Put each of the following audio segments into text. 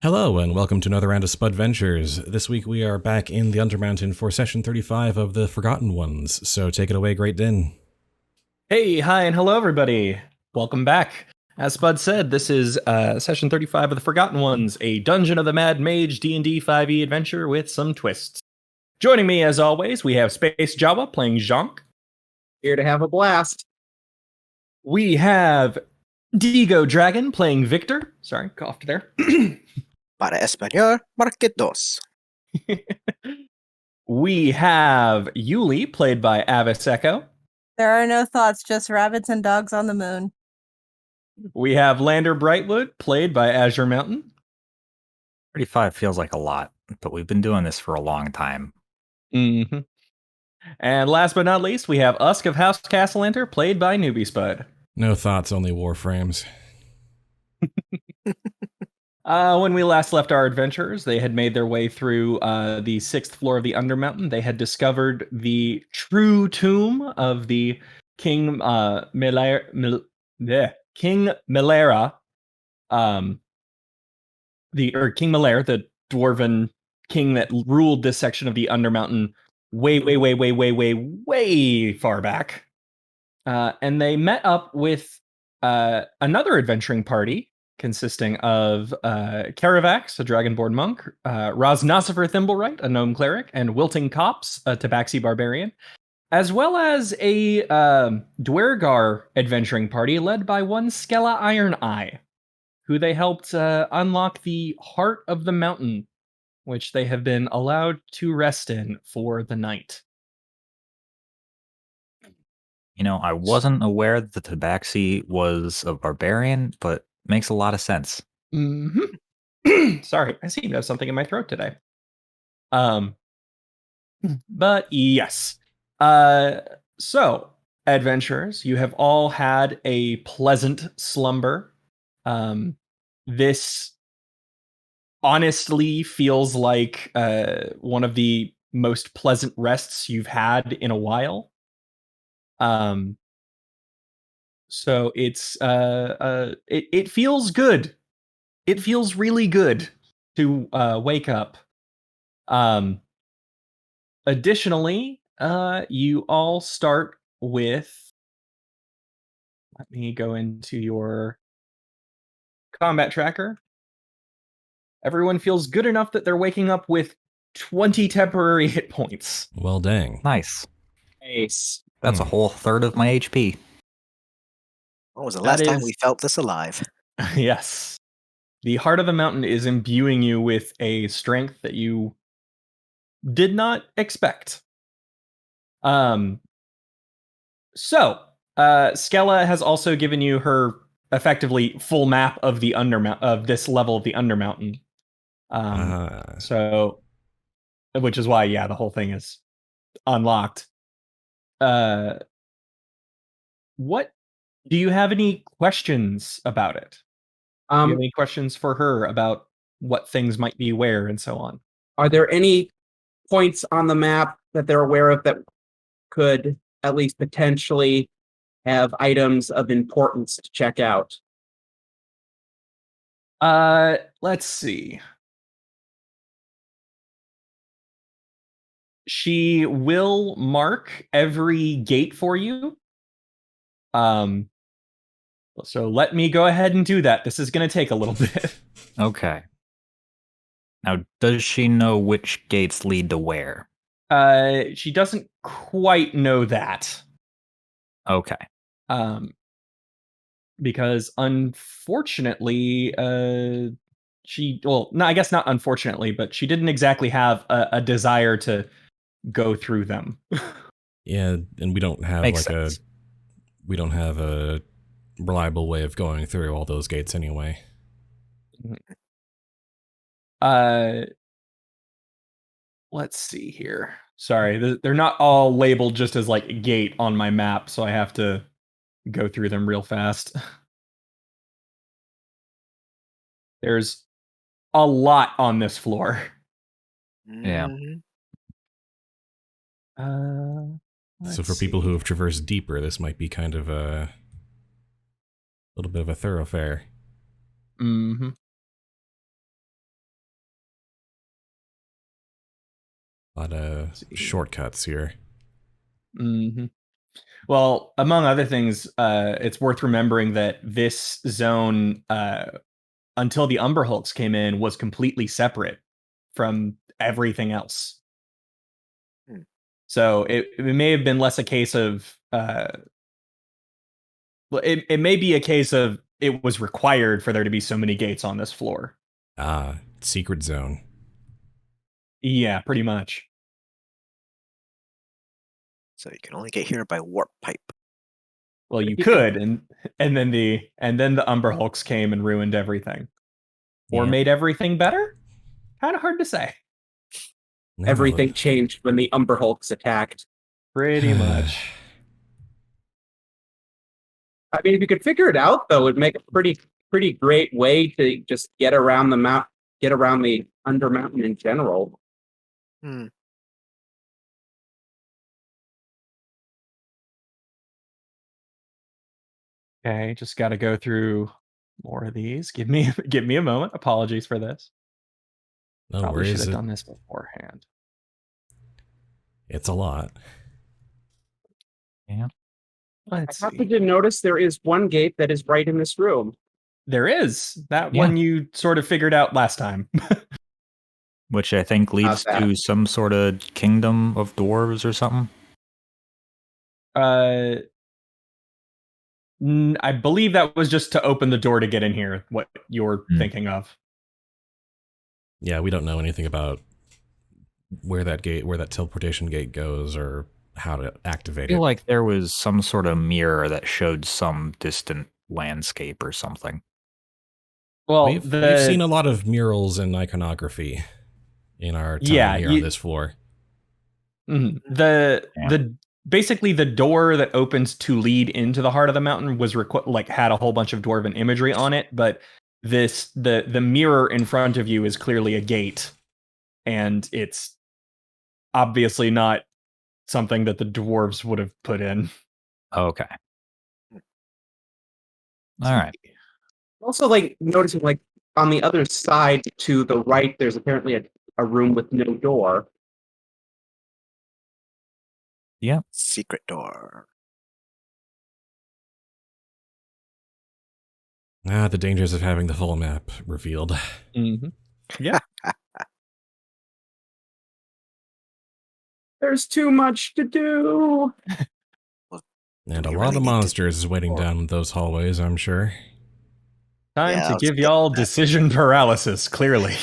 Hello and welcome to another round of Spudventures. This week we are back in the Undermountain for session 35 of the Forgotten Ones, so take it away, GreatDinn. Hey, hi, and hello everybody. Welcome back. As Spud said, this is session 35 of the Forgotten Ones, a Dungeon of the Mad Mage D&D 5e adventure with some twists. Joining me as always, we have Space Jawa playing Jhank. Here to have a blast. We have DigoDragon playing Victor. Sorry, coughed there. Para Español, marque dos. We have Yuliy played by AvisEcho. There are no thoughts, just rabbits and dogs on the moon. We have Lander Brightwood played by Azure Mountain. 35 feels like a lot, but we've been doing this for a long time. Mm-hmm. And last but not least, we have Usk of House Castellanter played by Newbiespud. No thoughts, only warframes. When we last left our adventurers, they had made their way through the 6th floor of the Undermountain. They had discovered the true tomb of the King King Melera, King Melair, the dwarven king that ruled this section of the Undermountain way far back. And they met up with another adventuring party consisting of Caravax, a dragonborn monk, Raznosifer Thimblewright, a gnome cleric, and Wilting Copse, a tabaxi barbarian, as well as a Dwergar adventuring party led by one Skella Iron Eye, who they helped unlock the heart of the mountain, which they have been allowed to rest in for the night. You know, I wasn't aware that the tabaxi was a barbarian, but makes a lot of sense. Mm-hmm. Sorry, I seem to have something in my throat today. But yes. So, adventurers, you have all had a pleasant slumber. This honestly feels like one of the most pleasant rests you've had in a while. So it's it feels good. It feels really good to wake up. Additionally, you all start with, let me go into your combat tracker. Everyone feels good enough that they're waking up with 20 temporary hit points. Well, dang. Nice. Ace. That's a whole third of my HP. When was the last That time is- we felt this alive? Yes. The heart of the mountain is imbuing you with a strength that you did not expect. So, Skella has also given you her effectively full map of the of this level of the Undermountain. So, which is why, yeah, the whole thing is unlocked. What do you have any questions about it? Do you have any questions for her about what things might be where and so on? Are there any points on the map that they're aware of that could at least potentially have items of importance to check out? Let's see. She will mark every gate for you. So let me go ahead and do that. This is going to take a little bit. Okay. Now, does she know which gates lead to where? She doesn't quite know that. Okay. Because unfortunately, I guess not unfortunately, but she didn't exactly have a desire to go through them. Yeah, and we don't have Makes sense. we don't have a reliable way of going through all those gates anyway. Let's see here. Sorry, they're not all labeled just as like gate on my map, so I have to go through them real fast. There's a lot on this floor. Yeah. So for people who have traversed deeper, this might be kind of a little bit of a thoroughfare. Mm-hmm. A lot of shortcuts here. Mm-hmm. Well, among other things, it's worth remembering that this zone, until the Umberhulks came in, was completely separate from everything else. Hmm. So it may have been less a case of... it may be a case of it was required for there to be so many gates on this floor. Ah, secret zone. Yeah, pretty much. So you can only get here by warp pipe. Well, you you could, and then the Umberhulks came and ruined everything, or Yeah. made everything better. Kind of hard to say. No. Everything changed when the Umberhulks attacked. Pretty much. I mean, if you could figure it out, though, it'd make a pretty great way to just get around the map, get around the Undermountain in general. Hmm. Okay, just got to go through more of these. Give me a moment. Apologies for this. No Probably should worries. have done this beforehand. It's a lot. Yeah. Let's I see. happened to notice there is one gate that is right in this room. There is that Yeah. one you sort of figured out last time. Which I think leads that? to some sort of kingdom of dwarves or something. I believe that was just to open the door to get in here. What you're Hmm. thinking of? Yeah, we don't know anything about where that teleportation gate goes, or how to I activate feel it. like there was some sort of mirror that showed some distant landscape or something. Well, We've seen a lot of murals and iconography in our time here on this floor. The basically the door that opens to lead into the heart of the mountain was had a whole bunch of dwarven imagery on it, but the mirror in front of you is clearly a gate, and it's obviously not something that the dwarves would have put in. Okay. All right. Also, like noticing, like on the other side to the right, there's apparently a room with no door. Yeah. Secret door. Ah, the dangers of having the full map revealed. Mm-hmm. Yeah. There's too much to do. And Do a we lot really of need to- monsters is waiting down those hallways, I'm sure. Time Yeah, I to was give getting y'all that. decision paralysis, clearly.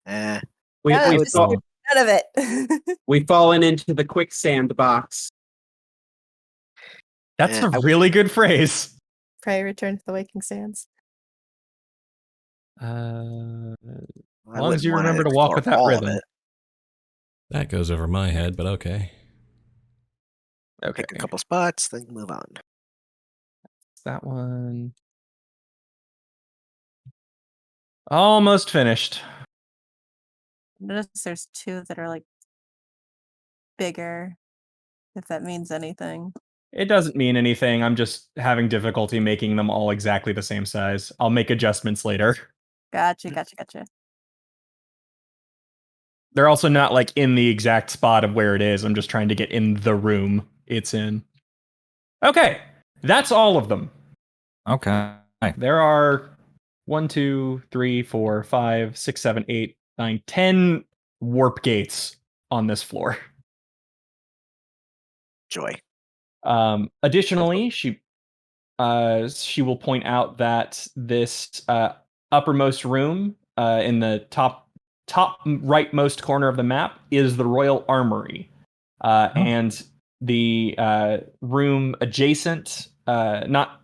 Eh, We, Yeah, we've, just fall- get out of it. we've fallen into the quicksand box. That's Yeah, a really good phrase. Pray return to the waking sands. As long as wouldn't you wanna remember to walk explore with that all of rhythm. it. That goes over my head, but okay. Okay. Pick a couple spots, then move on. That one. Almost finished. Notice there's two that are like bigger, if that means anything. It doesn't mean anything. I'm just having difficulty making them all exactly the same size. I'll make adjustments later. Gotcha. They're also not like in the exact spot of where it is. I'm just trying to get in the room it's in. Okay. That's all of them. Okay. There are 1, 2, 3, 4, 5, 6, 7, 8, 9, 10 warp gates on this floor. Joy. Additionally, she will point out that this uppermost room in the top rightmost corner of the map is the Royal Armory, and the room adjacent, not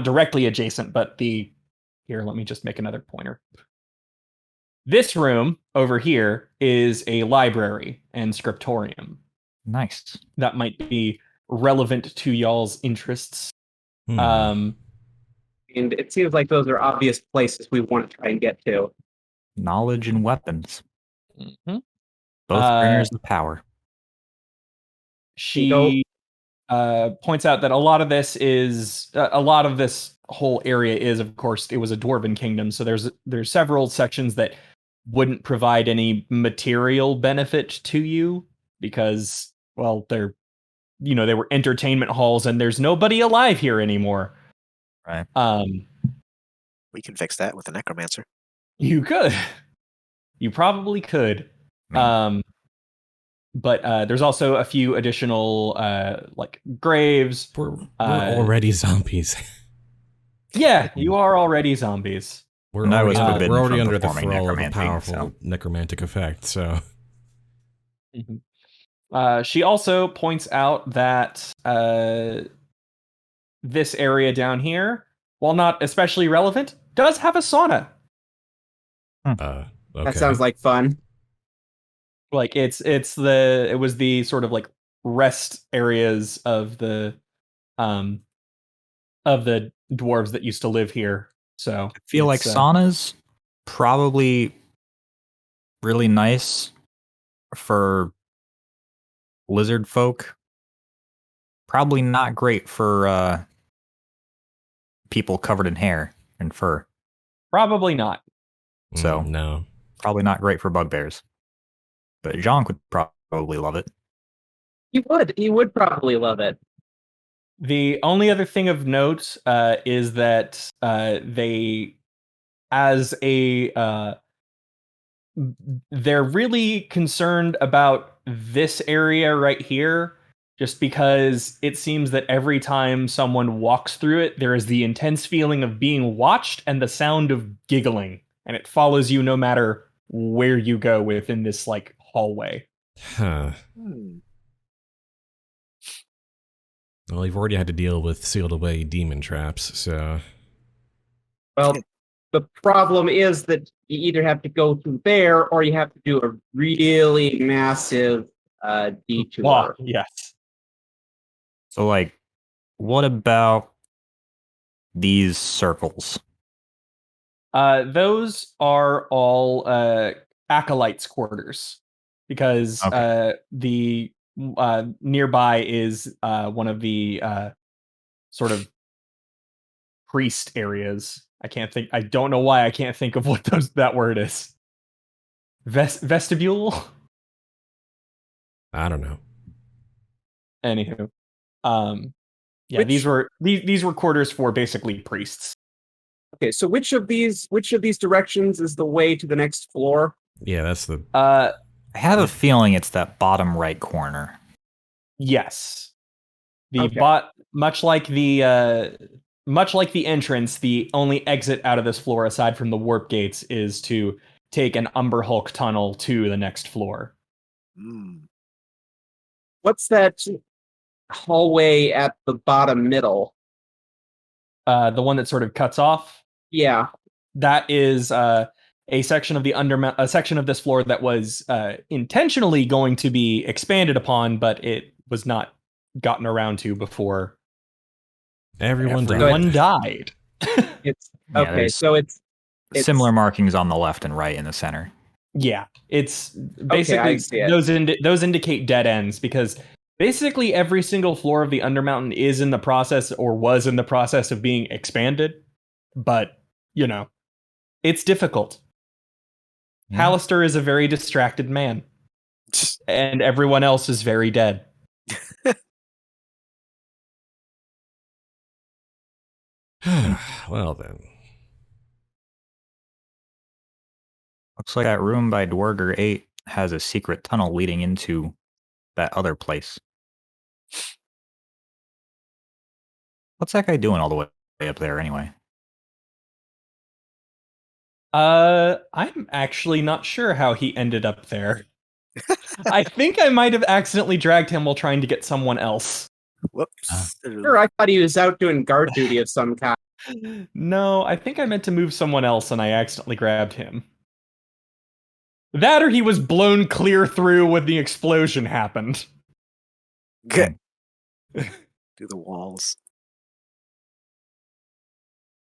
directly adjacent, but here. Let me just make another pointer. This room over here is a library and scriptorium. Nice. That might be relevant to y'all's interests. And it seems like those are obvious places we want to try and get to. Knowledge and weapons. Mm-hmm. Both bringers of power. She points out that a lot of this whole area is, of course, it was a dwarven kingdom. So there's several sections that wouldn't provide any material benefit to you because, well, they were entertainment halls and there's nobody alive here anymore. Right. We can fix that with a necromancer. You could. You probably could. But there's also a few additional like graves. We're already zombies. Yeah, you are already zombies. We're And I was already, forbidden we're already from under the performing thrall of a necromancy, powerful so. necromantic effect, so... She also points out that this area down here, while not especially relevant, does have a sauna. Okay. That sounds like fun. Like it was the sort of like rest areas of the dwarves that used to live here. So I feel like saunas probably really nice for lizard folk. Probably not great for people covered in hair and fur. probably not. So no. Probably not great for bugbears. But Jhank would probably love it. He would probably love it. The only other thing of note is that they're really concerned about this area right here, just because it seems that every time someone walks through it, there is the intense feeling of being watched and the sound of giggling, and it follows you no matter where you go within this like hallway. Huh. Well, you've already had to deal with sealed away demon traps, so... Well, the problem is that you either have to go through there or you have to do a really massive detour. Yes. So, like, what about these circles? Those are all acolytes' quarters, because the nearby is one of the sort of priest areas. I don't know why I can't think of what that word is. Vestibule? I don't know. Anywho. These were quarters for basically priests. Okay, so which of these directions is the way to the next floor? Yeah, that's the... I have a feeling it's that bottom right corner. Yes. Okay. Much like the entrance, the only exit out of this floor aside from the warp gates is to take an Umber Hulk tunnel to the next floor. What's that hallway at the bottom middle? The one that sort of cuts off? Yeah. That is a section of a section of this floor that was intentionally going to be expanded upon, but it was not gotten around to before Everyone died. It's Yeah, okay, there's so it's similar markings on the left and right in the center. Yeah, it's basically I see it. those indicate dead ends, because basically every single floor of the Undermountain is in the process or was in the process of being expanded, but it's difficult. Yeah. Hallister is a very distracted man, and everyone else is very dead. Well then. Looks like that room by Dwarger 8 has a secret tunnel leading into that other place. What's that guy doing all the way up there anyway? I'm actually not sure how he ended up there. I think I might have accidentally dragged him while trying to get someone else. Whoops. Sure, I thought he was out doing guard duty of some kind. No, I think I meant to move someone else and I accidentally grabbed him. That or he was blown clear through when the explosion happened. Good. Through the walls.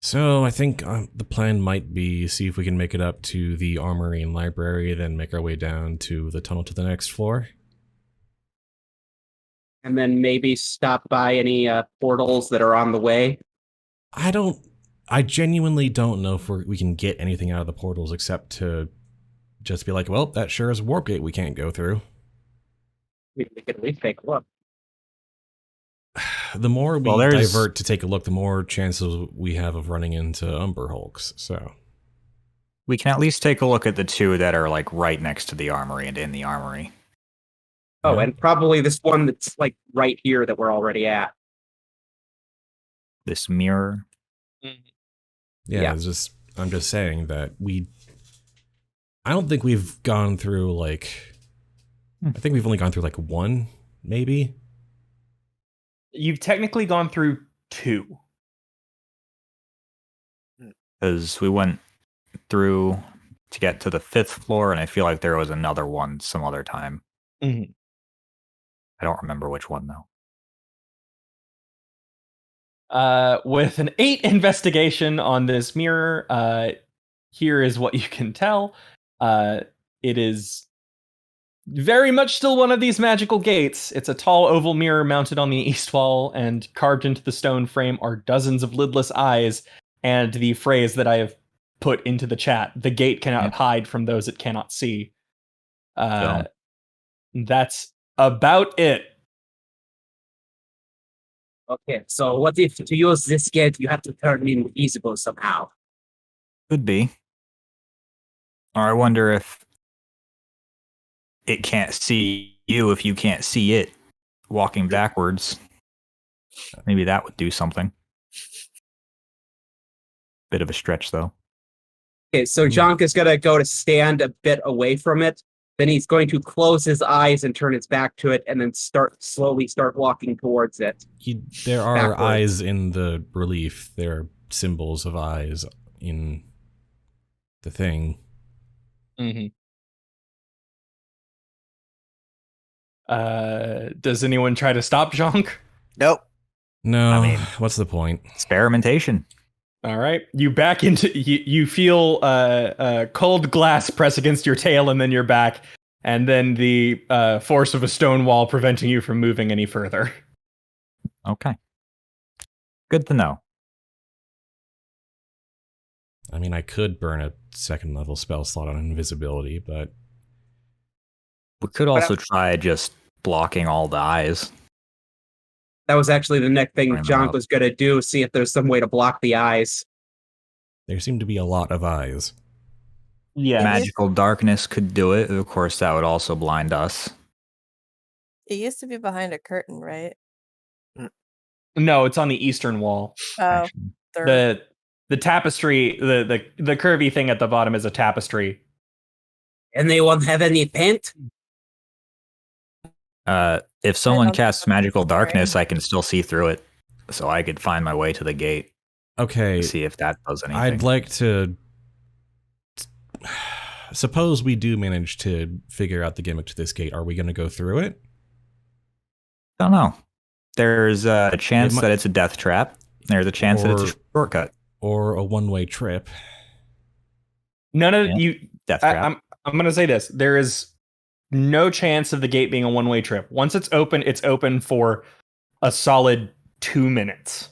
So I think the plan might be see if we can make it up to the armory and library, then make our way down to the tunnel to the next floor. And then maybe stop by any portals that are on the way. I genuinely don't know if we can get anything out of the portals except to just be like, well, that sure is a warp gate we can't go through. We could at least take a look. The more we Well, there's- divert to take a look, the more chances we have of running into Umber Hulks. So We can at least take a look at the two that are like right next to the armory and in the armory. Oh, Yeah. and probably this one that's like right here that we're already at. This mirror. yeah, Yeah. I'm just saying that I don't think we've gone through like, I think we've only gone through like one, maybe. You've technically gone through 2. Because we went through to get to the 5th floor, and I feel like there was another one some other time. Mhm. I don't remember which one, though. With an 8 investigation on this mirror, here is what you can tell. It is very much still one of these magical gates. It's a tall oval mirror mounted on the east wall, and carved into the stone frame are dozens of lidless eyes, and the phrase that I have put into the chat: the gate cannot hide from those it cannot see. That's about it. Okay, so what if to use this gate you have to turn invisible somehow? Could be. Or I wonder if it can't see you if you can't see it walking backwards. Maybe that would do something. Bit of a stretch, though. Okay, so Jhank is gonna go to stand a bit away from it. Then he's going to close his eyes and turn his back to it, and then slowly start walking towards it. There are Backwards. eyes in the relief. There are symbols of eyes in the thing. Mm-hmm. Does anyone try to stop Jhank? Nope. No, I mean- what's the point? Experimentation. All right, you back into you feel cold glass press against your tail and then your back, and then the force of a stone wall preventing you from moving any further. Okay. Good to know. I mean, I could burn a 2nd level spell slot on invisibility, but We could also try just blocking all the eyes. That was actually the next thing Bring them Jhank up. was gonna do, see if there's some way to block the eyes. there seem to be a lot of eyes. Yeah, Magical darkness could do it. Of course, that would also blind us. It used to be behind a curtain, right? no, it's on the eastern wall. Oh, Actually. The tapestry, the curvy thing at the bottom is a tapestry. And they won't have any paint? If someone don't casts think magical that's darkness, I can still see through it. So I could find my way to the gate. Okay, See if that does anything. I'd like to... Suppose we do manage to figure out the gimmick to this gate. Are we going to go through it? Don't know. There's a chance might- that it's a death trap. There's a chance that it's a Or- shortcut. Or a one-way trip? None of Yeah. you. Death trap. I'm going to say this: there is no chance of the gate being a one-way trip. Once it's open for a solid 2 minutes.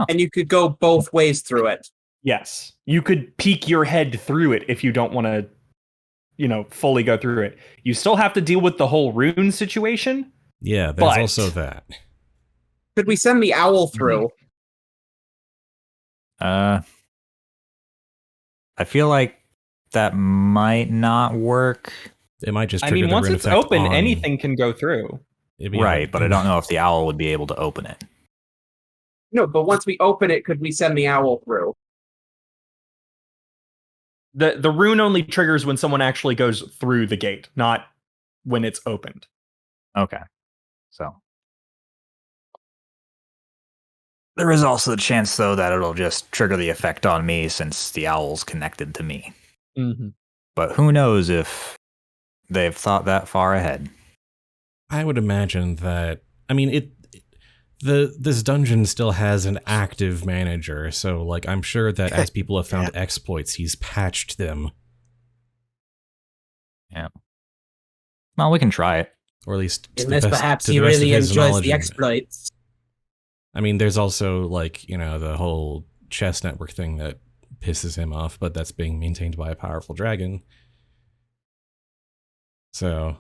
And you could go both ways through it. Yes, you could peek your head through it if you don't want to, fully go through it. You still have to deal with the whole rune situation. Yeah, there's But- also that. Could we send the owl through? I feel like that might not work. It might just I trigger mean, the once rune it's effect open, on- anything can go through. it'd be Right, like- but I don't know if the owl would be able to open it. No, but once we open it, could we send the owl through? The rune only triggers when someone actually goes through the gate, not when it's opened. Okay. So. There is also the chance, though, that it'll just trigger the effect on me since the owl's connected to me. Mm-hmm. But who knows if they've thought that far ahead. I would imagine that. I mean, this dungeon still has an active manager, so like I'm sure that as people have found exploits, he's patched them, Well, we can try it. or at least to Unless the best, perhaps to he the best of really his enjoys knowledge the and- exploits. I mean, there's also like the whole chess network thing that pisses him off, but that's being maintained by a powerful dragon. So,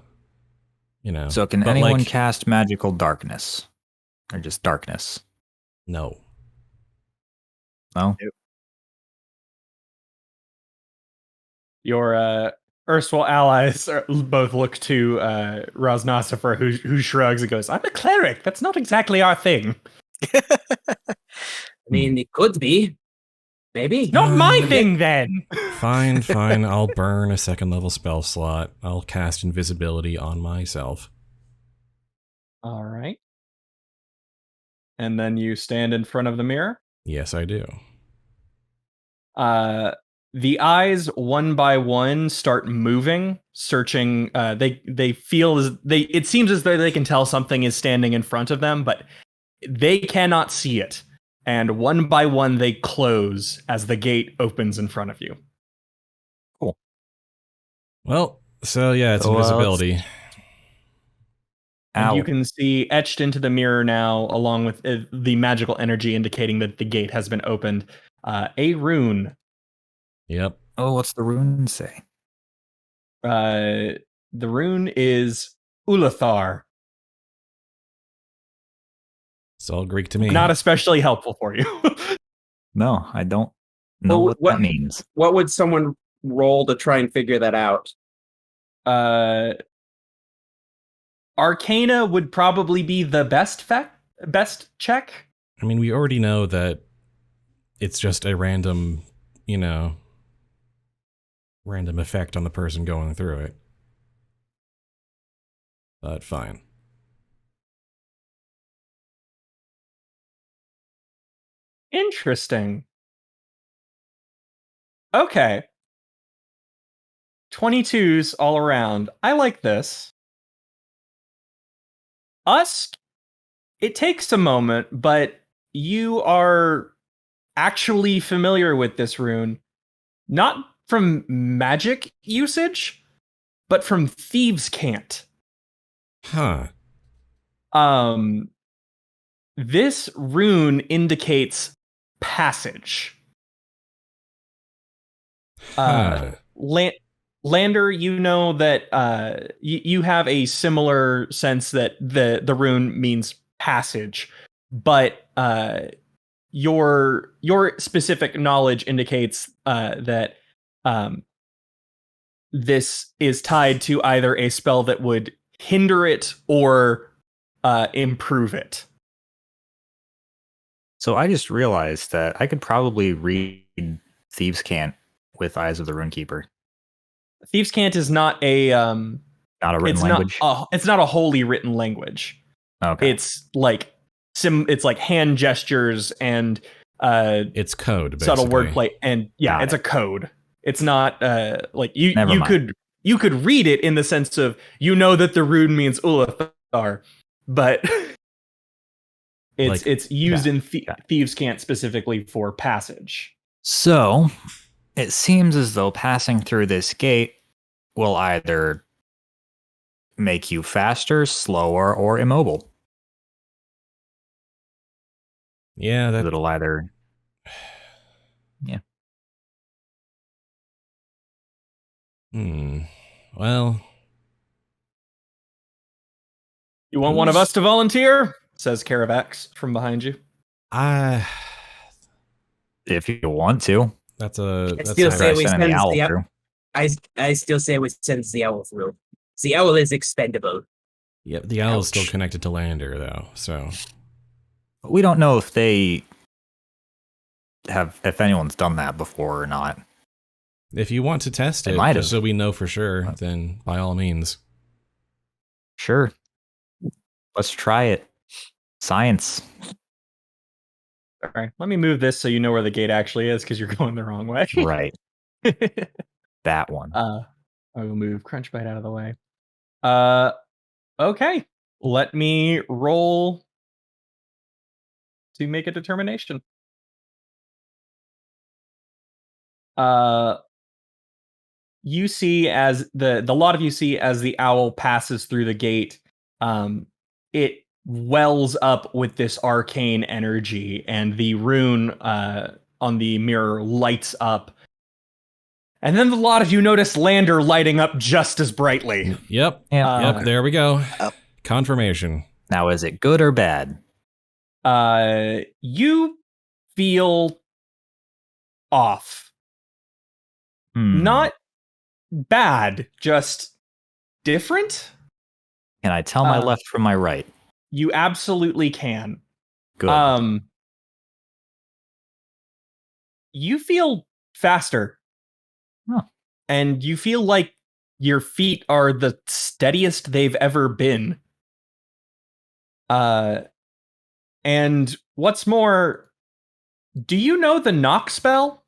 you know. So can but, anyone like, cast magical darkness? Or just darkness? No. No? Your erstwhile allies both look to Rosnosifer, who shrugs and goes, "I'm a cleric. That's not exactly our thing." I mean, it could be. Maybe. Not my Yeah. thing, then. Fine. I'll burn a 2nd level spell slot. I'll cast invisibility on myself. All right. And then you stand in front of the mirror. Yes, I do. The eyes, one by one, start moving, searching. They feel as it seems as though they can tell something is standing in front of them, but they cannot see it. And one by one, they close as the gate opens in front of you. Well, so yeah, it's So, invisibility. And you Ow. can see etched into the mirror now, along with the magical energy indicating that the gate has been opened, a rune. Yep. Oh, what's the rune say? The rune is Ulathar. It's all Greek to me. Not especially helpful for you. No, I don't know Well, what that means. What would someone roll to try and figure that out? Arcana would probably be the best check. I mean, we already know that it's just a random, random effect on the person going through it. But fine. Interesting. Okay. 22s all around. I like this. Usk, it takes a moment, but you are actually familiar with this rune. Not from magic usage, but from Thieves' Cant. Huh. This rune indicates passage. Huh. Lander, you know that you have a similar sense that the rune means passage, but your specific knowledge indicates that this is tied to either a spell that would hinder it or improve it. So I just realized that I could probably read Thieves' Cant with Eyes of the Runekeeper. Thieves' Cant is not a Not a written language. It's not a wholly written language. Okay. It's like it's like hand gestures and It's code, basically. subtle wordplay, and Got it's a code. It's not like you Never you mind. could read it in the sense of that the rune means Ulathar, but it's used in Thieves' Cant specifically for passage. So it seems as though passing through this gate will either make you faster, slower, or immobile. Yeah, It'll either... Yeah. Well... You want one of us to volunteer? Says Caravax from behind you. If you want to. I still say we Send send the owl the through. I still say we send the owl through. The owl is expendable. Yep, the owl is still Ouch. connected to Lander, though, so... We don't know if they if anyone's done that before or not. If you want to test They it, might just have. so we know for sure, then by all means. Sure. Let's try it. Science. All right, let me move this so you know where the gate actually is, because you're going the wrong way. Right. That one. I will move Crunchbite out of the way. Okay. Let me roll to make a determination. You see as the lot of you see as the owl passes through the gate, it wells up with this arcane energy, and the rune on the mirror lights up, And then a lot of you notice Lander lighting up just as brightly. Yep. Yep. There we go. Confirmation. Now, is it good or bad? You feel off. Not bad, just different. Can I tell my left from my right? You absolutely can. Good. You feel faster. Huh. And you feel like your feet are the steadiest they've ever been. And what's more, do you know the knock spell?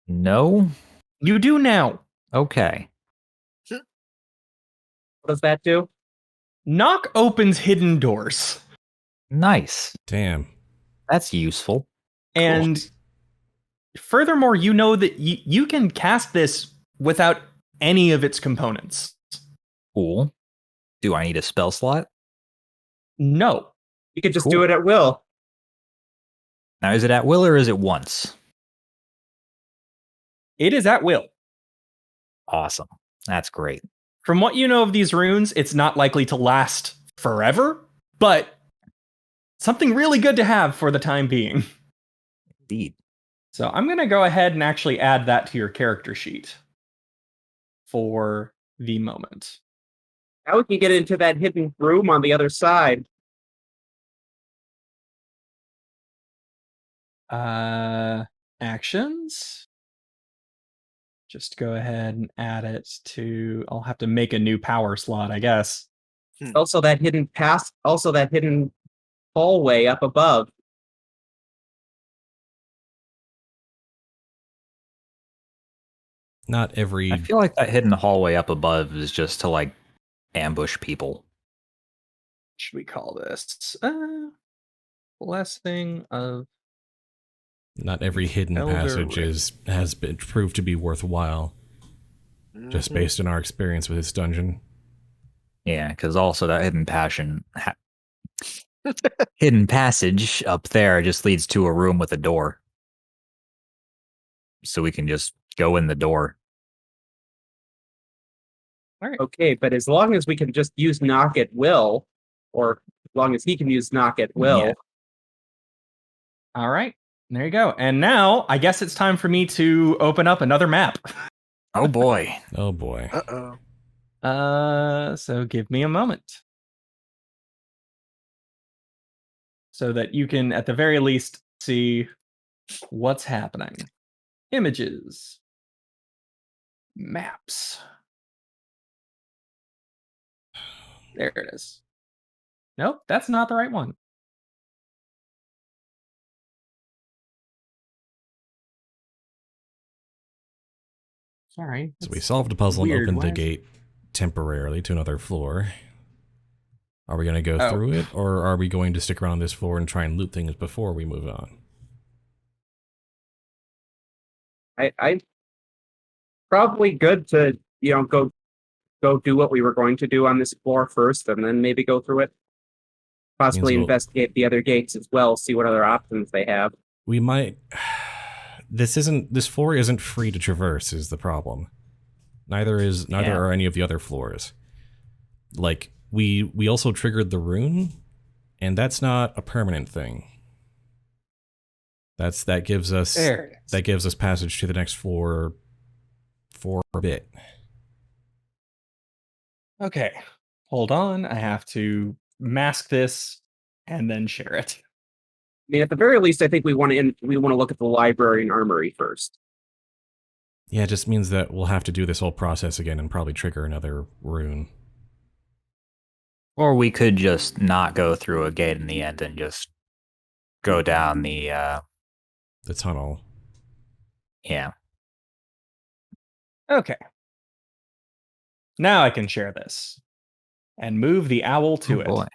No? You do now. Okay. What does that do? Knock opens hidden doors. Nice. Damn. That's useful. And furthermore, you know that you can cast this without any of its components. Cool. Do I need a spell slot? No. You could just Cool. do it at will. Now, is it at will or is it once? It is at will. Awesome. That's great. From what you know of these runes, it's not likely to last forever, but something really good to have for the time being. Indeed. So I'm going to go ahead and actually add that to your character sheet for the moment. Now we can get into that hidden room on the other side. Actions. Just go ahead and add it to... I'll have to make a new power slot, I guess. Also that hidden hallway up above. Not every. I feel like that hidden hallway up above is just to, like, ambush people. What should we call this? Blessing of... Not every hidden Elder passage Ring. has been proved to be worthwhile, just based on our experience with this dungeon. Yeah, because also that hidden passage up there just leads to a room with a door. So we can just go in the door. All right. Okay, but as long as we can just use knock at will, or as long as he can use knock at will. Yeah. All right. There you go. And now, I guess it's time for me to open up another map. Oh boy. Oh boy. Uh-oh. So give me a moment. So that you can, at the very least, see what's happening. Images. Maps. There it is. Nope, that's not the right one. Sorry. So we solved a puzzle and weird. opened Why the is- gate temporarily to another floor. Are we going to go Oh. through it, or are we going to stick around this floor and try and loot things before we move on? I probably good to go do what we were going to do on this floor first, and then maybe go through it. Possibly we'll- investigate the other gates as well, see what other options they have. We might... This floor isn't free to traverse is the problem. Neither are any of the other floors. Like, we also triggered the rune, and that's not a permanent thing. That gives us passage to the next floor for a bit. Okay. Hold on. I have to mask this and then share it. I mean, at the very least, I think we want to look at the library and armory first. Yeah, it just means that we'll have to do this whole process again and probably trigger another rune. Or we could just not go through a gate in the end and just go down the tunnel. Yeah. Okay. Now I can share this. And move the owl to it. Boy.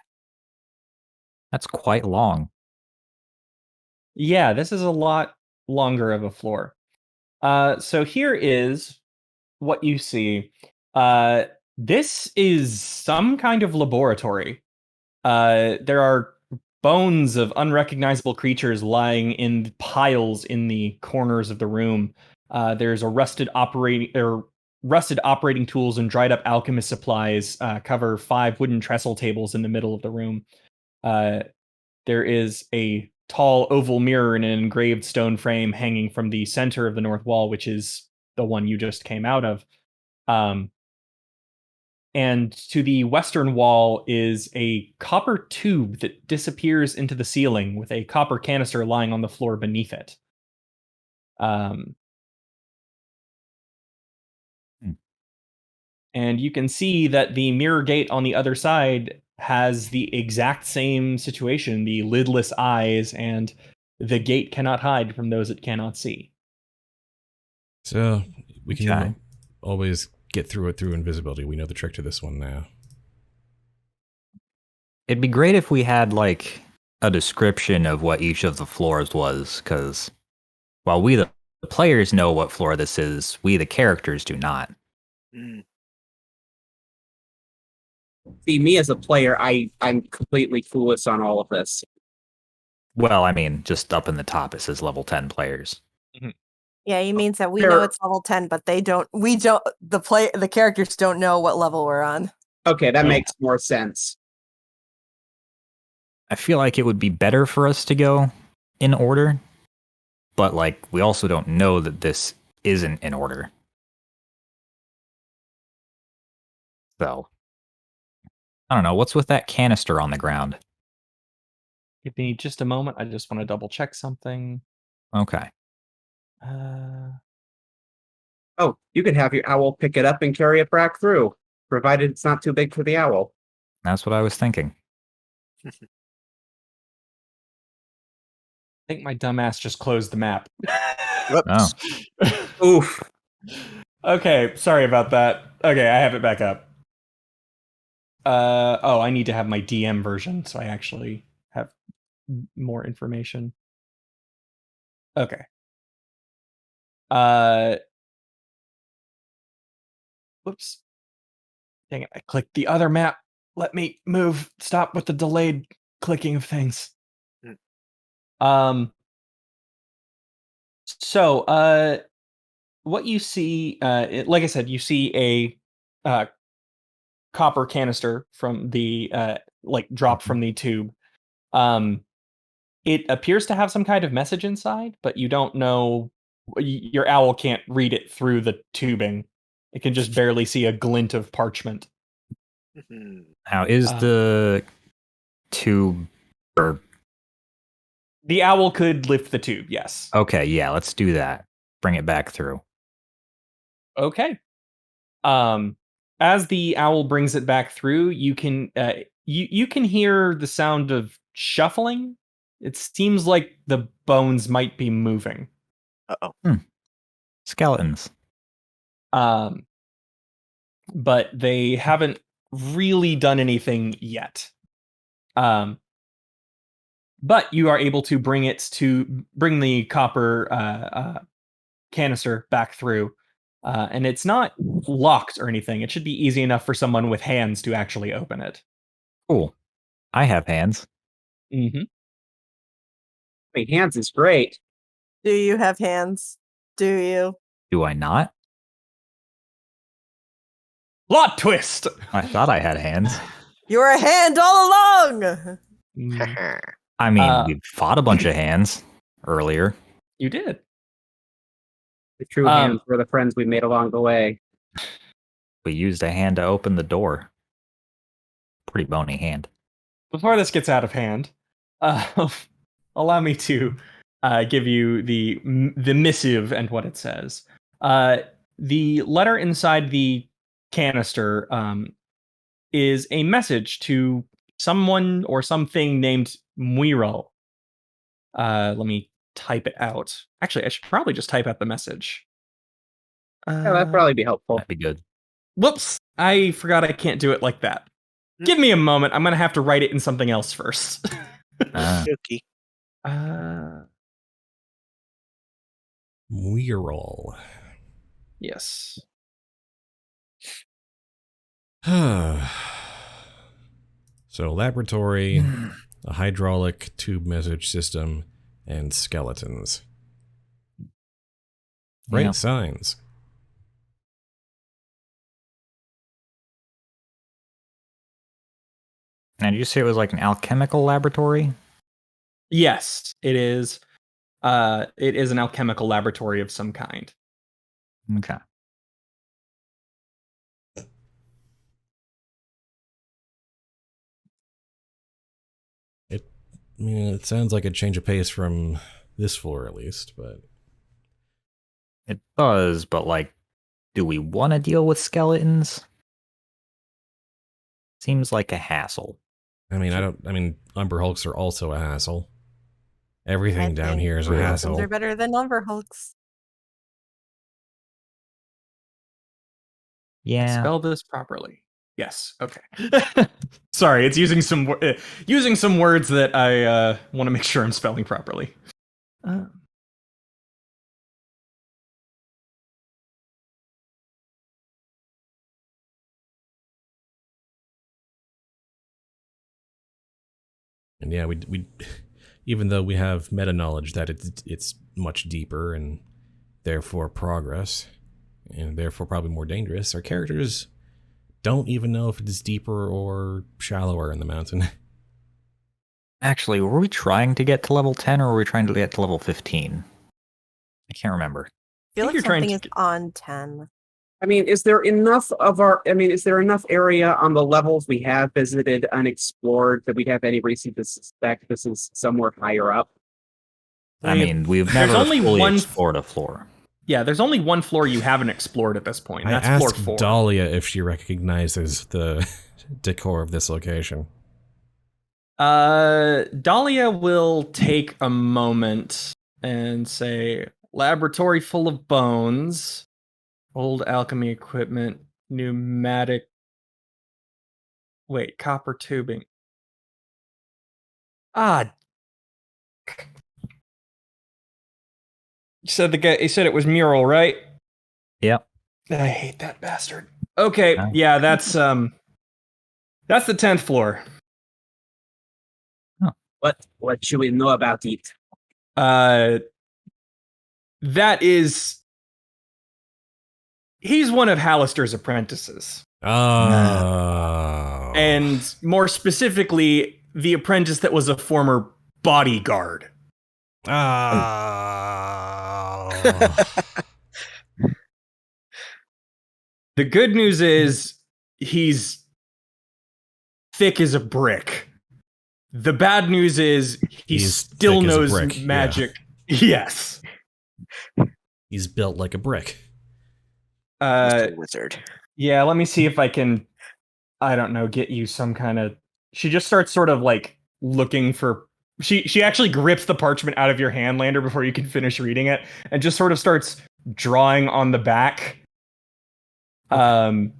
That's quite long. Yeah, this is a lot longer of a floor. So here is what you see. This is some kind of laboratory. There are bones of unrecognizable creatures lying in piles in the corners of the room. There's a rusted operating tools and dried up alchemist supplies cover 5 wooden trestle tables in the middle of the room. There is a tall oval mirror in an engraved stone frame hanging from the center of the north wall, which is the one you just came out of. And to the western wall is a copper tube that disappears into the ceiling with a copper canister lying on the floor beneath it. And you can see that the mirror gate on the other side has the exact same situation, the lidless eyes, and the gate cannot hide from those it cannot see. So we can Okay. always get through it through invisibility. We know the trick to this one now. It'd be great if we had like a description of what each of the floors was, because while we the players know what floor this is, we the characters do not. Mm. See, me as a player, I'm completely clueless on all of this. Well, I mean, just up in the top it says level 10 players. Yeah, he means that we There- know it's level 10, but they don't. We don't. The characters don't know what level we're on. Okay, that Yeah. makes more sense. I feel like it would be better for us to go in order, but like we also don't know that this isn't in order. So, I don't know, what's with that canister on the ground? Give me just a moment. I just want to double check something. Okay. Oh, you could have your owl pick it up and carry it back through, provided it's not too big for the owl. That's what I was thinking. I think my dumbass just closed the map. Whoops. Oof. Okay, sorry about that. Okay, I have it back up. I need to have my DM version, so I actually have more information. Okay. Whoops. Dang it, I clicked the other map. Let me move. Stop with the delayed clicking of things. Mm. So, what you see, like I said, you see a copper canister from the drop from the tube. It appears to have some kind of message inside, but you don't know. Your owl can't read it through the tubing. It can just barely see a glint of parchment. Mhm. Now, is the tube or The owl could lift the tube, yes. okay, yeah, let's do that. Bring it back through. Okay. As the owl brings it back through, you can you can hear the sound of shuffling. It seems like the bones might be moving. Uh-oh. Skeletons. But they haven't really done anything yet. But you are able to bring the copper canister back through. And it's not locked or anything. It should be easy enough for someone with hands to actually open it. Cool. I have hands. Mm-hmm. Wait, hands is great. Do you have hands? Do you? Do I not? Plot twist! I thought I had hands. You're a hand all along. Mm, I mean, we fought a bunch of hands earlier. you did. The true hands were the friends we made along the way. We used a hand to open the door. Pretty bony hand. Before this gets out of hand, allow me to give you the missive and what it says. The letter inside the canister is a message to someone or something named Muiro. Let me type it out. Actually, I should probably just type out the message. Yeah, that'd probably be helpful. That'd be good. Whoops! I forgot I can't do it like that. Give me a moment. I'm gonna have to write it in something else first. Okay. We're Yes. So laboratory, a hydraulic tube message system, and skeletons. Right Yeah. signs. Now, did you say it was like an alchemical laboratory? Yes, it is. It is an alchemical laboratory of some kind. Okay. I mean, it sounds like a change of pace from this floor, at least, but It does, but like, do we want to deal with skeletons? Seems like a hassle. I mean, Umber Hulks are also a hassle. Everything I down think here is a Skeletons hassle. are better than Overhulks. Yeah. Spell this properly. Yes. Okay. Sorry, it's using some words that I want to make sure I'm spelling properly. And yeah, we even though we have meta knowledge that it's much deeper and therefore progress and therefore probably more dangerous, our characters don't even know if it's deeper or shallower in the mountain. Actually, were we trying to get to level 10 or were we trying to get to level 15? I can't remember. I feel think like you're trying something to is on 10. I mean, is there enough area on the levels we have visited unexplored that we have any reason to suspect this is somewhere higher up? I mean, we've there's never only fully one- explored a floor. Yeah, there's only one floor you haven't explored at this point. And I that's floor asked 4. Dahlia if she recognizes the decor of this location. Dahlia will take a moment and say, laboratory full of bones, old alchemy equipment, pneumatic. Wait, copper tubing. You said he said it was mural, right? Yep. I hate that bastard. Okay, Oh. yeah, that's the 10th floor. What should we know about it? That is. He's one of Hallister's apprentices. Oh. And more specifically, the apprentice that was a former bodyguard. Oh. The good news is he's thick as a brick. The bad news is he He's still thick as a knows brick, yeah. magic. Yes. He's built like a brick. Mr. Wizard. Yeah, let me see if I can, I don't know, get you some kind of. She just starts sort of like looking for. She actually grips the parchment out of your hand, Lander, before you can finish reading it, and just sort of starts drawing on the back. And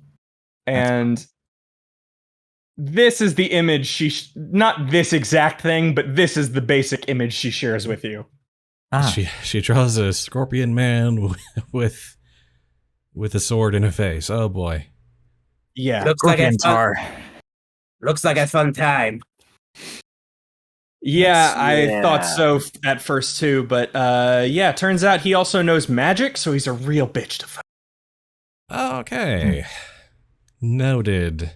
this is the image not this exact thing, but this is the basic image she shares with you. She draws a scorpion man with a sword in a face. Oh boy. Yeah. Looks like a fun time. Yeah, I Yeah. thought so at first too, but yeah, turns out he also knows magic, so he's a real bitch to fight. Okay. Noted.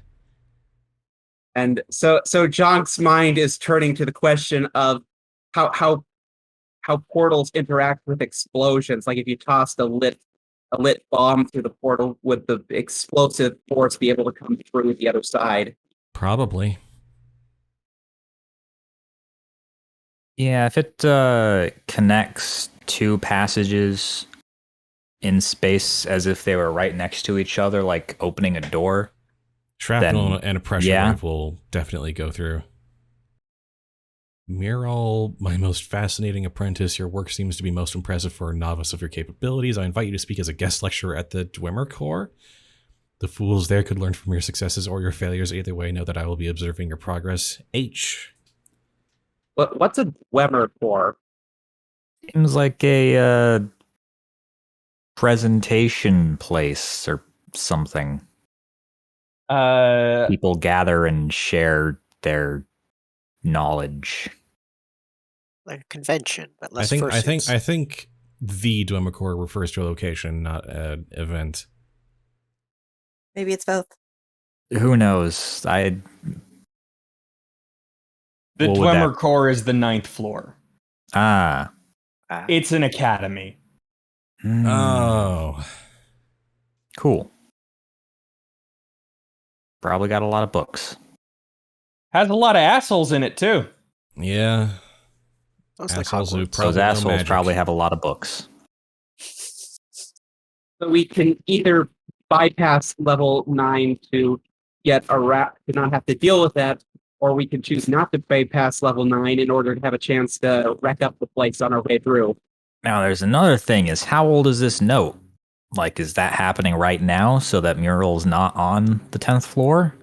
And so Jhank's mind is turning to the question of how portals interact with explosions. Like if you tossed a lit bomb through the portal, would the explosive force be able to come through the other side? Probably. Yeah, if it connects two passages in space as if they were right next to each other, like opening a door. Shrapnel Then, and a pressure yeah. wave will definitely go through. Miral, my most fascinating apprentice, your work seems to be most impressive for a novice of your capabilities. I invite you to speak as a guest lecturer at the Dwemer Corps. The fools there could learn from your successes or your failures. Either way, know that I will be observing your progress. H. What's a Dwemer Corps? Seems like a presentation place or something. People gather and share their knowledge. Like a convention, but I less think fursuits. I think the Dwemer refers to a location, not an event. Maybe it's both. Who knows? The What would that- Dwemer Core is the 9th floor. Ah. It's an academy. Oh. Cool. Probably got a lot of books. Has a lot of assholes in it too. Yeah. Sounds like Assholes who Hogwarts. probably Those know assholes magic. probably have a lot of books. So we can either bypass level 9 to get to not have to deal with that, or we can choose not to bypass level 9 in order to have a chance to wreck up the place on our way through. Now, there's another thing: is how old is this note? Like, is that happening right now so that Mural's not on the 10th floor?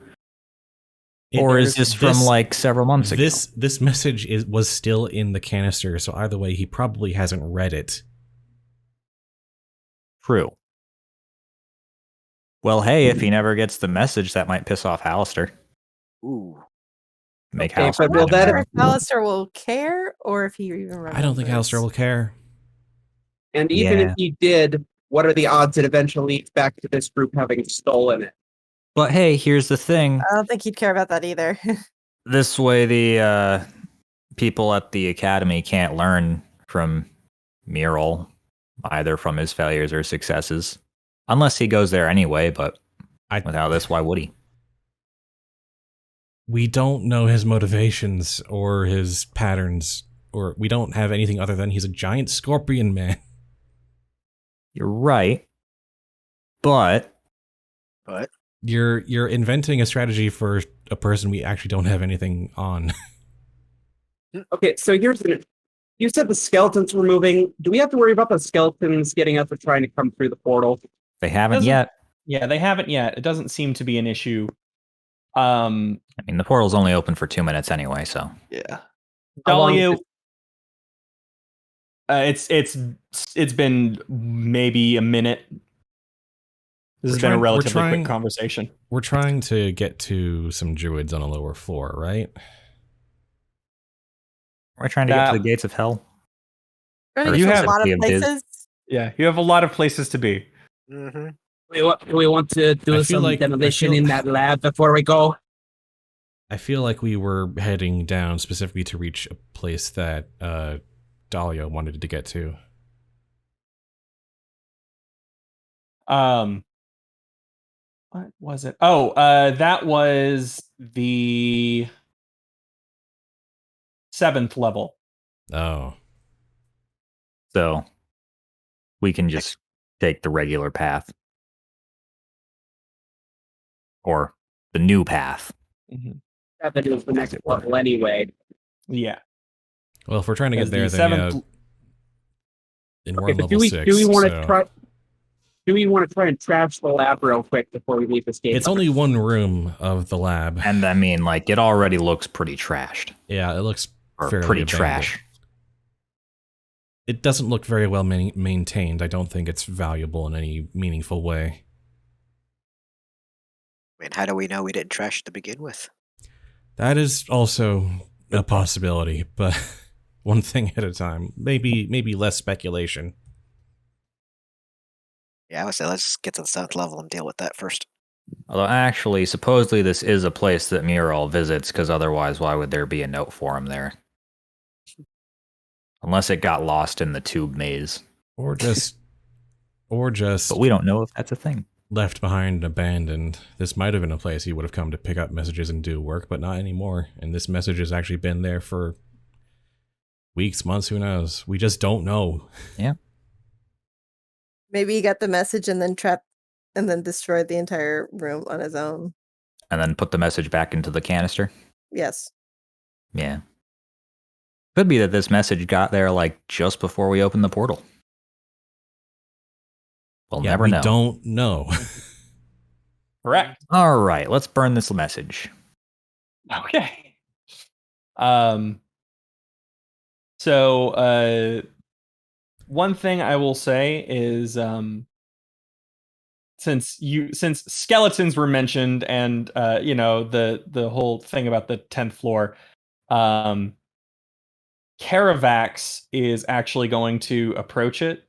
Or is this from like several months ago? This message was still in the canister, so either way, he probably hasn't read it. True. Well, hey, if he never gets the message, that might piss off Alistair. Ooh. Make Okay, Alistair but will I'm not that- sure if Alistair will care or if he even remembers. I don't think Alistair will care. And even Yeah. if he did, what are the odds it eventually leads back to this group having stolen it? But hey, here's the thing. I don't think he'd care about that either. This way, the people at the academy can't learn from Mural, either from his failures or successes. Unless he goes there anyway, but without this, why would he? We don't know his motivations or his patterns, or we don't have anything other than he's a giant scorpion man. You're right. But You're inventing a strategy for a person we actually don't have anything on. Okay, so here's the. You said the skeletons were moving. Do we have to worry about the skeletons getting up or trying to come through the portal? they haven't Doesn't- yet. Yeah, they haven't yet. It doesn't seem to be an issue. I mean, the portal's only open for 2 minutes anyway, so. Yeah. How long Dahlia, is it's been maybe a minute. This has been a relatively quick conversation. We're trying to get to some druids on a lower floor, right? We're trying to get to the gates of hell. Really, you there's have- a lot of of Diz. places. Yeah, you have a lot of places to be. Mm-hmm. Do we want to I do feel some like- demolition I feel- in that lab before we go? I feel like we were heading down specifically to reach a place that Dahlia wanted to get to. What was it? Oh, that was the 7th level. Oh. So we can just take the regular path. Or the new path. That is the next level anyway. Yeah. Well, if we're trying to get there, Because then the yeah. 7th And we're Okay, on but level 6. do we want to so- try? Do we want to try and trash the lab real quick before we leave this game? It's only one room of the lab. And I mean, like, it already looks pretty trashed. Yeah, it looks Or fairly pretty abandoned. trash. It doesn't look very well maintained. I don't think it's valuable in any meaningful way. I mean, how do we know we didn't trash to begin with? That is also a possibility, but one thing at a time. Maybe less speculation. Yeah, I would say let's get to the 7th level and deal with that first. Although, actually, supposedly this is a place that Mural visits, because otherwise, why would there be a note for him there? Unless it got lost in the tube maze. Or just But we don't know if that's a thing. left behind and abandoned. This might have been a place he would have come to pick up messages and do work, but not anymore. And this message has actually been there for weeks, months, who knows? We just don't know. Yeah. Maybe he got the message and then trapped and then destroyed the entire room on his own. And then put the message back into the canister. Yes. Yeah. Could be that this message got there, like, just before we opened the portal. We'll Yeah, never we know. don't know. Correct. All right, let's burn this message. Okay. So one thing I will say is since skeletons were mentioned and you know the whole thing about the 10th floor, Caravax is actually going to approach it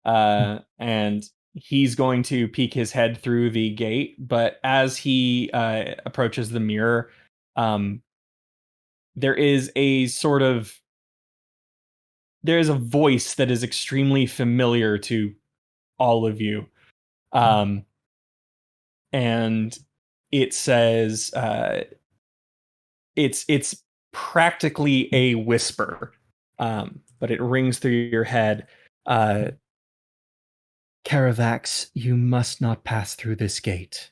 and he's going to peek his head through the gate. But as he approaches the mirror, there is a voice that is extremely familiar to all of you. And it says, it's practically a whisper, but it rings through your head. Caravax, you must not pass through this gate.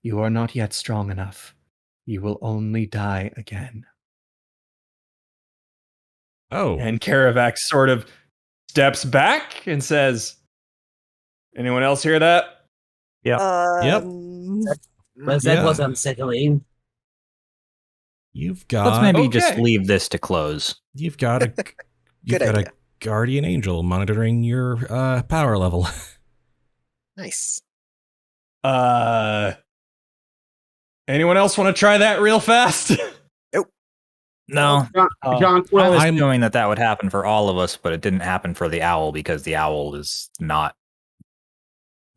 You are not yet strong enough. You will only die again. Oh, And Caravax sort of steps back and says, anyone else hear that? Yep. But that was unsettling. You've got. Let's maybe Okay. just leave this to close. You've got a. You've Good got idea. a guardian angel monitoring your power level. Nice. Anyone else want to try that real fast? No, Jhank I will. was knowing that would happen for all of us, but it didn't happen for the owl because the owl is not.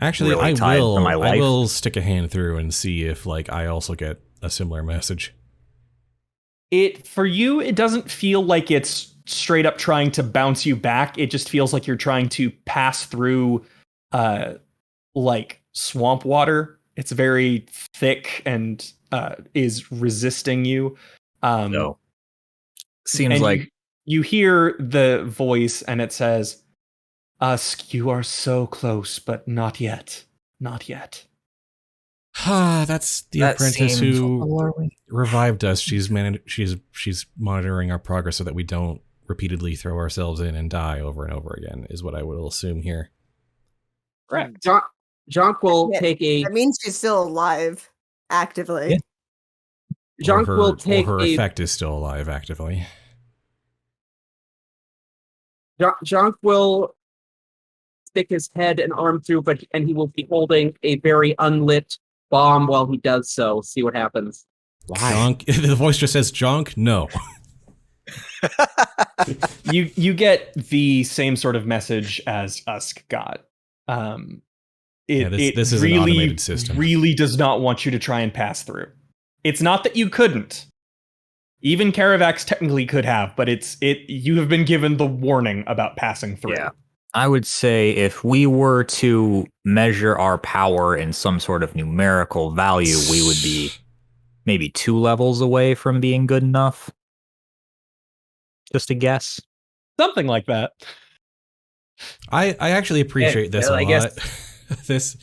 Actually, Really I tied to my I life. will stick a hand through and see if I also get a similar message. For you, it doesn't feel like it's straight up trying to bounce you back. It just feels like you're trying to pass through like swamp water. It's very thick and is resisting you. No. Seems and like you hear the voice and it says, Usk, you are so close, but not yet. Not yet. That's the that apprentice seems who alarming. revived us. She's monitoring our progress so that we don't repeatedly throw ourselves in and die over and over again, is what I will assume here. Correct. Jhank will Yeah, take a. That means she's still alive, actively. Yeah. Jhank will take or her a. effect is still alive actively. Jhank will stick his head and arm through, and he will be holding a very unlit bomb while he does so. See what happens. Jhank, the voice just says, Jhank, no. You get the same sort of message as Usk got. This is an automated system. Really does not want you to try and pass through. It's not that you couldn't. Even Caravax technically could have, but you have been given the warning about passing through. Yeah. I would say if we were to measure our power in some sort of numerical value, we would be maybe 2 levels away from being good enough. Just a guess. Something like that. I actually appreciate this a I lot. guess- This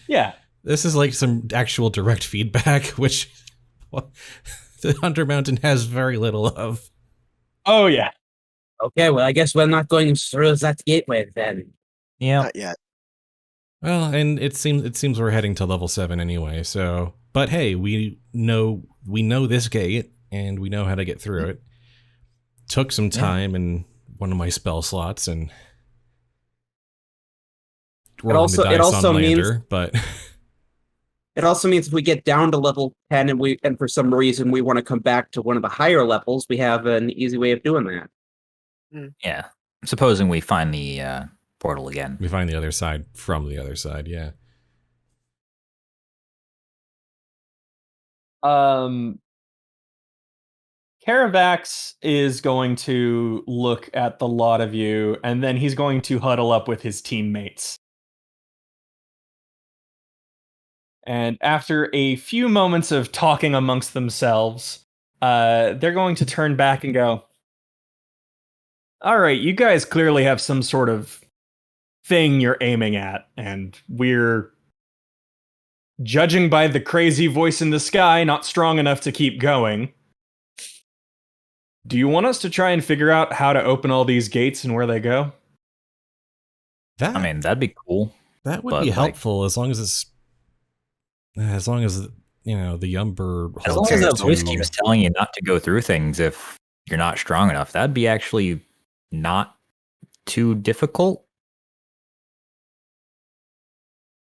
is like some actual direct feedback, which the Hunter Mountain has very little of. Oh, yeah. Okay, well, I guess we're not going through that gateway then. Yeah. Not yet. Well, and it seems we're heading to level 7 anyway. So, but hey, we know this gate and we know how to get through it. Took some time in one of my spell slots and rolling the dice on Lander, but it also means if we get down to level 10 and for some reason we want to come back to one of the higher levels, we have an easy way of doing that. Yeah. Supposing we find the portal again. we find the other side from the other side. Yeah. Caravax is going to look at the lot of you, and then he's going to huddle up with his teammates. And after a few moments of talking amongst themselves, they're going to turn back and go, all right, you guys clearly have some sort of thing you're aiming at, and we're, judging by the crazy voice in the sky, not strong enough to keep going. Do you want us to try and figure out how to open all these gates and where they go? That I mean, that'd be cool. that would but, be like- helpful as long as you know the Umber As holds long as us that voice to- keeps telling you not to go through things if you're not strong enough, that'd be actually not too difficult.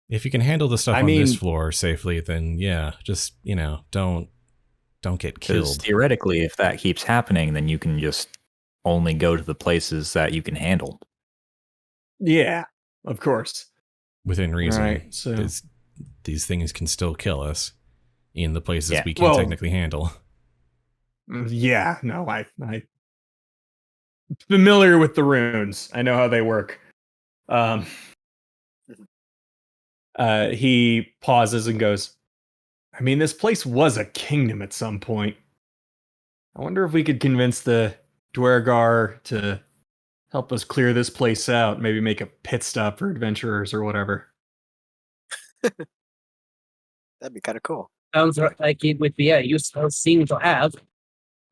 If you can handle the stuff I on this mean- floor safely, then yeah, just don't get Because killed. theoretically, if that keeps happening, then you can just only go to the places that you can handle. Yeah. of course. Within reason. Right, so These things can still kill us in the places Yeah. we can technically handle. yeah, no, I familiar with the runes. I know how they work. He pauses and goes, I mean, this place was a kingdom at some point. I wonder if we could convince the Dwergar to help us clear this place out. Maybe make a pit stop for adventurers or whatever. That'd be kind of cool. Sounds like it would be a useful thing to have.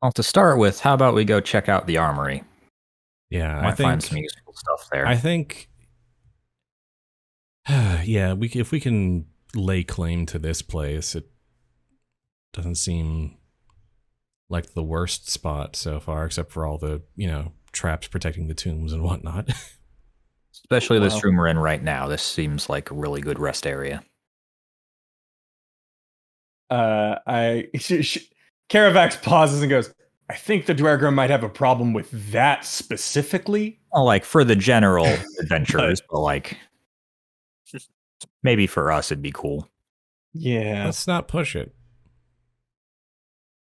Well, to start with, how about we go check out the armory? Yeah, Might find some useful stuff there. I think, yeah, if we can lay claim to this place, it doesn't seem like the worst spot so far, except for all the, traps protecting the tombs and whatnot. Especially this room we're in right now. This seems like a really good rest area. Caravax pauses and goes, I think the Dwergar might have a problem with that specifically. Well, like for the general adventurers, but like maybe for us it'd be cool. Yeah. Let's not push it.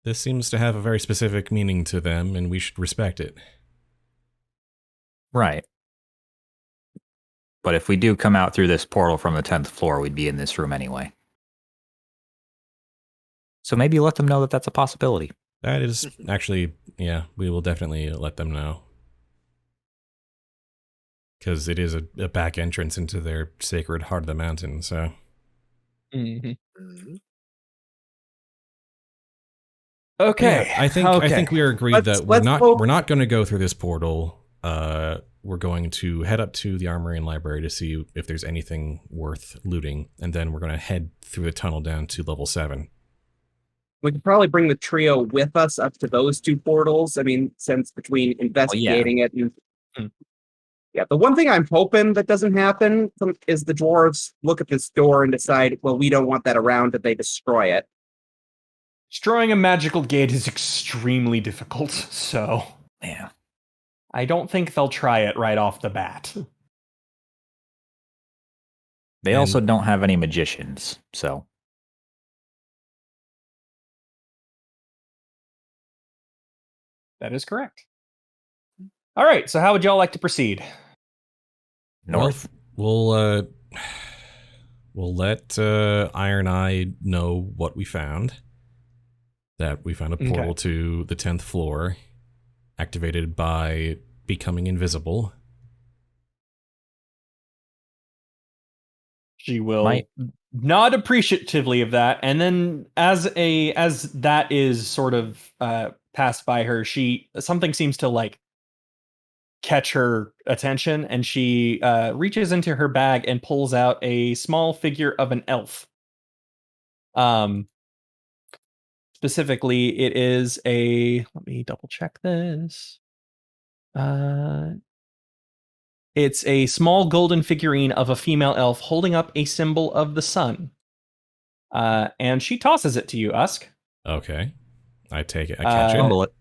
This seems to have a very specific meaning to them, and we should respect it. Right. But if we do come out through this portal from the 10th floor, we'd be in this room anyway. So maybe let them know that that's a possibility. That is actually, yeah, we will definitely let them know. Because it is a back entrance into their sacred heart of the mountain, so. Mm-hmm. Mm-hmm. Okay. Yeah, I think we are agreed that we're not going to go through this portal. We're going to head up to the armory and library to see if there's anything worth looting, and then we're going to head through the tunnel down to level 7. We could probably bring the trio with us up to those 2 portals. I mean, since between investigating it and yeah, the one thing I'm hoping that doesn't happen is the dwarves look at this door and decide, well, we don't want that around, that they destroy it. Destroying a magical gate is extremely difficult, so Yeah. I don't think they'll try it right off the bat. They also don't have any magicians, so. That is correct. All right, so how would y'all like to proceed? North. We'll let Iron Eye know what we found. That we found a portal to the 10th floor, activated by becoming invisible. She will nod appreciatively of that, and then as that is sort of passed by her, something seems to like catch her attention, and she reaches into her bag and pulls out a small figure of an elf. Specifically, it is let me double check this. It's a small golden figurine of a female elf holding up a symbol of the sun. And she tosses it to you, Usk. Okay. I take it. I catch it.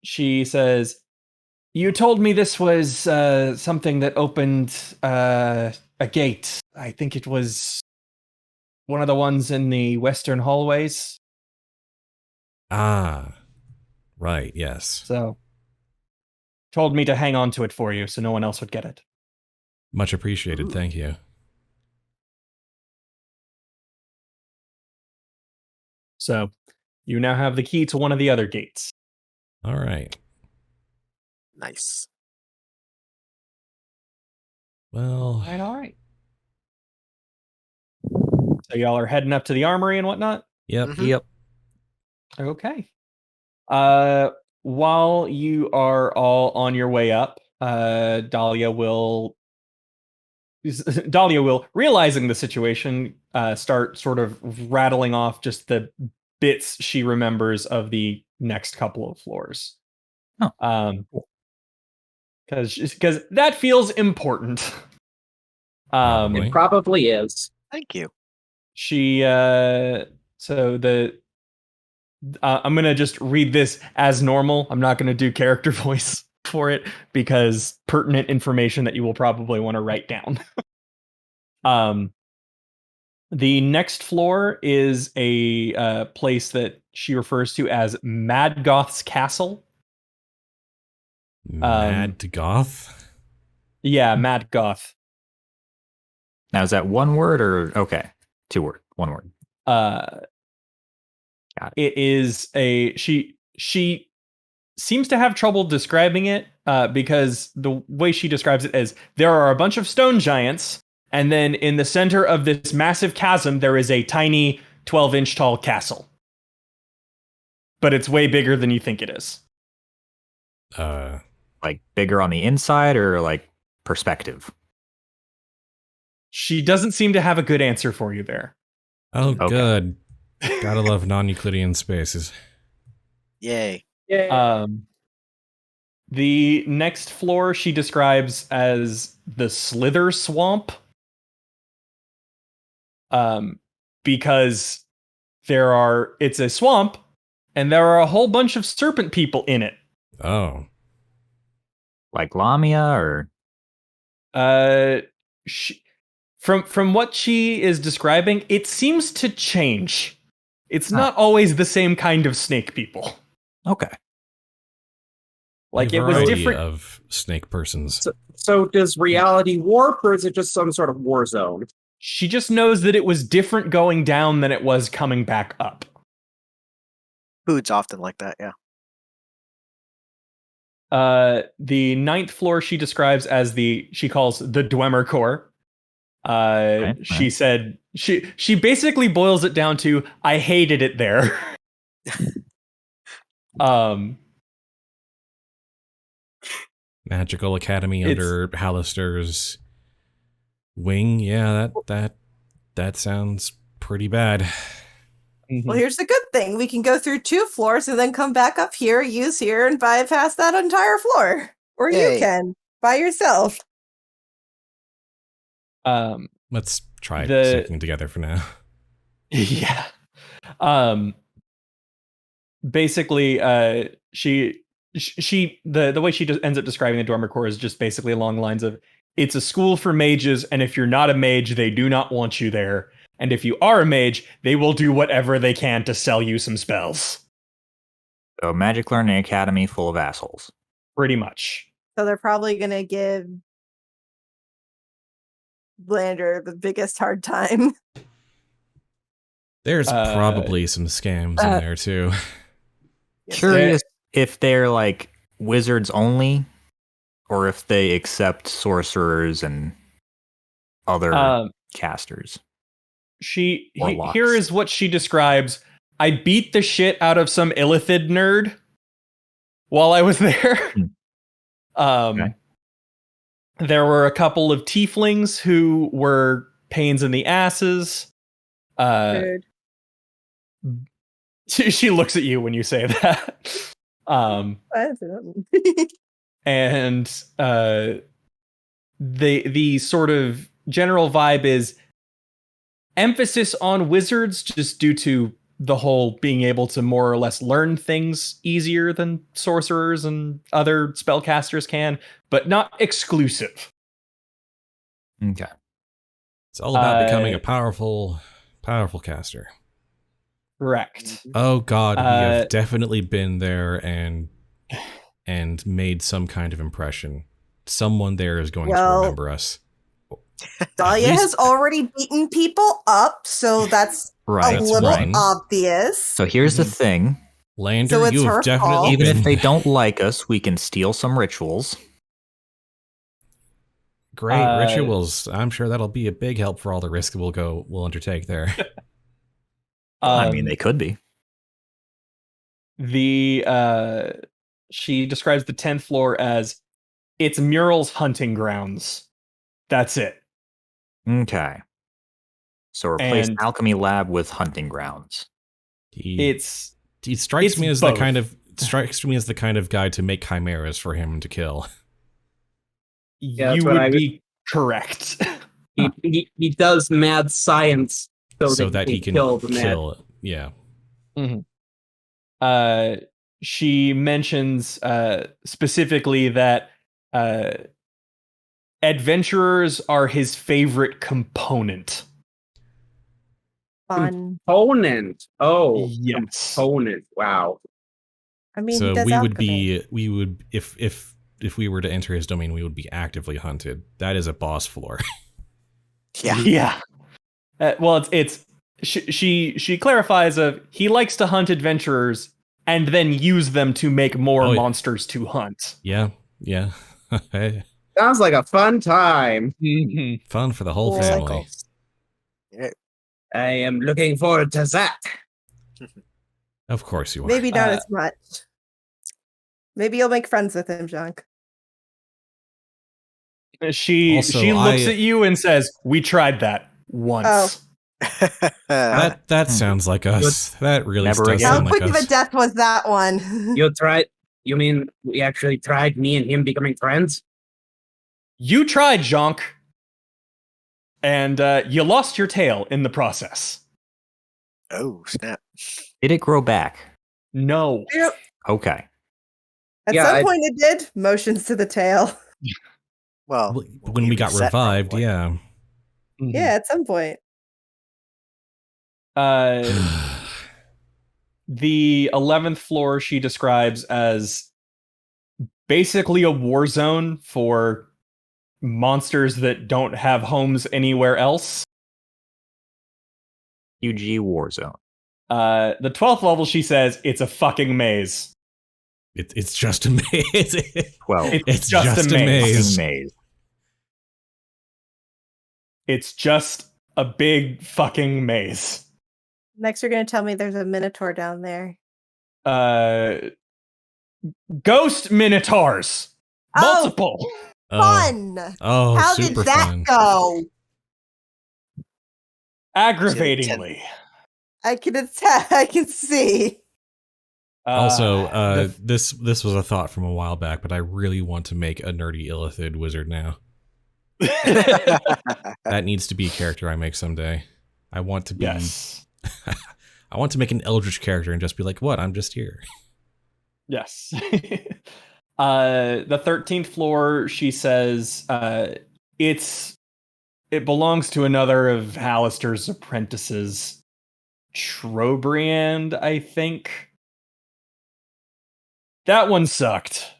She says, you told me this was something that opened a gate. I think it was one of the ones in the western hallways. Ah, right, yes. So, told me to hang on to it for you so no one else would get it. Much appreciated, thank you. So, you now have the key to one of the other gates. All right. Nice. Well... All right. So y'all are heading up to the armory and whatnot? Yep. Mm-hmm. Yep. Okay. While you are all on your way up, Dahlia will, realizing the situation, start sort of rattling off just the bits she remembers of the next couple of floors. Oh. Because that feels important. It probably is. Thank you. She I'm gonna just read this as normal. I'm not gonna do character voice. for it because pertinent information that you will probably want to write down. The next floor is a place that she refers to as Mad Goth's Castle. Mad Goth? Yeah, Mad Goth. Now, is that one word or okay? 2 word, 1 word. Got it. It is she seems to have trouble describing it because the way she describes it is there are a bunch of stone giants, and then in the center of this massive chasm there is a tiny 12-inch tall castle. But it's way bigger than you think it is. Like bigger on the inside or like perspective? She doesn't seem to have a good answer for you there. Oh, Okay. good. Gotta love non-Euclidean spaces. Yay. The next floor she describes as the Slither Swamp. Because it's a swamp and there are a whole bunch of serpent people in it. Oh. Like Lamia or? From what she is describing, it seems to change. It's not always the same kind of snake people. Okay. Like A it was variety different. of snake persons. So does reality warp, or is it just some sort of war zone? She just knows that it was different going down than it was coming back up. Food's often like that, yeah. The 9th floor she describes as she calls the Dwemer Core. She said she basically boils it down to I hated it there. Magical Academy under Hallister's wing. Yeah, that sounds pretty bad. Well, here's the good thing. We can go through 2 floors and then come back up here, use here, and bypass that entire floor. Or Yay. you can, by yourself. Let's try The- sticking together for now. Yeah. Basically, the way she ends up describing the Dormer Core is just basically along the lines of it's a school for mages, and if you're not a mage, they do not want you there. And if you are a mage, they will do whatever they can to sell you some spells. So Magic Learning Academy full of assholes. Pretty much. So they're probably going to give Blander the biggest hard time. There's probably some scams in there too. Curious if they're like wizards only, or if they accept sorcerers and other casters. Here is what she describes. I beat the shit out of some Illithid nerd while I was there. Okay. There were a couple of tieflings who were pains in the asses. Dude. She looks at you when you say that. And the sort of general vibe is emphasis on wizards just due to the whole being able to more or less learn things easier than sorcerers and other spellcasters can, but not exclusive. Okay. It's all about becoming a powerful caster. Correct. Oh god, we have definitely been there and made some kind of impression. Someone there is going to remember us. Dahlia has already beaten people up, so that's Right. a little one. obvious. So here's the thing. Lander, So it's you her have definitely fault. Even been if they don't like us, we can steal some rituals. great rituals. I'm sure that'll be a big help for all the risk we'll undertake there. I mean, they could be. She describes the 10th floor as it's Mural's hunting grounds. That's it. Okay. So replace And- alchemy lab with hunting grounds. He strikes it's me as both. the kind of guy to make chimeras for him to kill. Yeah, that's You what would I be correct. He does mad science so that he can kill the mad. Yeah. she mentions specifically that adventurers are his favorite component. Fun. Component. Oh, Yes. component. Wow. I mean, he So does alchemy. we would if we were to enter his domain, we would be actively hunted. That is a boss floor. Yeah. Yeah. Well, she clarifies of he likes to hunt adventurers and then use them to make more monsters to hunt. Yeah. Sounds like a fun time. Fun for the whole Cool. family. Yeah. I am looking forward to that. Of course you are. Maybe not as much. Maybe you'll make friends with him, Jhank. She Also, looks at you and says, "We tried that once." That sounds like us. That really Never does again. How sound quick like of us. a death was that one? You tried? You mean we actually tried me and him becoming friends? You tried, Jhank, and you lost your tail in the process. Oh, snap. Did it grow back? No. Yep. Okay. At Yeah, some point it did. Motions to the tail. Well, When we got reset, revived, probably. yeah. Yeah, at some point. The 11th floor she describes as basically a war zone for monsters that don't have homes anywhere else. UG Warzone. The 12th level, she says, it's a fucking maze. It's just a maze. 12. It's just a maze. Maze. It's just a big fucking maze. Next, you're going to tell me there's a minotaur down there. Ghost minotaurs. Multiple. Fun! Oh, How super did that fun. go? Aggravatingly. I can attest. I can see. Also, this was a thought from a while back, but I really want to make a nerdy Illithid wizard now. That needs to be a character I make someday. I want to be. Yes. I want to make an eldritch character and just be like, "What? I'm just here." Yes. The 13th floor, she says, it belongs to another of Hallister's apprentices, Trobriand, I think. That one sucked.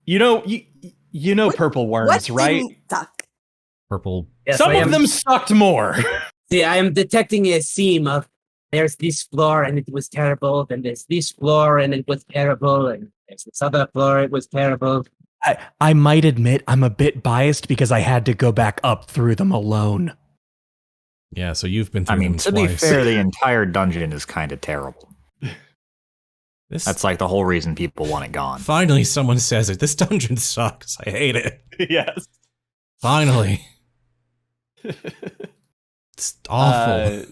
You know purple worms, What right? didn't suck? Purple. Yes, Some I of am. them sucked more. See, I am detecting a theme of there's this floor and it was terrible, then there's this floor and it was terrible, and there's this other floor, it was terrible. I might admit I'm a bit biased because I had to go back up through them alone. Yeah, so you've been through I mean, them to twice. be fair, the entire dungeon is kind of terrible. That's like the whole reason people want it gone. Finally, someone says it. This dungeon sucks. I hate it. Yes. Finally. It's awful.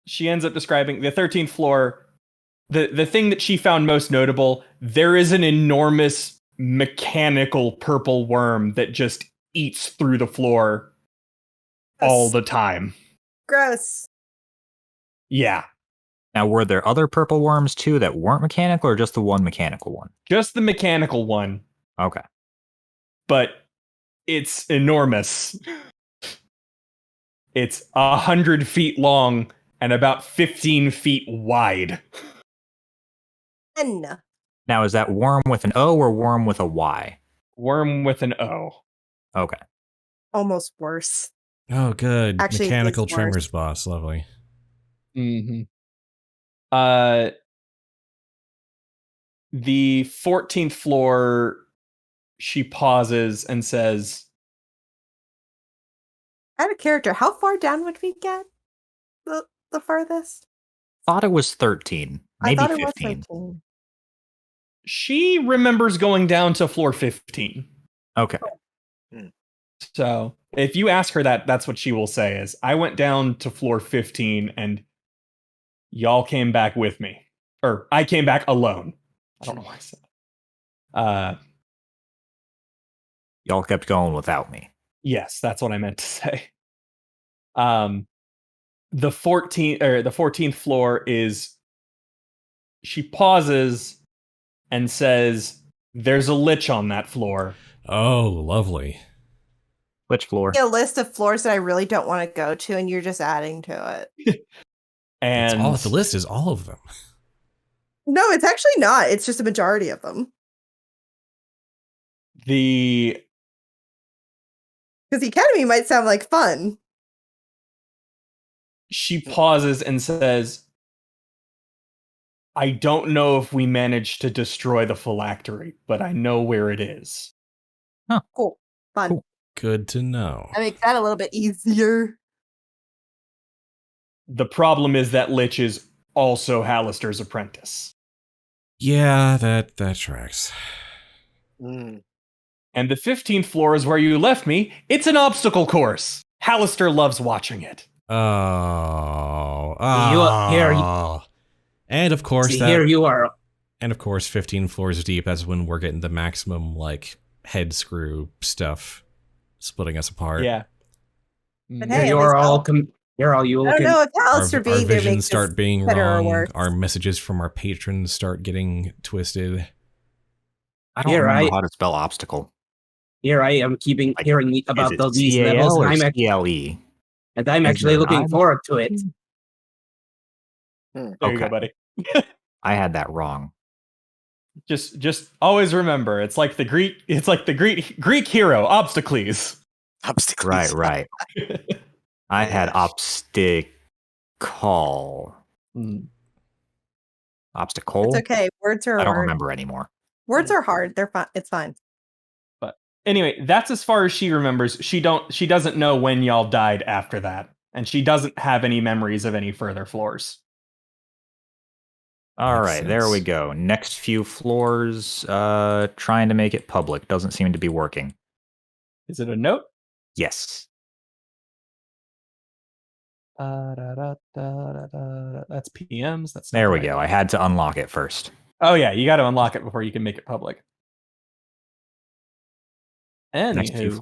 She ends up describing the 13th floor. The thing that she found most notable, there is an enormous mechanical purple worm that just eats through the floor all the time. Gross. Yeah. Now, were there other purple worms too that weren't mechanical, or just the one mechanical one? Just the mechanical one, Okay. but it's enormous. It's 100 feet long and about 15 feet wide. Fun. Now, is that worm with an O or worm with a Y? Worm with an O. Okay. Almost worse. Oh, good. Actually, it Mechanical is trimmers worse. boss. Lovely. Mm-hmm. The 14th floor, she pauses and says, Out of character, how far down would we get? The farthest? Thought it was 13, maybe I thought 15. it was 13. she remembers going down to floor 15. Okay. So if you ask her that, that's what she will say is, I went down to floor 15 and y'all came back with me. Or I came back alone. I don't know why I said that. Y'all kept going without me. Yes, that's what I meant to say. The 14th floor is she pauses and says, "There's a lich on that floor." Oh, lovely. Which floor? A list of floors that I really don't want to go to, and you're just adding to it. It's And all the list is all of them. No, it's actually not. It's just a majority of them. the Because the academy might sound like fun. she pauses and says, "I don't know if we managed to destroy the phylactery, but I know where it is." Cool. Fun. Cool. Good to know. That makes that a little bit easier. The problem is that lich is also Hallister's apprentice. Yeah, that tracks. Mm. And the 15th floor is where you left me. It's an obstacle course. Hallister loves watching it. Oh, Here, and of course see, here you are. And of course, 15 floors deep. That's when we're getting the maximum like head screw stuff, splitting us apart. Yeah. But Here hey, you at are least all. You're all you I don't looking. know if Our Alistair being there visions makes start this being better or wrong. worse. Our messages from our patrons start getting twisted. I don't Here, remember how to spell obstacle. Here I am hearing Is about it these CAL levels, or and CLE? I'm Is actually there an looking I? forward to it. There you go, Okay. buddy. I had that wrong. Just always remember, it's like the Greek hero, Obstacles. Obstacles. Right. I had obstacle. Mm. Obstacle? It's okay. Words are I don't hard. remember anymore. Words are hard. They're fine. It's fine. But anyway, that's as far as she remembers. She doesn't know when y'all died after that, and she doesn't have any memories of any further floors. All Makes right, there we sense. go. Next few floors, trying to make it public. Doesn't seem to be working. Is it a note? Yes. That's PMs. That's not There we right. go. I had to unlock it first. Oh yeah, you got to unlock it before you can make it public. Next few Anywho,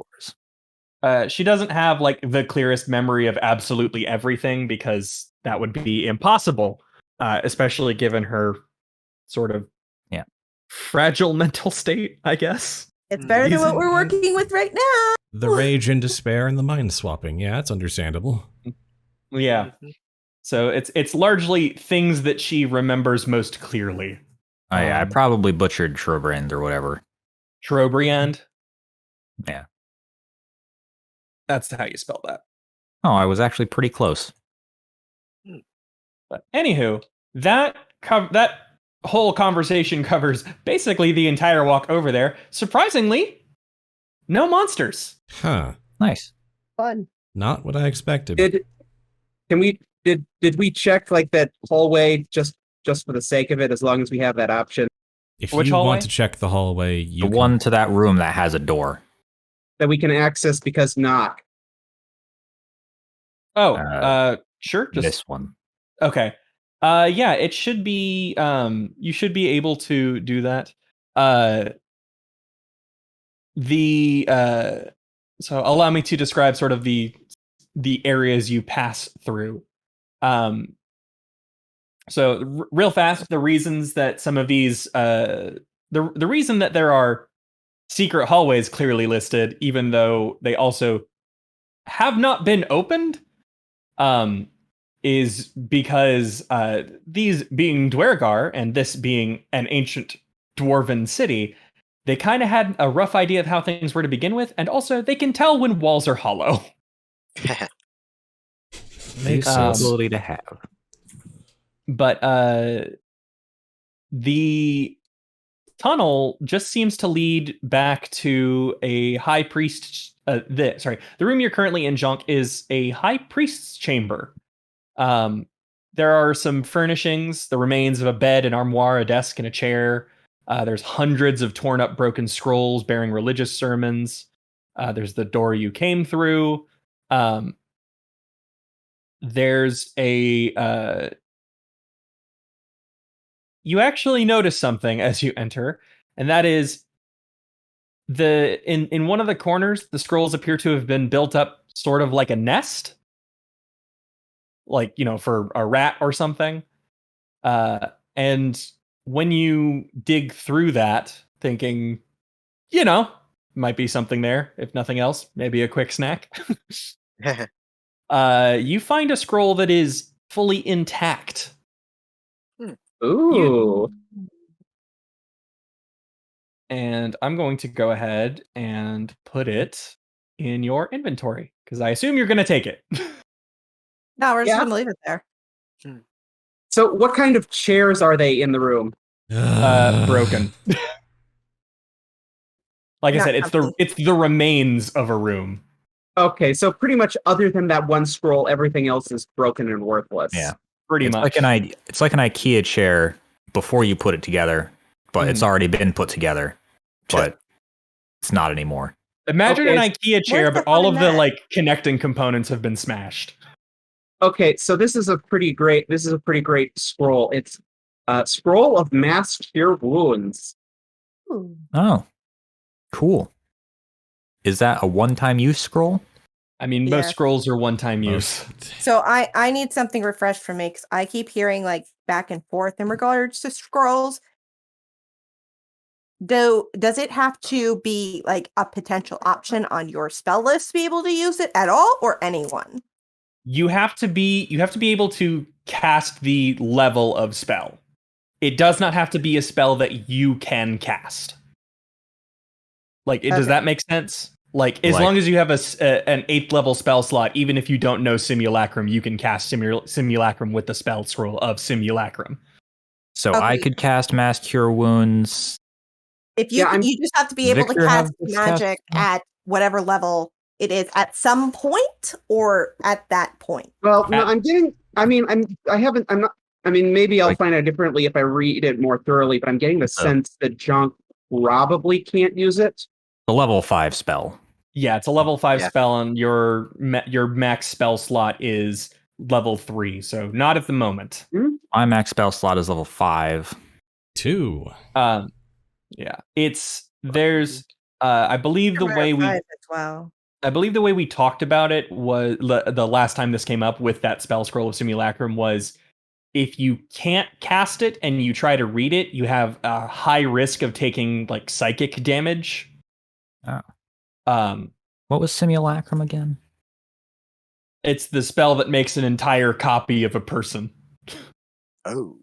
floors. she doesn't have like the clearest memory of absolutely everything because that would be impossible, especially given her sort of fragile mental state, I guess. It's better than what Easy. we're working with right now. The rage and despair and the mind swapping. Yeah, it's understandable. Yeah. So it's largely things that she remembers most clearly. Oh yeah, I probably butchered Trobrand or whatever. Trobriand. Yeah. That's how you spell that. Oh, I was actually pretty close. But anywho, that whole conversation covers basically the entire walk over there. Surprisingly, no monsters. Huh. Nice. Fun. Not what I expected. Did we check like that hallway just for the sake of it, as long as we have that option If Which you hallway? want to check the hallway, you The can- one to that room that has a door. that we can access because knock? Oh, sure. Just This one. okay. Yeah, it should be. You should be able to do that. So allow me to describe sort of the areas you pass through. So real fast, the reasons that some of these, the reason that there are secret hallways clearly listed, even though they also have not been opened, is because these being Dwergar and this being an ancient dwarven city, they kind of had a rough idea of how things were to begin with, and also they can tell when walls are hollow. Makes Um, ability to have. But the tunnel just seems to lead back to a high priest. The room you're currently in, Jhank, is a high priest's chamber. There are some furnishings, the remains of a bed, an armoire, a desk, and a chair. There's hundreds of torn up, broken scrolls bearing religious sermons. There's the door you came through. There's a... you actually notice something as you enter, and that is in one of the corners, the scrolls appear to have been built up sort of like a nest, like, for a rat or something. And when you dig through that, thinking, might be something there, if nothing else, maybe a quick snack. You find a scroll that is fully intact. Ooh. And I'm going to go ahead and put it in your inventory because I assume you're going to take it. No, we're just Yeah. going to leave it there. So what kind of chairs are they in the room? Broken. Like I Not said, it's the remains of a room. Okay, so pretty much other than that one scroll, everything else is broken and worthless. Yeah. Pretty It's much. it's like an IKEA chair before you put it together, but it's already been put together, but it's not anymore. Imagine Okay, an IKEA chair, where's the but all fun of in the that? connecting components have been smashed. Okay, so this is a pretty great scroll. It's Scroll of Mass Cure Wounds. Ooh. Oh, cool. Is that a one-time use scroll? I mean, most scrolls are one-time use. So I need something refreshed for me because I keep hearing back and forth in regards to scrolls. Does it have to be a potential option on your spell list to be able to use it at all, or anyone? You have to be able to cast the level of spell. It does not have to be a spell that you can cast. Does that make sense? As long as you have an 8th level spell slot, even if you don't know Simulacrum, you can cast Simulacrum with the spell scroll of Simulacrum. So I could cast Mass Cure Wounds. If you you just have to be able to Victor cast have this magic at whatever level it is at some point, or at that point. Well, no, maybe I'll find out differently if I read it more thoroughly, but I'm getting the sense that Jhank probably can't use it. A level 5 spell. Yeah, it's a level 5 spell, and your max spell slot is level 3, so not at the moment. My max spell slot is level 5. 2. Yeah, there's I believe the way we as well. I believe the way we talked about it was the last time this came up with that spell scroll of Simulacrum was if you can't cast it and you try to read it, you have a high risk of taking psychic damage. Oh. What was Simulacrum again? It's the spell that makes an entire copy of a person. Oh.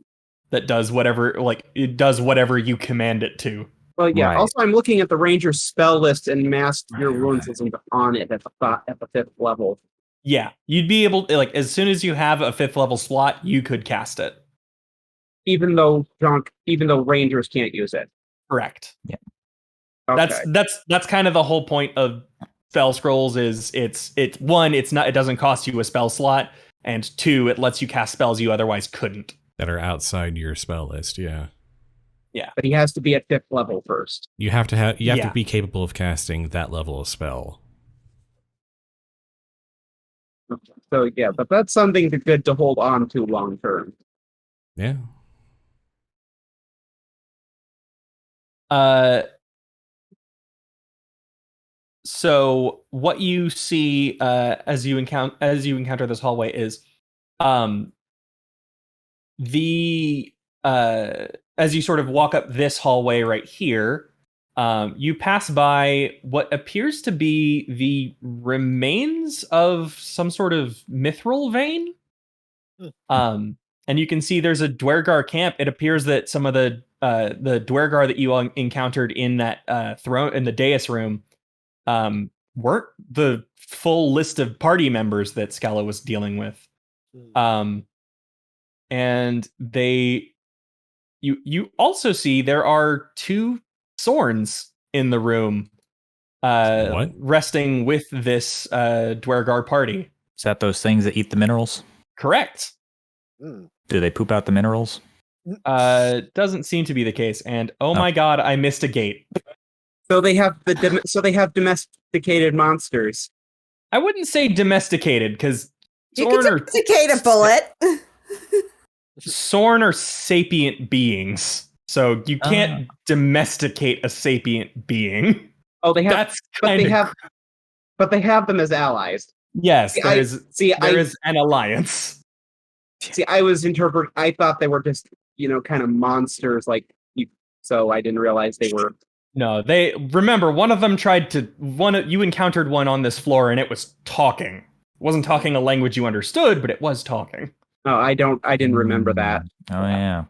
That does whatever it does whatever you command it to. Well, yeah. Right. Also, I'm looking at the ranger spell list, and Mass Cure Wounds isn't on it at the 5th level. Yeah, you'd be able as soon as you have a 5th level slot, you could cast it. Even though rangers can't use it. Correct. Yeah. Okay. That's kind of the whole point of spell scrolls is it doesn't cost you a spell slot, and 2, it lets you cast spells you otherwise couldn't. That are outside your spell list, yeah. Yeah. But he has to be at 5th level first. You have to be capable of casting that level of spell. So yeah, but that's something good to hold on to long term. Yeah. So what you see as you encounter this hallway is as you sort of walk up this hallway right here, you pass by what appears to be the remains of some sort of mithril vein. And you can see there's a Dwergar camp. It appears that some of the Dwergar that you encountered in that throne in the dais room weren't the full list of party members that Scala was dealing with. And you also see there are 2 Sorns in the room resting with this Dwergar party. Is that those things that eat the minerals? Correct. Do they poop out the minerals? Doesn't seem to be the case. And my god, I missed a gate. So they have domesticated monsters. I wouldn't say domesticated because You can domesticate a bullet. Sorn are sapient beings, so you can't domesticate a sapient being. Oh, they have. But they have them as allies. Yes, there is an alliance. See, I thought they were just kind of monsters like you. So I didn't realize they were. No, remember, one of them you encountered one on this floor and it was talking. It wasn't talking a language you understood, but it was talking. Oh, I didn't remember that. Oh yeah.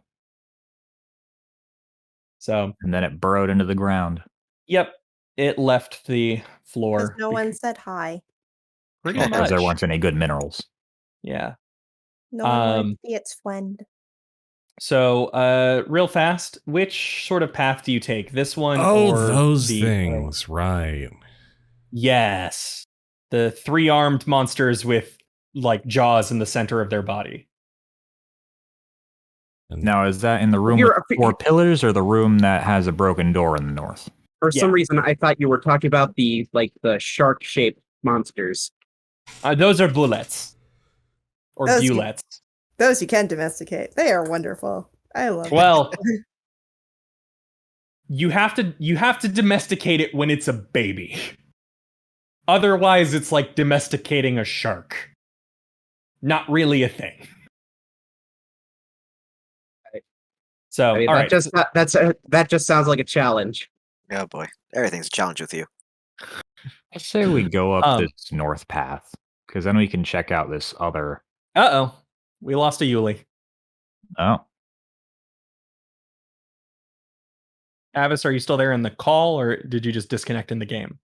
So, and then it burrowed into the ground. Yep, it left the floor. Because no one said hi. Pretty Because much. there weren't any good minerals. Yeah. No one wanted to be its friend. So, real fast, which sort of path do you take? This one Oh, or those the things, right. Yes. The 3-armed monsters with like jaws in the center of their body. Now, is that in the room with 4 pillars or the room that has a broken door in the north? For some reason, I thought you were talking about the shark-shaped monsters. Those are bullets. Or bullets. Those you can domesticate. They are wonderful. I love Well, you have to domesticate it when it's a baby. Otherwise, it's like domesticating a shark. Not really a thing. So, I mean, all right. that just sounds like a challenge. Oh boy, everything's a challenge with you. I say we go up this north path, because then we can check out this other. Uh-oh. We lost a Yuliy. Oh. Avis, are you still there in the call, or did you just disconnect in the game?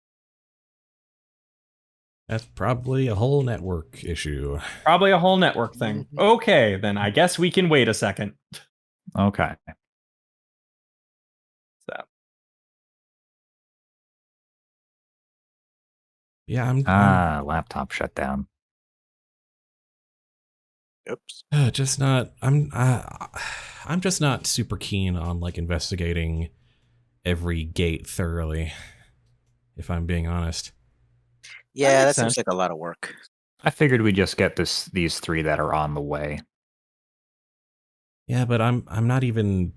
That's probably a whole network issue. Probably a whole network thing. Okay, then I guess we can wait a second. Okay. So. Yeah, I'm laptop shut down. Oops. I'm just not super keen on like investigating every gate thoroughly, if I'm being honest. Yeah, that seems like a lot of work. I figured we'd just get these 3 that are on the way. Yeah, but I'm not even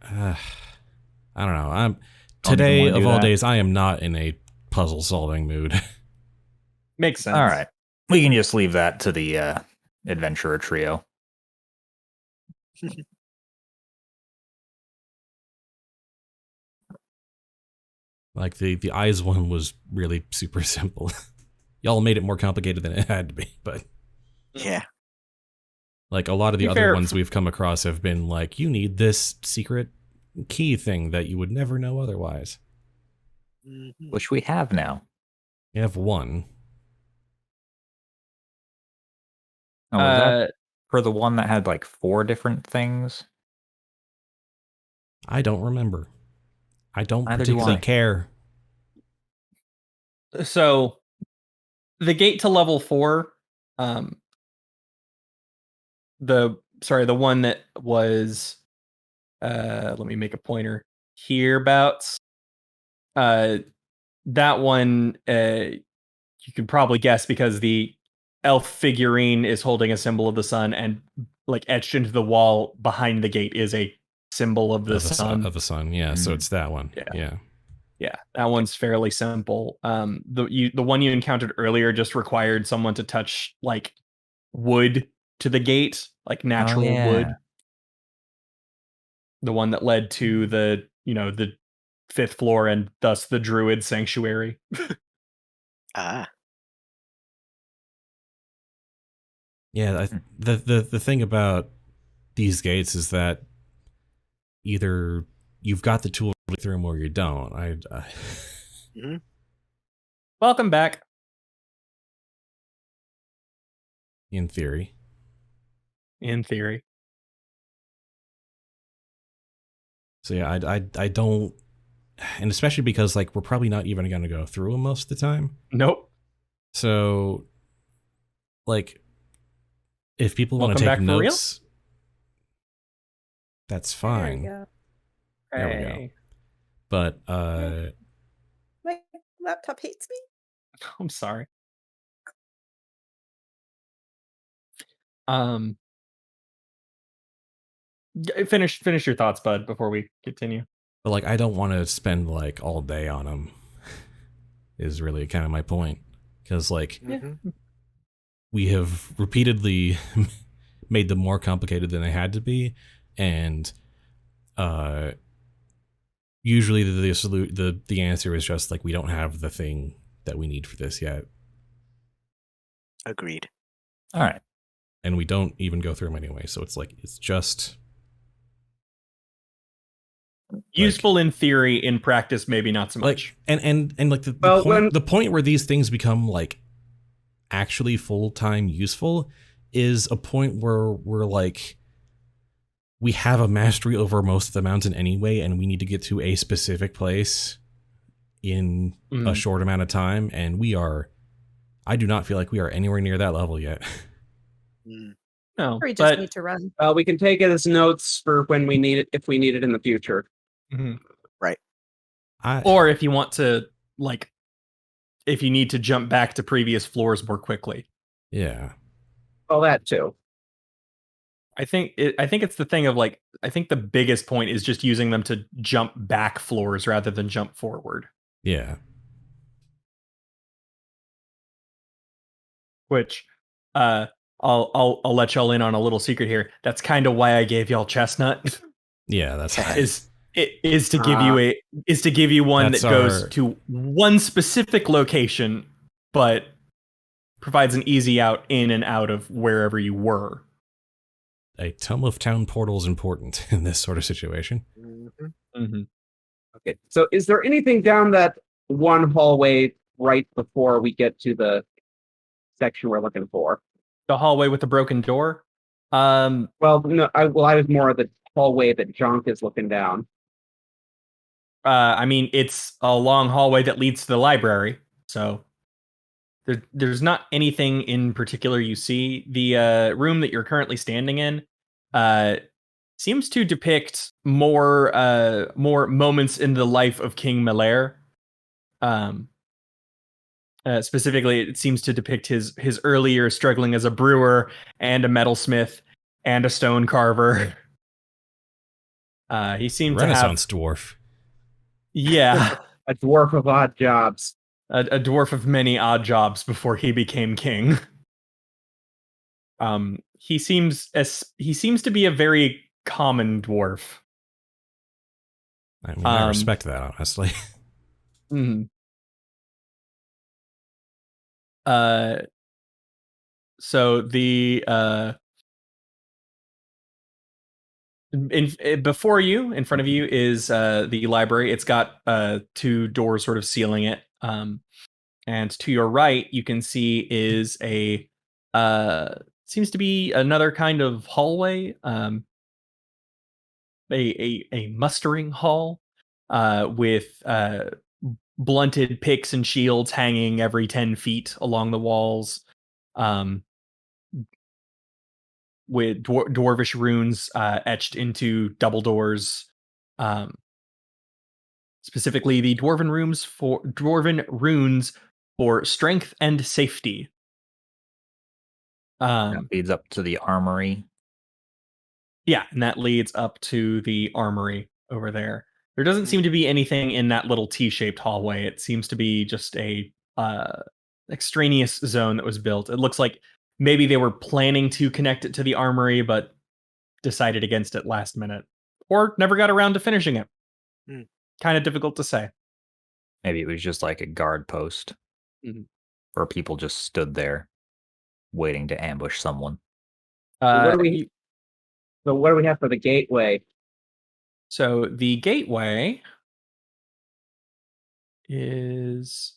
I don't know. Today of all days I am not in a puzzle solving mood. Makes sense. All right. We can just leave that to the adventurer trio. Like the eyes one was really super simple. Y'all made it more complicated than it had to be, but yeah. Like a lot of the other ones we've come across have been like, you need this secret key thing that you would never know otherwise. Which we have now. You have 1. Oh, was that for the one that had like 4 different things? I don't remember. I don't Neither do particularly I. care. So, the gate to level 4, the one that was, let me make a pointer, hereabouts. That one, you can probably guess because the elf figurine is holding a symbol of the sun, and like etched into the wall behind the gate is a symbol of the sun. Of the sun, yeah. So it's that one. Yeah. Yeah, that one's fairly simple. The one you encountered earlier just required someone to touch like wood to the gate, like natural wood. The one that led to the 5th floor and thus the Druid sanctuary. Yeah, the thing about these gates is that either you've got the tool to get through them or you don't. Welcome back. In theory. In theory. So yeah, I don't, and especially because like we're probably not even going to go through them most of the time. Nope. So, like, if people want to take notes, that's fine. There we go. But my laptop hates me. I'm sorry. Finish your thoughts, bud, before we continue. But like, I don't want to spend like all day on them. Is really kind of my point, because like we have repeatedly made them more complicated than they had to be, and usually the answer is just like, we don't have the thing that we need for this yet. Agreed. All right. And we don't even go through them anyway, so it's like, it's just Useful in theory, in practice, maybe not so much. like, and like the point where these things become like actually full-time useful is a point where we're like, we have a mastery over most of the mountain anyway, and we need to get to a specific place in a short amount of time, and I do not feel like we are anywhere near that level yet. No, Or you just but need to run. Well, we can take it as notes for when we need it, if we need it in the future. Right. Or if you want to, like, if you need to jump back to previous floors more quickly. Yeah. Well, that too. I think it's the thing of like, I think the biggest point is just using them to jump back floors rather than jump forward. Yeah. Which, I'll let y'all in on a little secret here. That's kind of why I gave y'all Chestnut. Yeah, that's is to give you one that goes to one specific location, but provides an easy out in and out of wherever you were. A Tome of Town portal is important in this sort of situation. Okay, so is there anything down that one hallway right before we get to the section we're looking for? The hallway with the broken door? Well, no, I was more of the hallway that Jhank is looking down. I mean, it's a long hallway that leads to the library, so there's not anything in particular you see. The room that you're currently standing in seems to depict more moments in the life of King Melair. Specifically, it seems to depict his early years struggling as a brewer and a metalsmith and a stone carver. He seemed Renaissance to have dwarf. Yeah. A dwarf of odd jobs. A dwarf of many odd jobs before he became king. He seems to be a very common dwarf. I mean, I respect that, honestly. So the before you, in front of you, is the library. It's got 2 doors sort of sealing it. And to your right, you can see is a seems to be another kind of hallway, a mustering hall with blunted picks and shields hanging every 10 feet along the walls, with dwarvish runes etched into double doors. Specifically, the dwarven runes for strength and safety. That leads up to the armory. Yeah, and that leads up to the armory over there. There doesn't seem to be anything in that little T-shaped hallway. It seems to be just a extraneous zone that was built. It looks like maybe they were planning to connect it to the armory, but decided against it last minute, or never got around to finishing it. Kind of difficult to say. Maybe it was just like a guard post, where people just stood there, waiting to ambush someone. What do we have for the gateway? So the gateway is...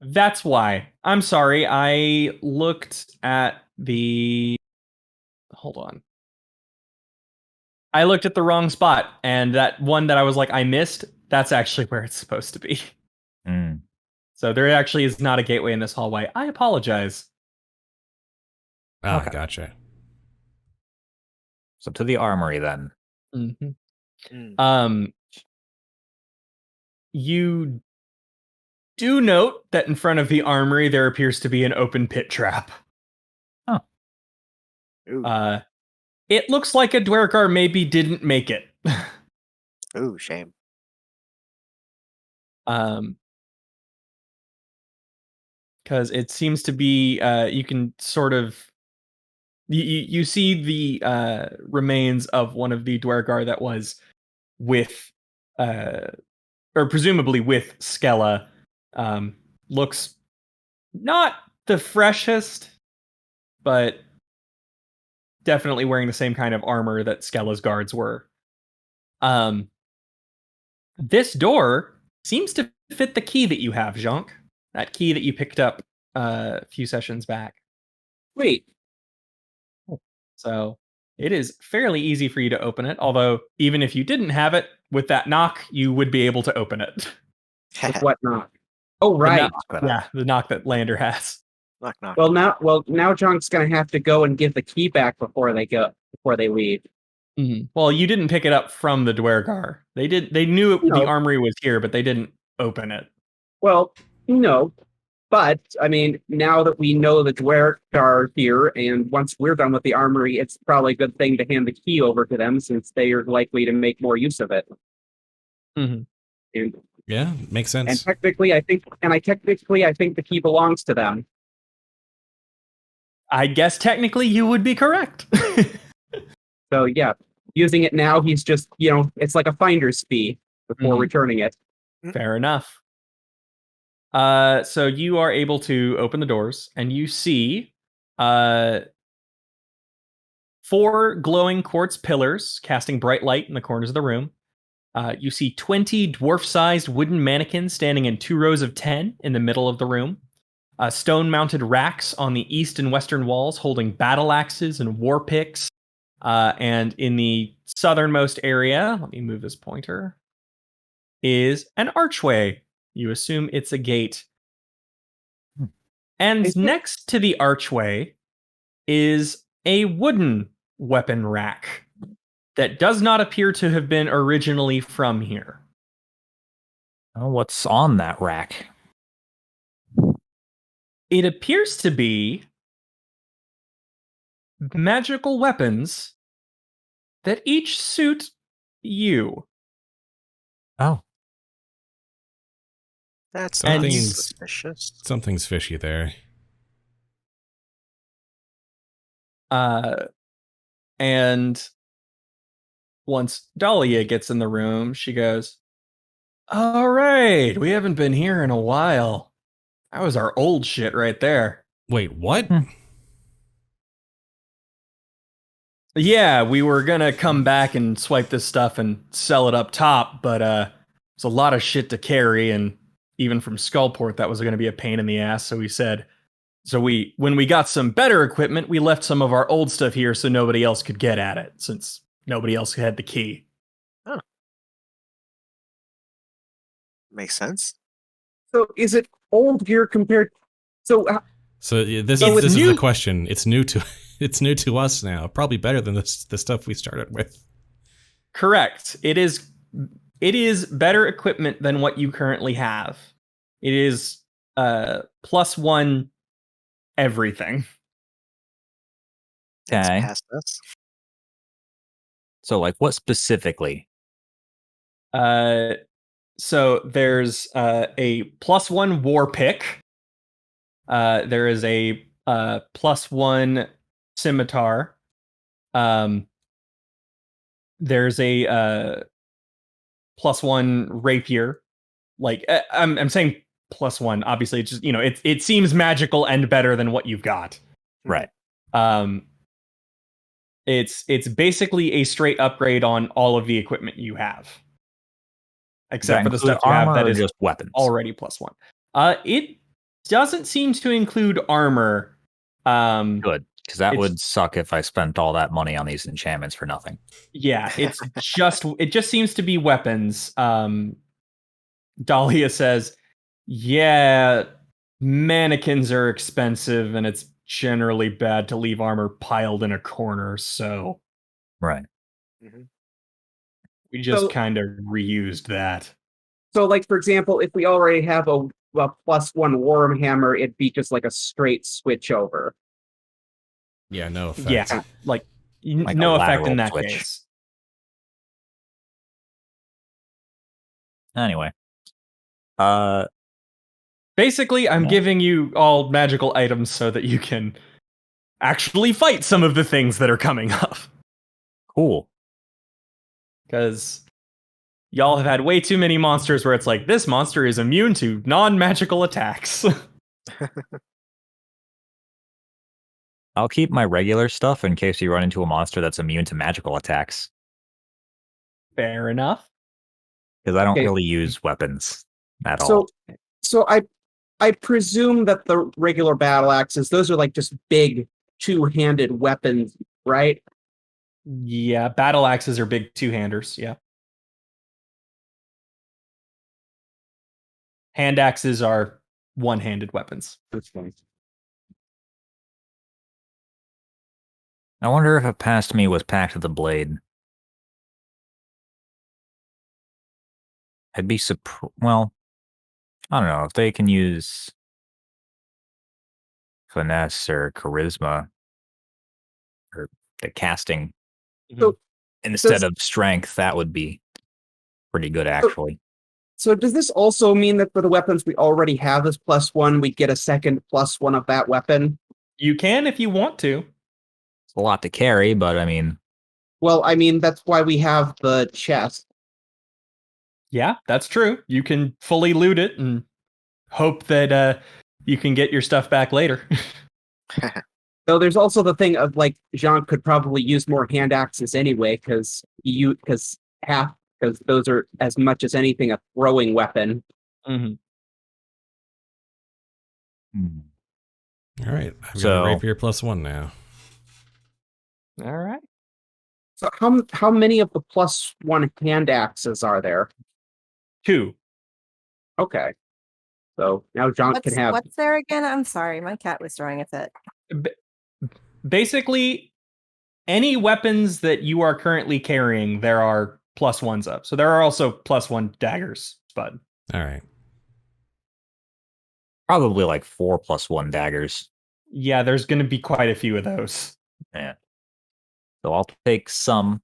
That's why. I'm sorry. I looked at the... Hold on. I looked at the wrong spot, and that one that I was like, I missed, that's actually where it's supposed to be. So there actually is not a gateway in this hallway. I apologize. Okay. Gotcha. So to the armory then. You do note that in front of the armory there appears to be an open pit trap. It looks like a Dwergar maybe didn't make it. Ooh, shame. Because because it seems to be you can sort of you see the remains of one of the Dwergar that was with or presumably with Skella. Looks not the freshest, but definitely wearing the same kind of armor that Skella's guards were. This door seems to fit the key that you have, Jhank. That key that you picked up a few sessions back. Wait, So it is fairly easy for you to open it, although even if you didn't have it, with that knock, you would be able to open it. with what knock? Oh, The right. knock- yeah, the knock that Lander has. Knock, knock. Well, now Jonk's gonna have to go and give the key back before they leave. Well, you didn't pick it up from the Dwergar. They did. They knew the No. armory was here, but they didn't open it. Well, no, but I mean, now that we know the Dwerg are here, and once we're done with the armory, it's probably a good thing to hand the key over to them, since they are likely to make more use of it. Mhm. And, Yeah, makes and sense. technically, I think the key belongs to them. I guess technically you would be correct. So yeah, using it now, he's just it's like a finder's fee before Mhm. returning it. Fair enough. So you are able to open the doors, and you see 4 glowing quartz pillars casting bright light in the corners of the room. You see 20 dwarf-sized wooden mannequins standing in 2 rows of 10 in the middle of the room. Stone-mounted racks on the east and western walls holding battle axes and war picks. And in the southernmost area, let me move this pointer, is an archway. You assume it's a gate. And Is it- next to the archway is a wooden weapon rack that does not appear to have been originally from here. Oh, what's on that rack? It appears to be magical weapons that each suit you. Oh, That's And not you- suspicious. Something's fishy there. And once Dahlia gets in the room, she goes, "All right, we haven't been here in a while. That was our old shit right there." Wait, what? Yeah, we were gonna come back and swipe this stuff and sell it up top, but it's a lot of shit to carry, and even from Skullport, that was gonna be a pain in the ass. So when we got some better equipment, we left some of our old stuff here so nobody else could get at it, since nobody else had the key. Makes sense. So is it old gear compared? So So yeah, this So is it's the new- question. It's new to it's new to us now. Probably better than the stuff we started with. Correct. It is better equipment than what you currently have. It is +1 everything. It's okay. past us. So, like, what specifically? So there's a +1 war pick. There is a +1 scimitar. There's a +1 rapier. Like I'm saying +1. Obviously, it's just it seems magical and better than what you've got. Right. It's basically a straight upgrade on all of the equipment you have, except for the include stuff you have armor that or is just weapons. already +1. It doesn't seem to include armor. Good, because that It's- would suck if I spent all that money on these enchantments for nothing. Yeah, it just seems to be weapons. Dahlia says, "Yeah, mannequins are expensive, and it's generally bad to leave armor piled in a corner, so Right. we just So- kind of reused that." So, like, for example, if we already have a +1 Worm Hammer, it'd be just like a straight switch over. Yeah, no effect. Yeah, like Like a no effect in lateral that switch. case. Anyway. Basically, I'm Yeah. giving you all magical items so that you can actually fight some of the things that are coming up. Cool. Because y'all have had way too many monsters where it's like, this monster is immune to non-magical attacks. I'll keep my regular stuff in case you run into a monster that's immune to magical attacks. Fair enough. Because I don't Okay. really use weapons at So, all. so I presume that the regular battle axes, those are like just big two-handed weapons, right? Yeah, battle axes are big two-handers, yeah. Hand axes are one-handed weapons. I wonder if it passed me with Pact of the Blade. I'd be well, I don't know, if they can use finesse or charisma or the casting So, instead of strength, that would be pretty good actually. so does this also mean that for the weapons we already have as +1, we get a second +1 of that weapon? You can if you want to. It's a lot to carry, but I mean, Well, I mean, that's why we have the chest. Yeah, that's true. You can fully loot it and hope that you can get your stuff back later. Though there's also the thing of like Jhank could probably use more hand axes anyway, because those are as much as anything a throwing weapon. Mm-hmm. All right, I've got So- a rapier +1 now. All right. So how many of the +1 hand axes are there? 2. Okay. So now Jhank can have. What's there again? I'm sorry, my cat was throwing a fit. Basically, any weapons that you are currently carrying, there are +1s up. So there are also +1 daggers, Spud. All right. probably like 4+1 daggers. Yeah, there's going to be quite a few of those. Yeah. So I'll take some,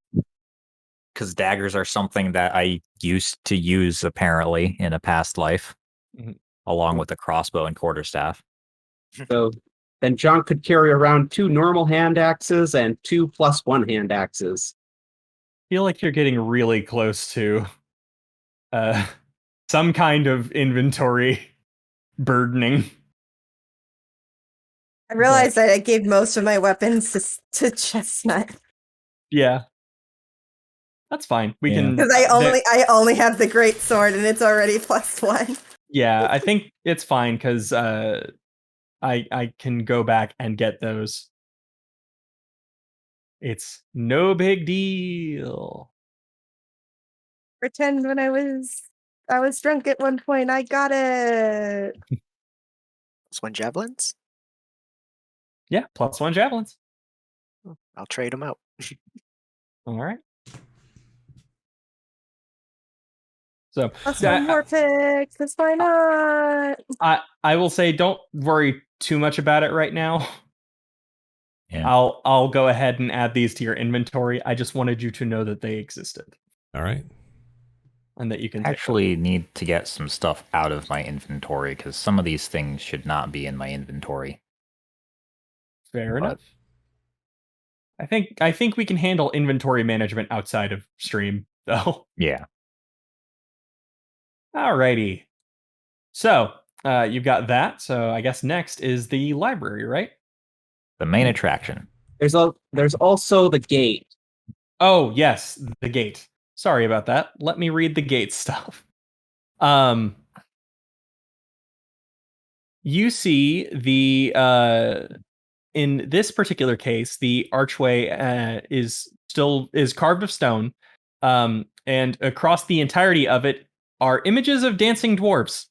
because daggers are something that I used to use apparently in a past life, Mhm. along with the crossbow and quarterstaff. So then Jhank could carry around 2 normal hand axes and 2 +1 hand axes. I feel like you're getting really close to some kind of inventory burdening. I realized that I gave most of my weapons to Chestnut Yeah. That's fine. We Yeah. can because I only have the great sword and it's already +1. Yeah, I think it's fine because I can go back and get those. It's no big deal. Pretend when I was drunk at one point. I got it. +1 javelins? Yeah, +1 javelins. I'll trade them out. All right. So +1 more picks. Because why not? I will say, don't worry too much about it right now. Yeah. I'll go ahead and add these to your inventory. I just wanted you to know that they existed All right. and that you can I actually need to get some stuff out of my inventory because some of these things should not be in my inventory. Fair But- enough. I think we can handle inventory management outside of stream, though. Yeah. Alrighty. So you've got that. So I guess next is the library, right? The main attraction. There's also the gate. Oh yes, the gate. Sorry about that. Let me read the gate stuff. You see the in this particular case, the archway is carved of stone, and across the entirety of it are images of dancing dwarves.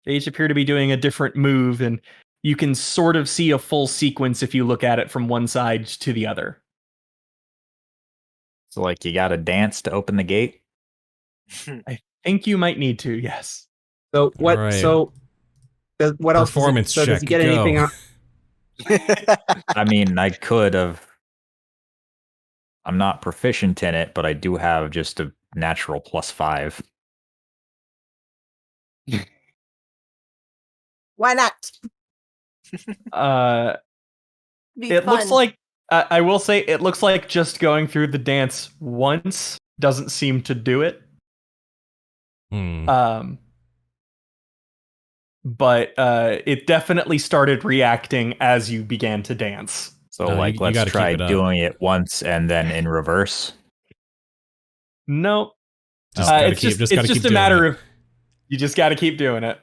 They each appear to be doing a different move, and you can sort of see a full sequence if you look at it from one side to the other. So, like, you got to dance to open the gate? I think you might need to, yes. So what? Right. So what else? Performance so does he check, get go. anything? I mean, I could have. I'm not proficient in it, but I do have just a natural +5. Why not? Be It looks fun. like I will say it looks like just going through the dance once doesn't seem to do it. But it definitely started reacting as you began to dance. So, No, like, you let's gotta keep try it up. doing it once and then in reverse. Nope. Just gotta It's keep, just gotta it's just keep a doing matter it. of you just got to keep doing it.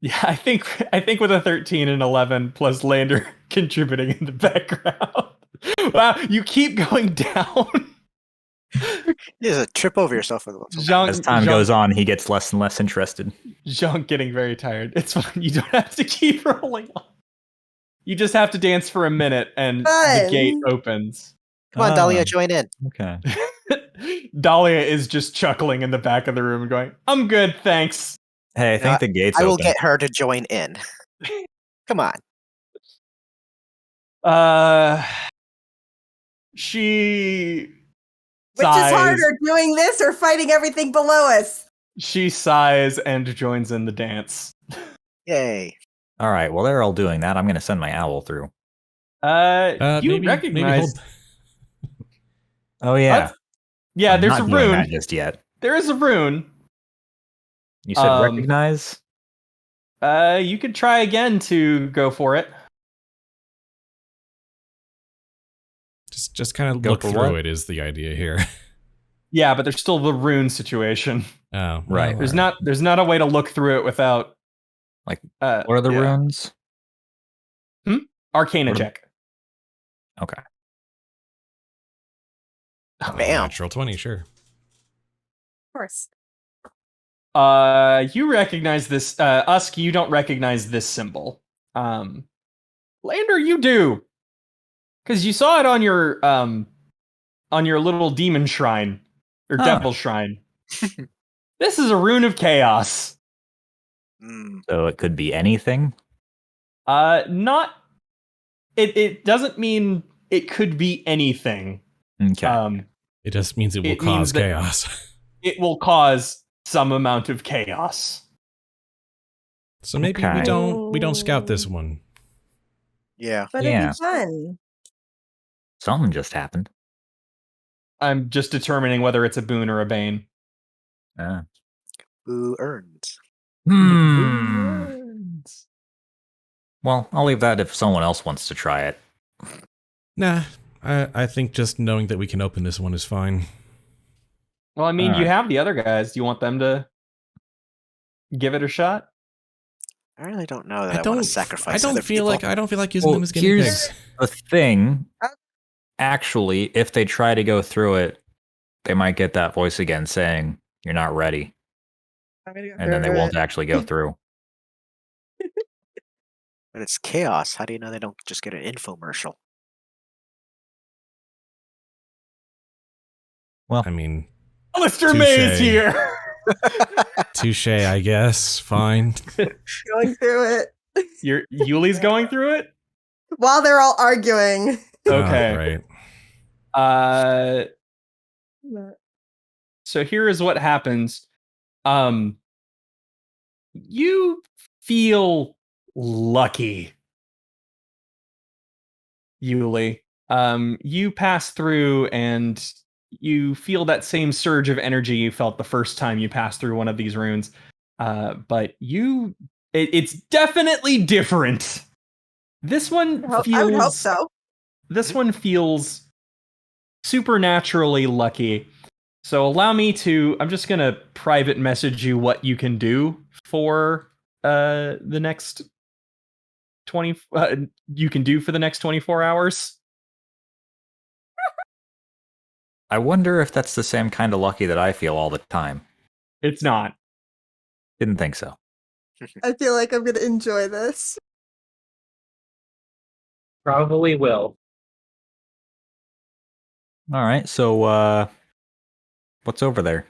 Yeah, I think with a 13 and 11 plus Lander contributing in the background. Wow, you keep going down. You just trip over yourself with As time goes on, he gets less and less interested. Jhank getting very tired. It's fine. You don't have to keep rolling on. You just have to dance for a minute and the gate opens. Come on, Dahlia, join in. Okay. Dahlia is just chuckling in the back of the room going, I'm good, thanks. Hey, I think the gate's I will open. get her to join in. Come on. She Which sighs. is harder, doing this or fighting everything below us? She sighs and joins in the dance. Yay. All right, well, they're all doing that. I'm going to send my owl through. You maybe recognize... hold. Oh, yeah. Yeah, I'm there's not a doing rune. that just yet. There is a rune. You said recognize? You could try again to go for it. Just kind of Go look for through what? it is the idea here. Yeah, but there's still the rune situation. Oh, Right. well, There's not a way to look through it without Like, what are the runes? Arcana What are- check. Okay. Bam. Natural 20, sure. Of course. You recognize this. Usk, you don't recognize this symbol. Lander, you do, because you saw it on your little demon shrine or devil shrine. This is a rune of chaos. So it could be anything? Not. It doesn't mean it could be anything. Okay. It just means it will It cause means that- chaos. It will cause some amount of chaos. So maybe Okay. we don't scout this one. Yeah. But Yeah. it'd be fun. Something just happened. I'm just determining whether it's a boon or a bane. Who earns? Well, I'll leave that if someone else wants to try it. Nah, I think just knowing that we can open this one is fine. Well, I mean, All you right. have the other guys. Do you want them to give it a shot? I really don't know that I want to sacrifice I other don't feel people. like using them as guinea here's pigs. the thing. Actually, if they try to go through it, they might get that voice again saying, "You're not ready." And then they won't actually go through. But it's chaos. How do you know they don't just get an infomercial? Well, I mean, Mr. Touche. May's here. touche, I guess. Fine. Going through it. Yuli's going through it. While they're all arguing. Okay. Right. So here is what happens. You feel lucky, Yuliy. You pass through and you feel that same surge of energy you felt the first time you passed through one of these runes. But it's definitely different. This one feels... I would hope so. This one feels supernaturally lucky. So allow me to... I'm just going to private message you what you can do for the next 20... you can do for the next 24 hours. I wonder if that's the same kind of lucky that I feel all the time. It's not. Didn't think so. I feel like I'm going to enjoy this. Probably will. All right, so what's over there?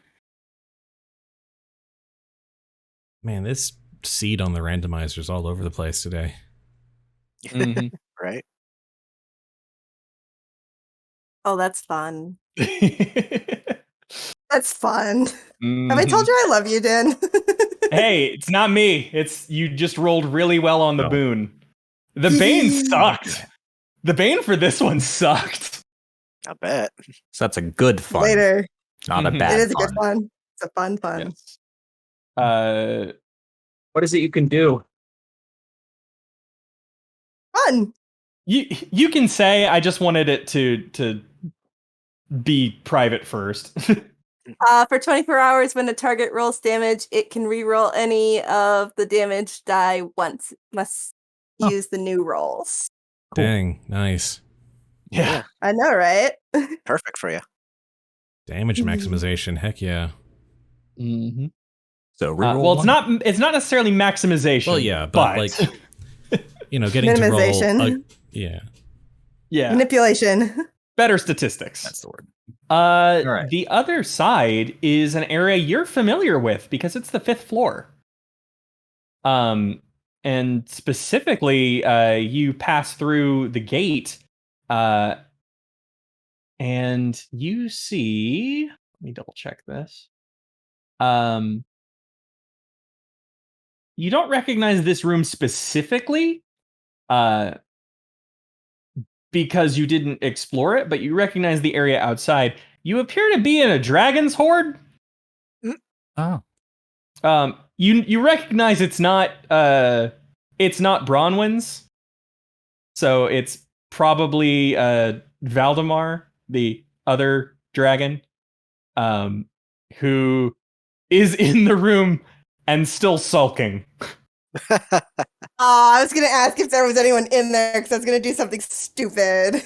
Man, this seed on the randomizer's all over the place today. Mhm. Right? Oh, that's fun. That's fun. Have I told you I love you, Din? Hey, it's not me. It's you just rolled really well on the boon. The Bane sucked. The Bane for this one sucked. I bet. So that's a good fun, Later. not a Mhm. bad It is a good fun. fun. It's a fun. Yes. What is it you can do? Fun. You can say I just wanted it to be private first. For 24 hours, when a target rolls damage, it can re-roll any of the damage die once. Must use the new rolls. Cool. Dang, nice. Yeah. I know, right? Perfect for you. Damage maximization, heck yeah. Mm-hmm. So reroll well, one? it's not necessarily maximization. Well, yeah, but like, you know, getting to Minimization. roll. Yeah. yeah, Manipulation. better statistics. That's the word. Right. The other side is an area you're familiar with because it's the 5th floor. And specifically, you pass through the gate, and you see. Let me double check this. You don't recognize this room specifically, because you didn't explore it, but you recognize the area outside. You appear to be in a dragon's horde. Oh. You recognize it's not Bronwyn's, so it's probably Valdemar, the other dragon, who is in the room and still sulking. I was gonna ask if there was anyone in there because I was gonna do something stupid.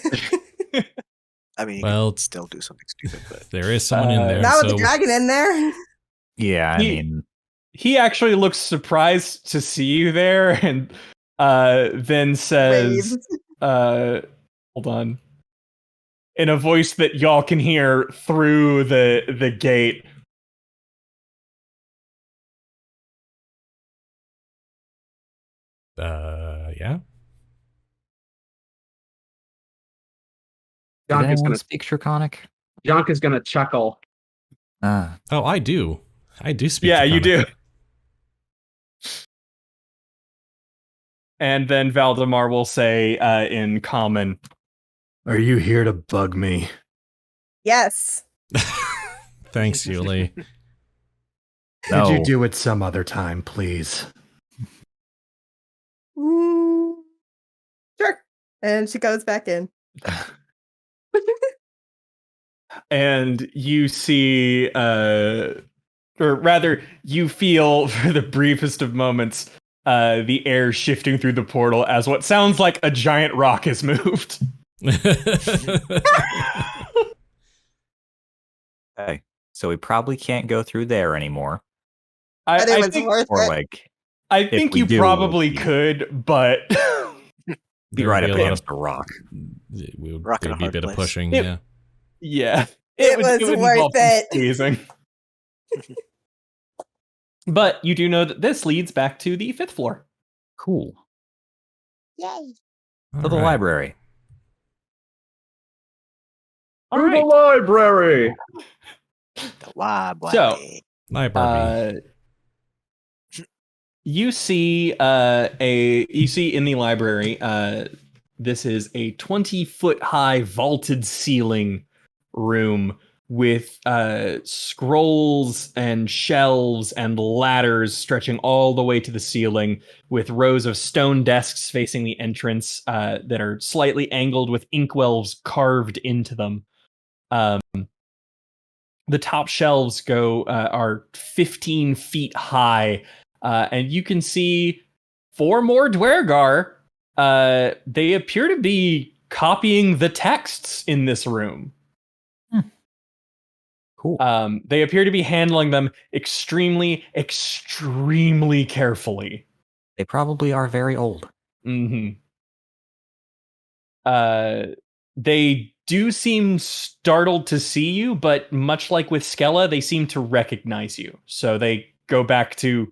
I mean, you Well, can still do something stupid, but there is someone in there. Not with so the dragon in there. Yeah, I mean, He actually looks surprised to see you there, and then says, Waves. hold on, in a voice that y'all can hear through the gate. Yeah. did Jhank is anyone gonna speak Draconic? Jhank is gonna chuckle. Ah. Oh, I do. I do speak. Yeah, you Draconic. do. And then Valdemar will say in common, "Are you here to bug me?" Yes. Thanks, Yuliy. No. Could you do it some other time, please? Sure. And she goes back in. And you see, or rather, you feel for the briefest of moments, the air shifting through the portal as what sounds like a giant rock is moved. Okay. So we probably can't go through there anymore. But it I was think, worth Or it. like, I think we you do, probably we'll be- could, but be There right would up be a lot against a rock. Rock in There'd a be a hard bit of place. pushing, It- yeah. yeah, It was would worth involve some it. squeezing. But you do know that this leads back to the 5th floor. Cool. Yay. To the library. All right. library. the library. So, Library. you see in the library, this is a 20-foot high vaulted ceiling room with scrolls and shelves and ladders stretching all the way to the ceiling, with rows of stone desks facing the entrance that are slightly angled with inkwells carved into them. The top shelves are 15 feet high, and you can see 4 more Dwergar. They appear to be copying the texts in this room. Cool. They appear to be handling them extremely, extremely carefully. They probably are very old. Mm-hmm. They do seem startled to see you, but much like with Skella, they seem to recognize you. So they go back to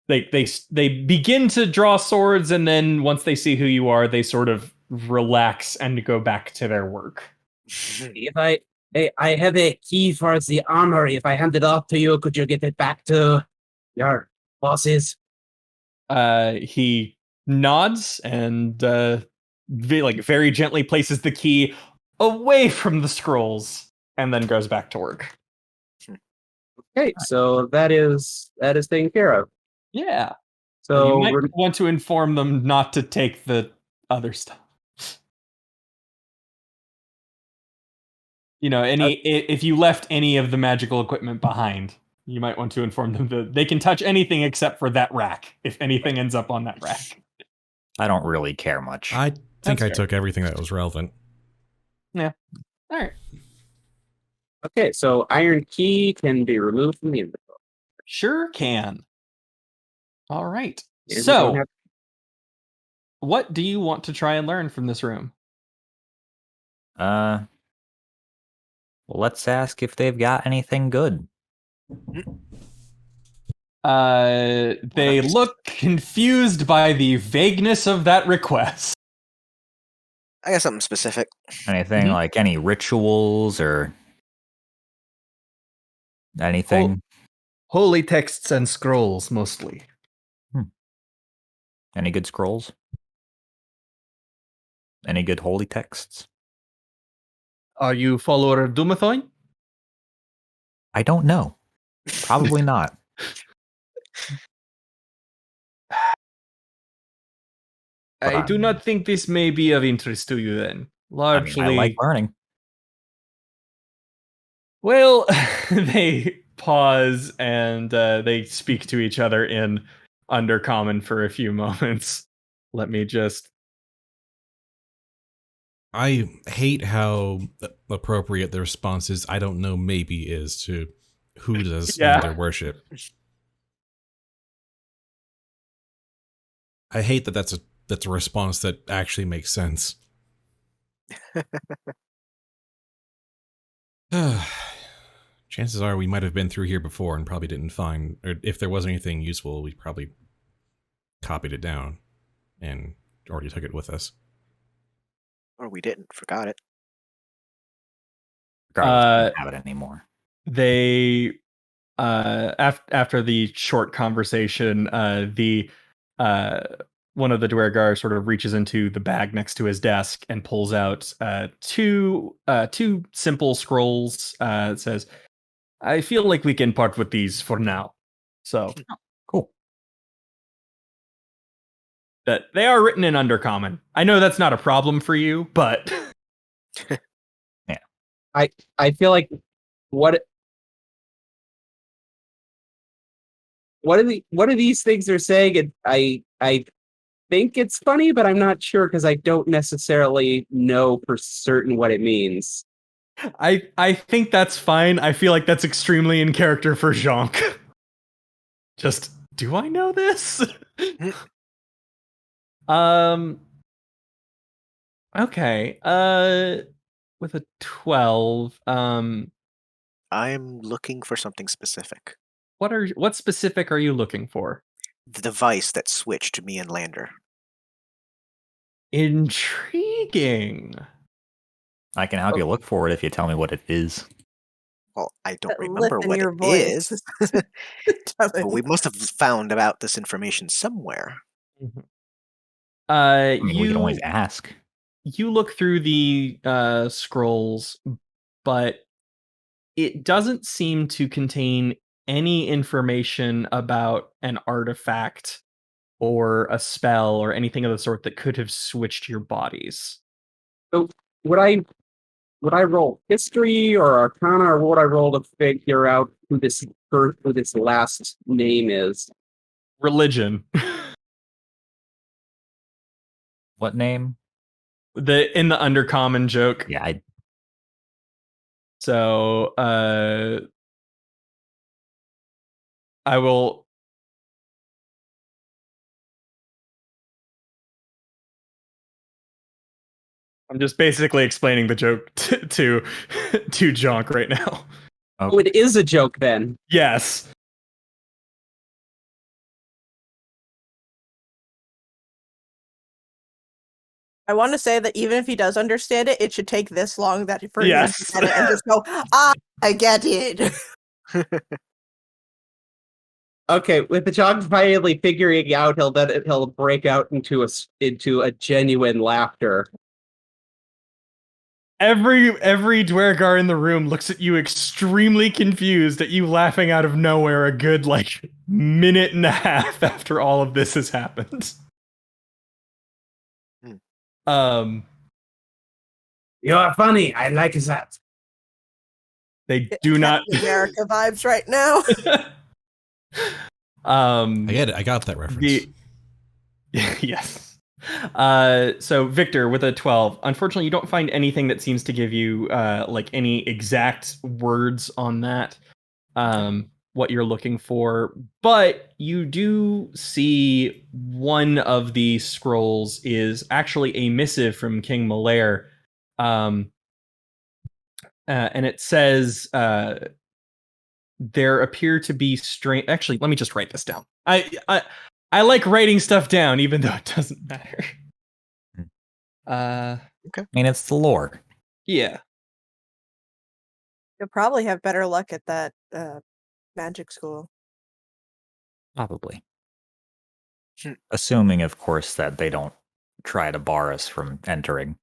they begin to draw swords, and then once they see who you are, they sort of relax and go back to their work. If I have a key for the armory. If I hand it off to you, could you get it back to your Bosses. He nods and very gently places the key away from the scrolls and then goes back to work. Okay, so that is taken care of. Yeah. So you might want to inform them not to take the other stuff. If you left any of the magical equipment behind, you might want to inform them that they can touch anything except for that rack if anything ends up on that rack. I don't really care much. I think That's I fair. took everything that was relevant. Yeah. All right. okay, so iron key can be removed from the inventory. Sure can. All right. And we So, don't have- what do you want to try and learn from this room? Well, let's ask if they've got anything good. They look confused by the vagueness of that request. I got something specific. Anything Mhm. like any rituals or anything? Holy texts and scrolls, mostly. Any good scrolls? Any good holy texts? Are you follower of Dumathoin? I don't know. Probably not. I do not think this may be of interest to you then. Largely, I like learning. well, they pause and they speak to each other in Undercommon for a few moments. Let me just... I hate how appropriate the response is, I don't know, maybe is to who does their worship. I hate that that's a response that actually makes sense. Chances are we might have been through here before and probably didn't find, or if there was anything useful, we probably copied it down and already took it with us. Or we didn't. Forgot it. Regardless, we don't have it anymore. They after the short conversation, the one of the Dwergar sort of reaches into the bag next to his desk and pulls out two simple scrolls. It says, "I feel like we can part with these for now." So cool. That they are written in Undercommon. I know that's not a problem for you, but yeah, I feel like what are these things they're saying? And I think it's funny, but I'm not sure because I don't necessarily know for certain what it means. I think that's fine. I feel like that's extremely in character for Jhank. Just, do I know this? Okay. With a 12, I'm looking for something specific. what specific are you looking for? The device that switched me and Lander. Intriguing. I can help you look for it if you tell me what it is. Well, I don't That remember lift in what your it voice. is. But we must have found about this information somewhere. I mean, we can always ask. You look through the scrolls, but it doesn't seem to contain any information about an artifact or a spell or anything of the sort that could have switched your bodies. So would I roll history or arcana, or what would I roll to figure out who this last name is? Religion. What name? In the Undercommon joke. Yeah, So I will. I'm just basically explaining the joke to Jhank right now. Oh, it is a joke then. Yes. I want to say that even if he does understand it, it should take this long that for him Yes. to get it and just go, I get it. Okay, with the Jhank finally figuring out, he'll break out into a genuine laughter. Every Dwergar in the room looks at you extremely confused at you laughing out of nowhere a good minute and a half after all of this has happened. You are funny. I like that. They do not. America vibes right now. I get it. I got that reference. Yes. So Victor with a 12. Unfortunately, you don't find anything that seems to give you any exact words on that. What you're looking for, but you do see one of the scrolls is actually a missive from King Malair. And it says there appear to be strange. Actually, let me just write this down. I like writing stuff down, even though it doesn't matter. Okay. I mean, it's the lore. Yeah. You'll probably have better luck at that magic school. Probably. Assuming, of course, that they don't try to bar us from entering.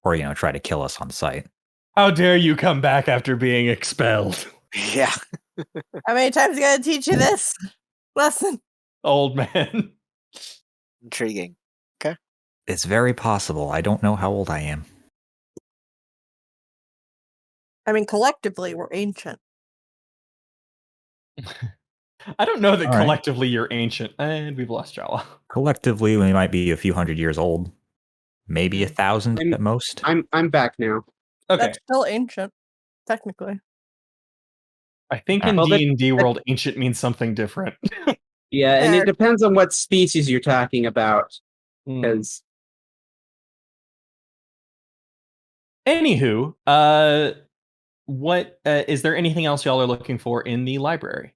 Or, try to kill us on sight. How dare you come back after being expelled? Yeah. How many times I gotta teach you this lesson? Old man. Intriguing. It's very possible. I don't know how old I am. I mean, collectively, we're ancient. I don't know that All right. collectively you're ancient, and we've lost Jawa. Collectively, we might be a few hundred years old. Maybe 1,000 at most. I'm back now. Okay. That's still ancient, technically. I think in D&D world, ancient means something different. Yeah, and it depends on what species you're talking about. Because Anywho, what is there anything else y'all are looking for in the library?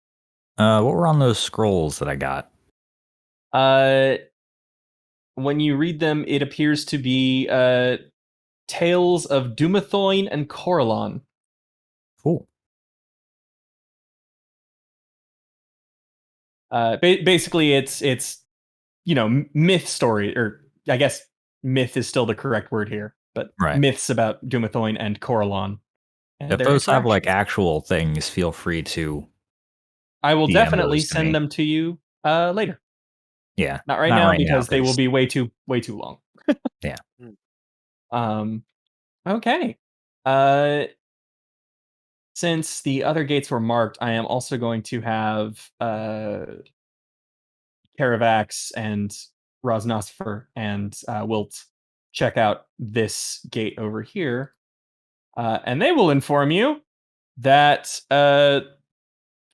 What were on those scrolls that I got? When you read them, it appears to be tales of Dumathoin and Corellon. Cool. Basically, it's myth story, or I guess myth is still the correct word here, but myths about Dumathoin and Corellon. And if those have actual things, feel free to. I will definitely send them to you later. Yeah, not right now because they will be way too long. Yeah. Okay. Since the other gates were marked, I am also going to have Caravax and Rosnosifer and Wilt check out this gate over here. And they will inform you that the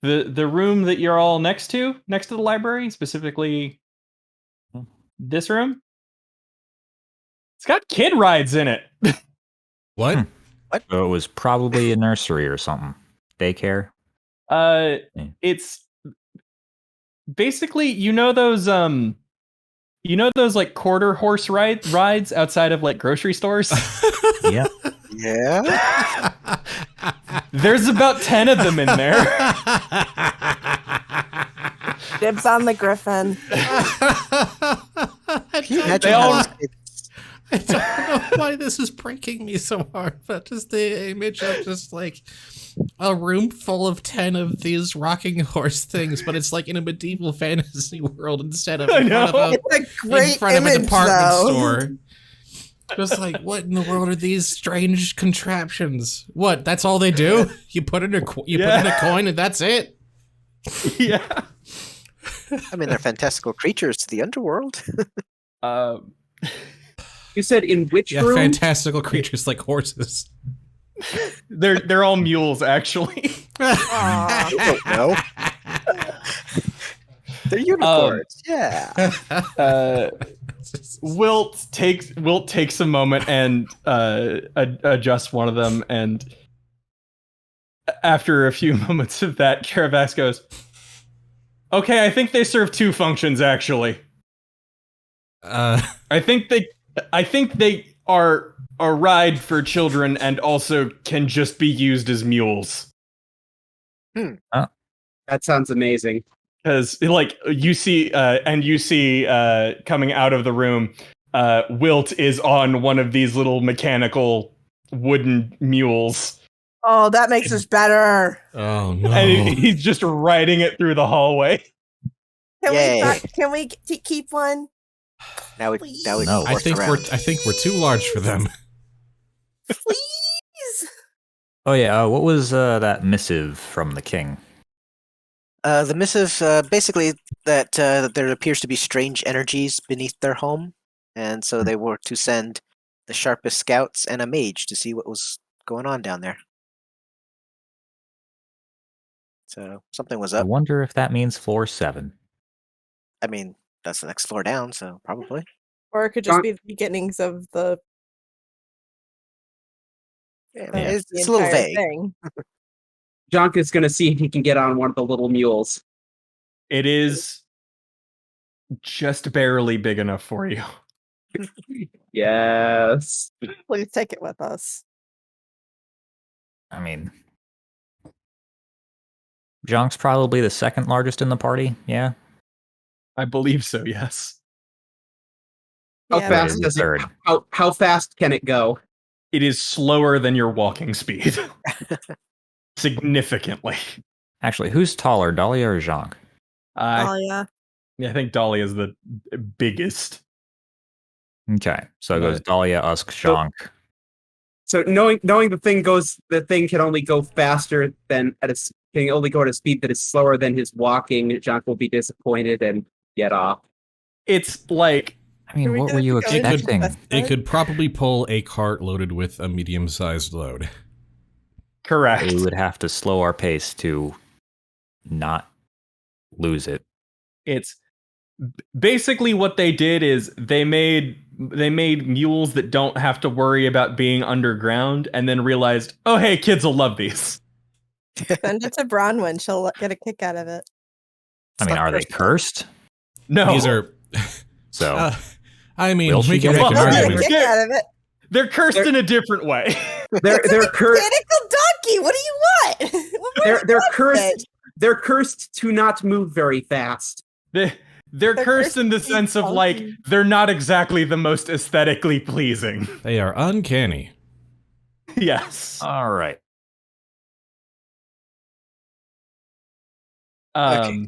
room that you're all next to the library, specifically this room, it's got kid rides in it. What? So it was probably a nursery or something. Daycare. It's basically those quarter horse rides outside of grocery stores. Yeah. Yeah. There's about 10 of them in there. Dibs on the griffin. I don't know why this is breaking me so hard, but just the image of just a room full of 10 of these rocking horse things, but it's in a medieval fantasy world instead of in front of a department store. Just what in the world are these strange contraptions? What? That's all they do? You put in a put in a coin and that's it? Yeah. I mean, they're fantastical creatures to the underworld. You said in which room? Fantastical creatures like horses. They're all mules, actually. I don't know. They're unicorns. Yeah. Wilt takes a moment and adjusts one of them, and after a few moments of that, Caravax goes, "Okay, I think they serve two functions, actually. I think they are a ride for children and also can just be used as mules." That sounds amazing. Because like you see coming out of the room, Wilt is on one of these little mechanical wooden mules. Oh, that makes us better. Oh no! And he's just riding it through the hallway. Yay. Can we keep one? Now we No. I think we're too large for them. Please. Oh yeah. What was that missive from the king? The missive, basically, that there appears to be strange energies beneath their home, and so they were to send the sharpest scouts and a mage to see what was going on down there. So something was I up. wonder if that means floor 7. I mean, that's the next floor down, so probably. Or it could just be the beginnings of the Yeah, the it's a little entire vague. thing. Jhank is going to see if he can get on one of the little mules. It is just barely big enough for you. Yes. Please take it with us. I mean, Jhank's probably the second largest in the party. Yeah. I believe so, yes. How Yeah, fast Druid is does it? third. How fast can it go? It is slower than your walking speed. Significantly. Actually, who's taller, Dahlia or Jhank? Oh yeah. I think Dolly is the biggest. Okay, so it goes But- Dahlia, Usk, Jhank. So knowing the thing can only go faster than can only go at a speed that is slower than his walking. Jhank will be disappointed and get off. It's like I Are mean, we what were gonna you go into expecting? West It Side? could probably pull a cart loaded with a medium-sized load. correct. We would have to slow our pace to not lose it. It's basically what they did is they made mules that don't have to worry about being underground, and then realized, oh hey, kids will love these. Send it to Bronwyn. She'll get a kick out of it. I mean, are they cursed? No, These are. So I mean, Will she we can get make it? an She'll get a argument. kick out of it. they're cursed They're- in a different way. They're cursed. Mechanical donkey. What do you want? What They're do you want cursed. it? They're cursed to not move very fast. They're They're cursed in the cursed to be sense of like funky. they're not exactly the most aesthetically pleasing. They are uncanny. Yes. all right. Okay.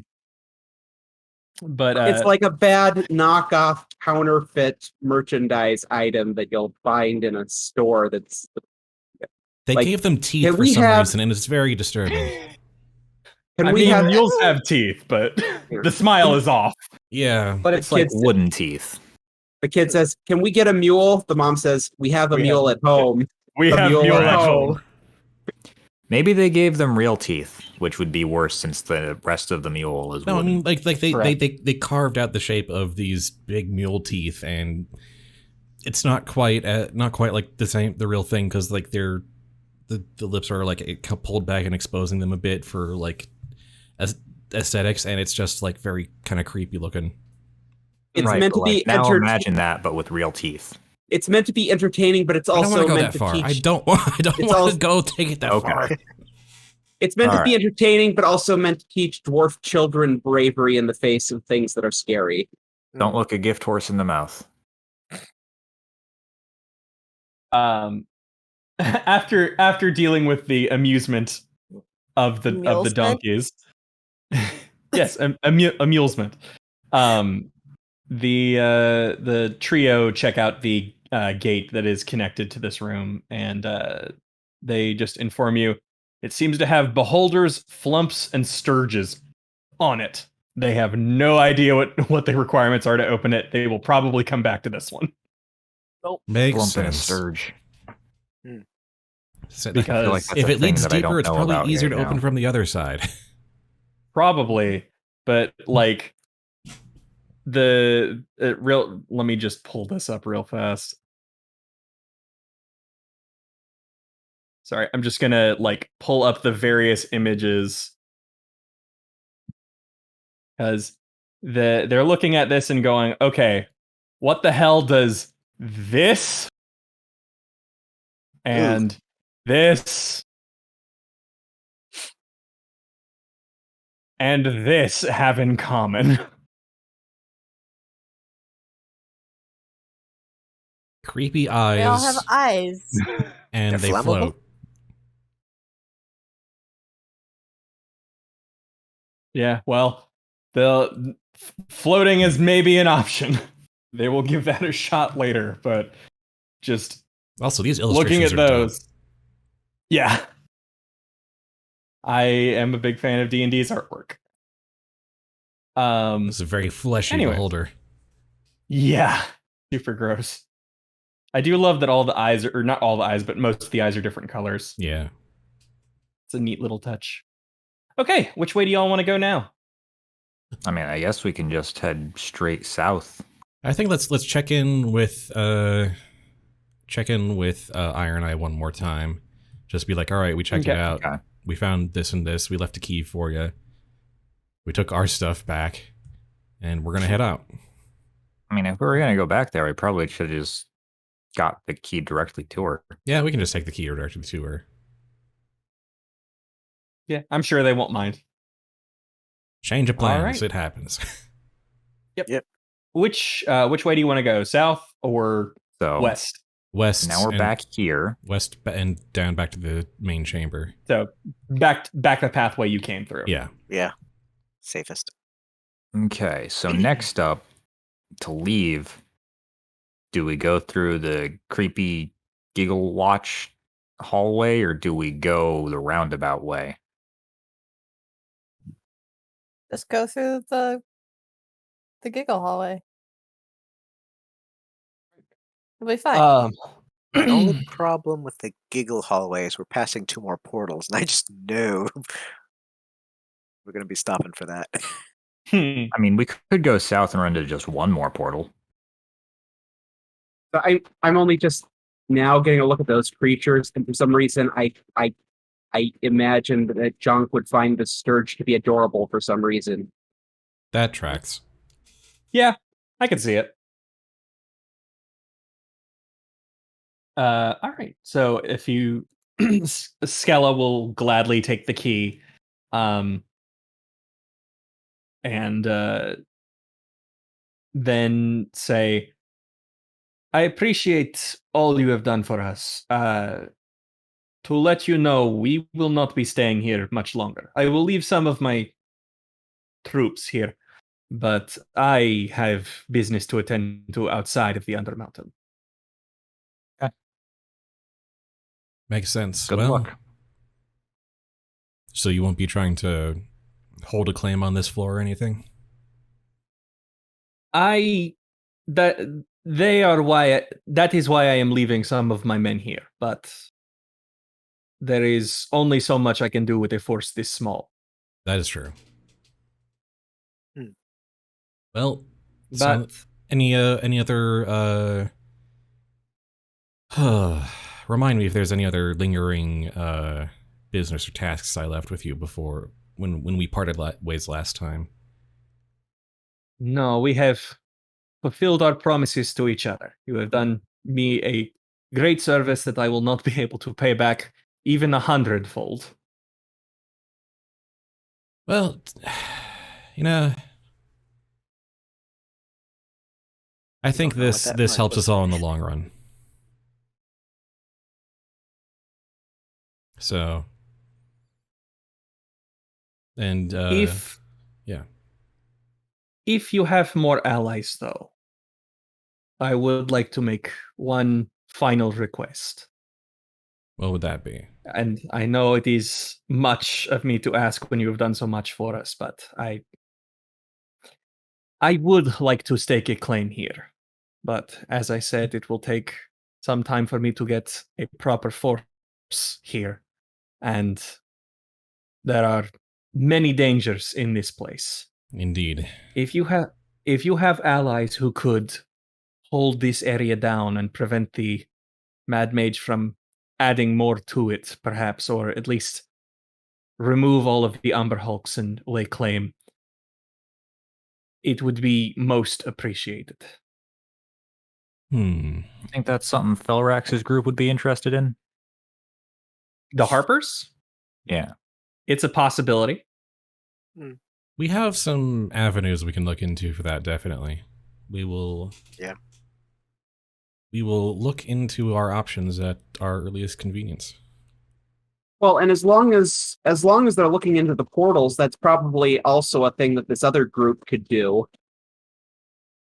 But It's like a bad knockoff counterfeit merchandise item that you'll find in a store that's They Like, gave them teeth can for we some have- reason, and it's very disturbing. Can I we mean, have mules have teeth, but the smile is off. Yeah. But It's like kids, wooden teeth. the kid says, "Can we get a mule?" The mom says, "We have a We mule have- at home." We A have mule mule at at home. home. Maybe they gave them real teeth, which would be worse since the rest of the mule is No, I wooden. mean, like Correct. they carved out the shape of these big mule teeth, and it's not quite like the real thing, because like the lips are like pulled back and exposing them a bit for like aesthetics, and it's just like very kind of creepy looking. It's right, meant but, to be like, now enter- imagine that, but with real teeth. It's meant to be entertaining, but it's I don't also want to go meant that to far. teach. I don't want It's to also- go take it that Okay. far. It's meant to All be entertaining, but also meant to teach dwarf children bravery in the face of things that are scary. Don't look a gift horse in the mouth. After dealing with the amusement of the Amusement? donkeys, yes, amusement. The trio check out the gate that is connected to this room, and they just inform you it seems to have beholders, flumps, and sturges on it. They have no idea what the requirements are to open it. They will probably come back to this one. Makes Flump and a sense. sturge. So- Because I feel like that's if a it thing leads that I don't deeper, it's know probably about easier to right open now. from the other side. Probably, but like let me just pull this up real fast. Sorry, I'm just gonna like pull up the various images because they're looking at this and going, okay, what the hell does this and this and this have in common. Creepy They all have eyes, eyes. and They're they flammable? float. Yeah, well, the floating is maybe an option. They will give that a shot later, but just Also, these looking illustrations at are those. dope. Yeah. I am a big fan of D&D's artwork. It's a very fleshy Anyway. beholder. Yeah, super gross. I do love that all the eyes are, or not all the eyes, but most of the eyes are different colors. Yeah. It's a neat little touch. Okay, which way do y'all want to go now? I mean, I guess we can just head straight south. I think let's check in with Iron Eye one more time. Just be like, all right, we checked it Okay. out. Okay. We found this and this. We left a key for you. We took our stuff back, and we're gonna head out. I mean, if we were going to go back there, we probably should have just got the key directly to her. Yeah, we can just take the key directly to her. Yeah, I'm sure they won't mind. Change of plans. right. It happens. Which way do you want to go? South or So west? West. now we're and- back here. West and down back to the main chamber. So back the pathway you came through. Yeah. Yeah. Safest. Okay, so next up, to leave, do we go through the creepy Giggle Watch hallway or do we go the roundabout way? Just go through the giggle hallway. It'll be fine. The only problem with the giggle hallway is we're passing 2 more portals, and I just know we're going to be stopping for that. I mean, we could go south and run to just one more portal. So I'm only just now getting a look at those creatures, and for some reason I imagined that Jhank would find the Sturge to be adorable for some reason. That tracks. Yeah, I can see it. All right. So if you, Skella will gladly take the key, and then say, "I appreciate all you have done for us. To let you know, we will not be staying here much longer. I will leave some of my troops here, but I have business to attend to outside of the Undermountain." Makes sense. Good well, luck. So you won't be trying to hold a claim on this floor or anything? That is why I am leaving some of my men here, but there is only so much I can do with a force this small. That is true. Hmm. Well, But so any other remind me if there's any other lingering business or tasks I left with you before when we parted ways last time. no, we have fulfilled our promises to each other. You have done me a great service that I will not be able to pay back even 100-fold. Well, you know, I think Don't know what this that this might helps look us all in the like. long run. So, and If yeah. If you have more allies, though, I would like to make one final request. What would that be? And I know it is much of me to ask when you have done so much for us, but I would like to stake a claim here. But as I said, it will take some time for me to get a proper force here. And there are many dangers in this place. Indeed. If you have allies who could hold this area down and prevent the Mad Mage from adding more to it, perhaps, or at least remove all of the Umber Hulks and lay claim, it would be most appreciated. Hmm. I think that's something Felrax's group would be interested in. The Harpers? Yeah. It's a possibility. We have some avenues we can look into for that, definitely. We will... Yeah. We will look into our options at our earliest convenience. Well, and as long as they're looking into the portals, that's probably also a thing that this other group could do.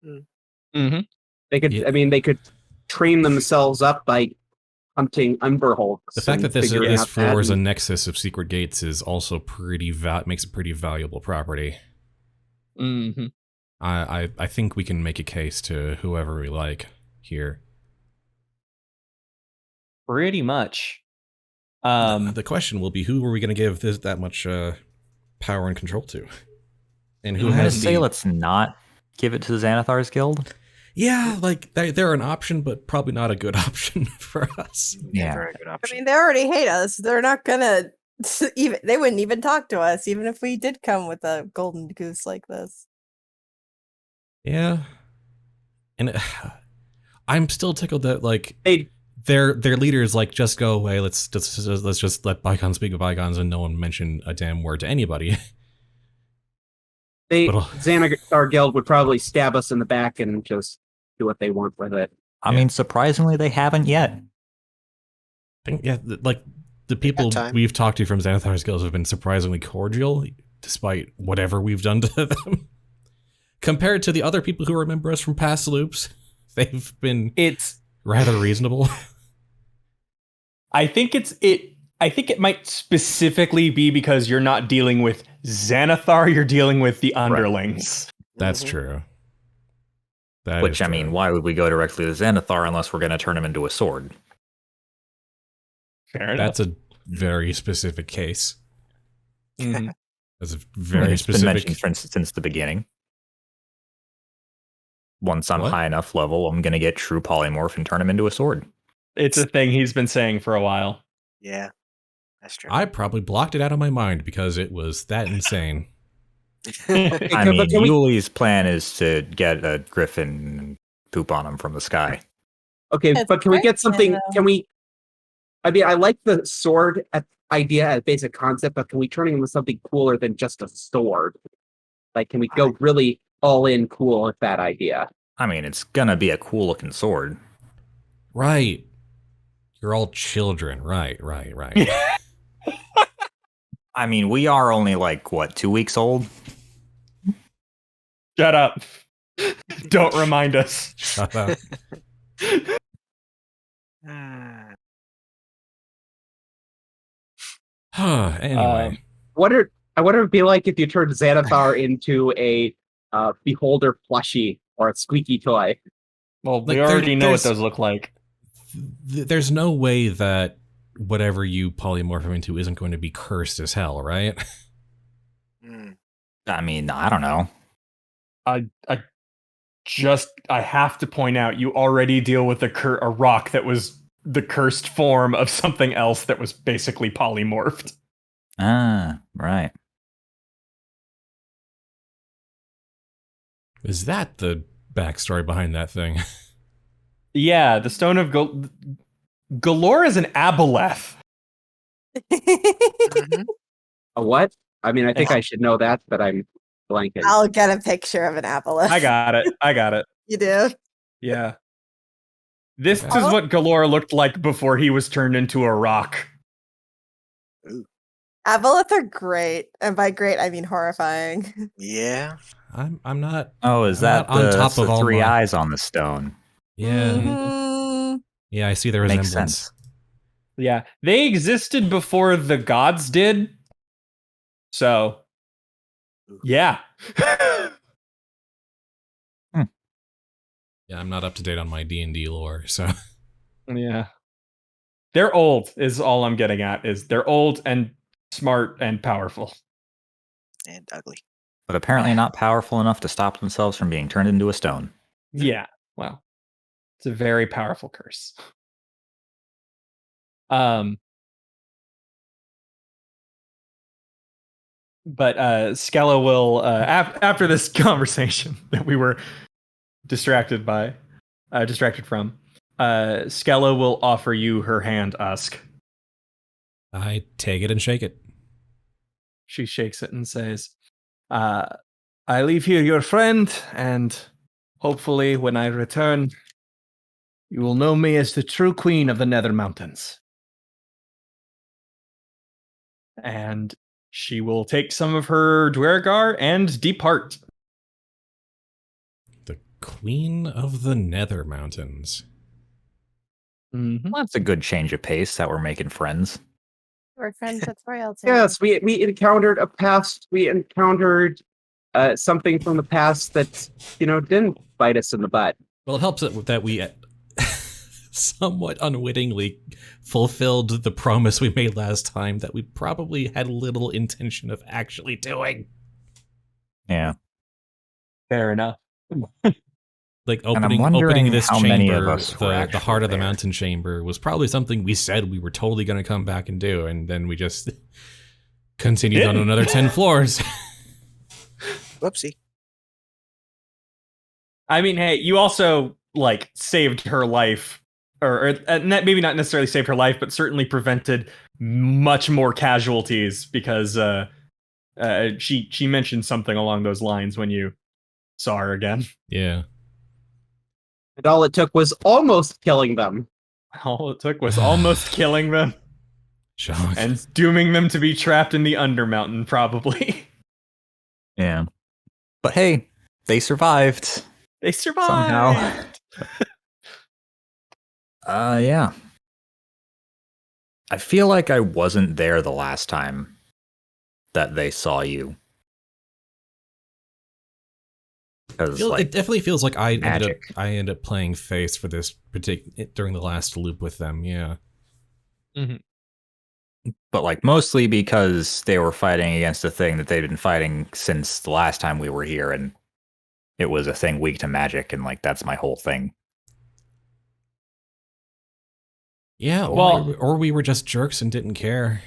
Mm-hmm. They could, Yeah. they could train themselves up by hunting Umberhulks. The fact that this figuring out floor is a and- nexus of secret gates is also makes it pretty valuable property. Mm-hmm. I think we can make a case to whoever we like here. Pretty much. The question will be, who are we going to give that much power and control to? And who I'm gonna has say the... let's not give it to the Xanathar's Guild. Yeah, like they're an option, but probably not a good option for us. Yeah. Very good I option. mean, they already hate us. They're not gonna even. They wouldn't even talk to us, even if we did come with a golden goose like this. Yeah, and I'm still tickled that like They their leaders like just go away. Let's just let bygones be bygones and no one mention a damn word to anybody. Xanathar Guild would probably stab us in the back and just do what they want with it. I mean, surprisingly, they haven't yet. Like the people time. we've talked to from Xanathar's Guild have been surprisingly cordial, despite whatever we've done to them. Compared to the other people who remember us from past loops, they've been rather reasonable. I think it might specifically be because you're not dealing with Xanathar, you're dealing with the underlings. That's true. That Which, is I true. mean, why would we go directly to Xanathar unless we're going to turn him into a sword? Fair enough. That's a very specific case. Mhm. That's a I mean, very it's been specific. mentioned since the beginning. Once I'm What? high enough level, I'm going to get true polymorph and turn him into a sword. It's a thing he's been saying for a while. Yeah, that's true. I probably blocked it out of my mind because it was that insane. I mean, Yuliy's plan is to get a griffin and poop on him from the sky. Okay, That's but can we great, get something? though. Can we? I mean, I like the sword idea as basic concept, but can we turn it into something cooler than just a sword? Like, can we go really all in cool with that idea? I mean, it's going to be a cool looking sword. Right. You're all children. Right. I mean, we are only like, what, 2 weeks old? Shut up. Don't remind us. Shut up. Anyway. I wonder what it'd be like if you turned Xanathar into a beholder plushie or a squeaky toy. Well, we Like, already know what there's- those look like. There's no way that whatever you polymorph him into isn't going to be cursed as hell, right? I mean, I don't know. I have to point out, you already deal with a rock that was the cursed form of something else that was basically polymorphed. Ah, right. Is that the backstory behind that thing? Yeah, the Stone of Galore is an aboleth. A what? I mean, I think I should know that, but I'm blanking. I'll get a picture of an aboleth. I got it. You do? Yeah. This Okay. is what Galore looked like before he was turned into a rock. Aboleth are great, and by great I mean horrifying. Yeah. I'm not. Oh, is I'm that not on top that's of the all three my- eyes on the stone? Yeah. Mhm. Yeah, I see the Makes resemblance. sense. Yeah, they existed before the gods did. So, yeah. Yeah, I'm not up to date on my D&D lore, so Yeah. They're old is all I'm getting at, is they're old and smart and powerful. And ugly. But apparently not powerful enough to stop themselves from being turned into a stone. Yeah. Well, it's a very powerful curse. But Skella will after this conversation that we were distracted from, Skella will offer you her hand, Usk. I take it and shake it. She shakes it and says, I leave here your friend, and hopefully when I return, you will know me as the true queen of the Nether Mountains. And she will take some of her Dwergar and depart. The Queen of the Nether Mountains. Mm-hmm. Well, that's a good change of pace that we're making friends. We're friends with royalty. Yes, we encountered a past. We encountered something from the past that didn't bite us in the butt. Well, it helps that we somewhat unwittingly fulfilled the promise we made last time that we probably had little intention of actually doing. Yeah. Fair enough. Like I'm opening wondering this how chamber, many of us were the actually heart of the there. mountain chamber was probably something we said we were totally going to come back and do, and then we just continued on Didn't. another 10 floors. Whoopsie. I mean, hey, you also like saved her life, or maybe not necessarily saved her life, but certainly prevented much more casualties because she mentioned something along those lines when you saw her again. Yeah. And all it took was almost killing them. All it took was almost killing them Jhank. and dooming them to be trapped in the Undermountain, probably. Yeah. But hey, they survived. They survived Somehow. Yeah. I feel like I wasn't there the last time that they saw you. Because It definitely feels like I magic. ended up playing face for this during the last loop with them. Yeah. but like mostly because they were fighting against a thing that they've been fighting since the last time we were here, and it was a thing weak to magic, and like that's my whole thing. Yeah. Well- Or we were just jerks and didn't care.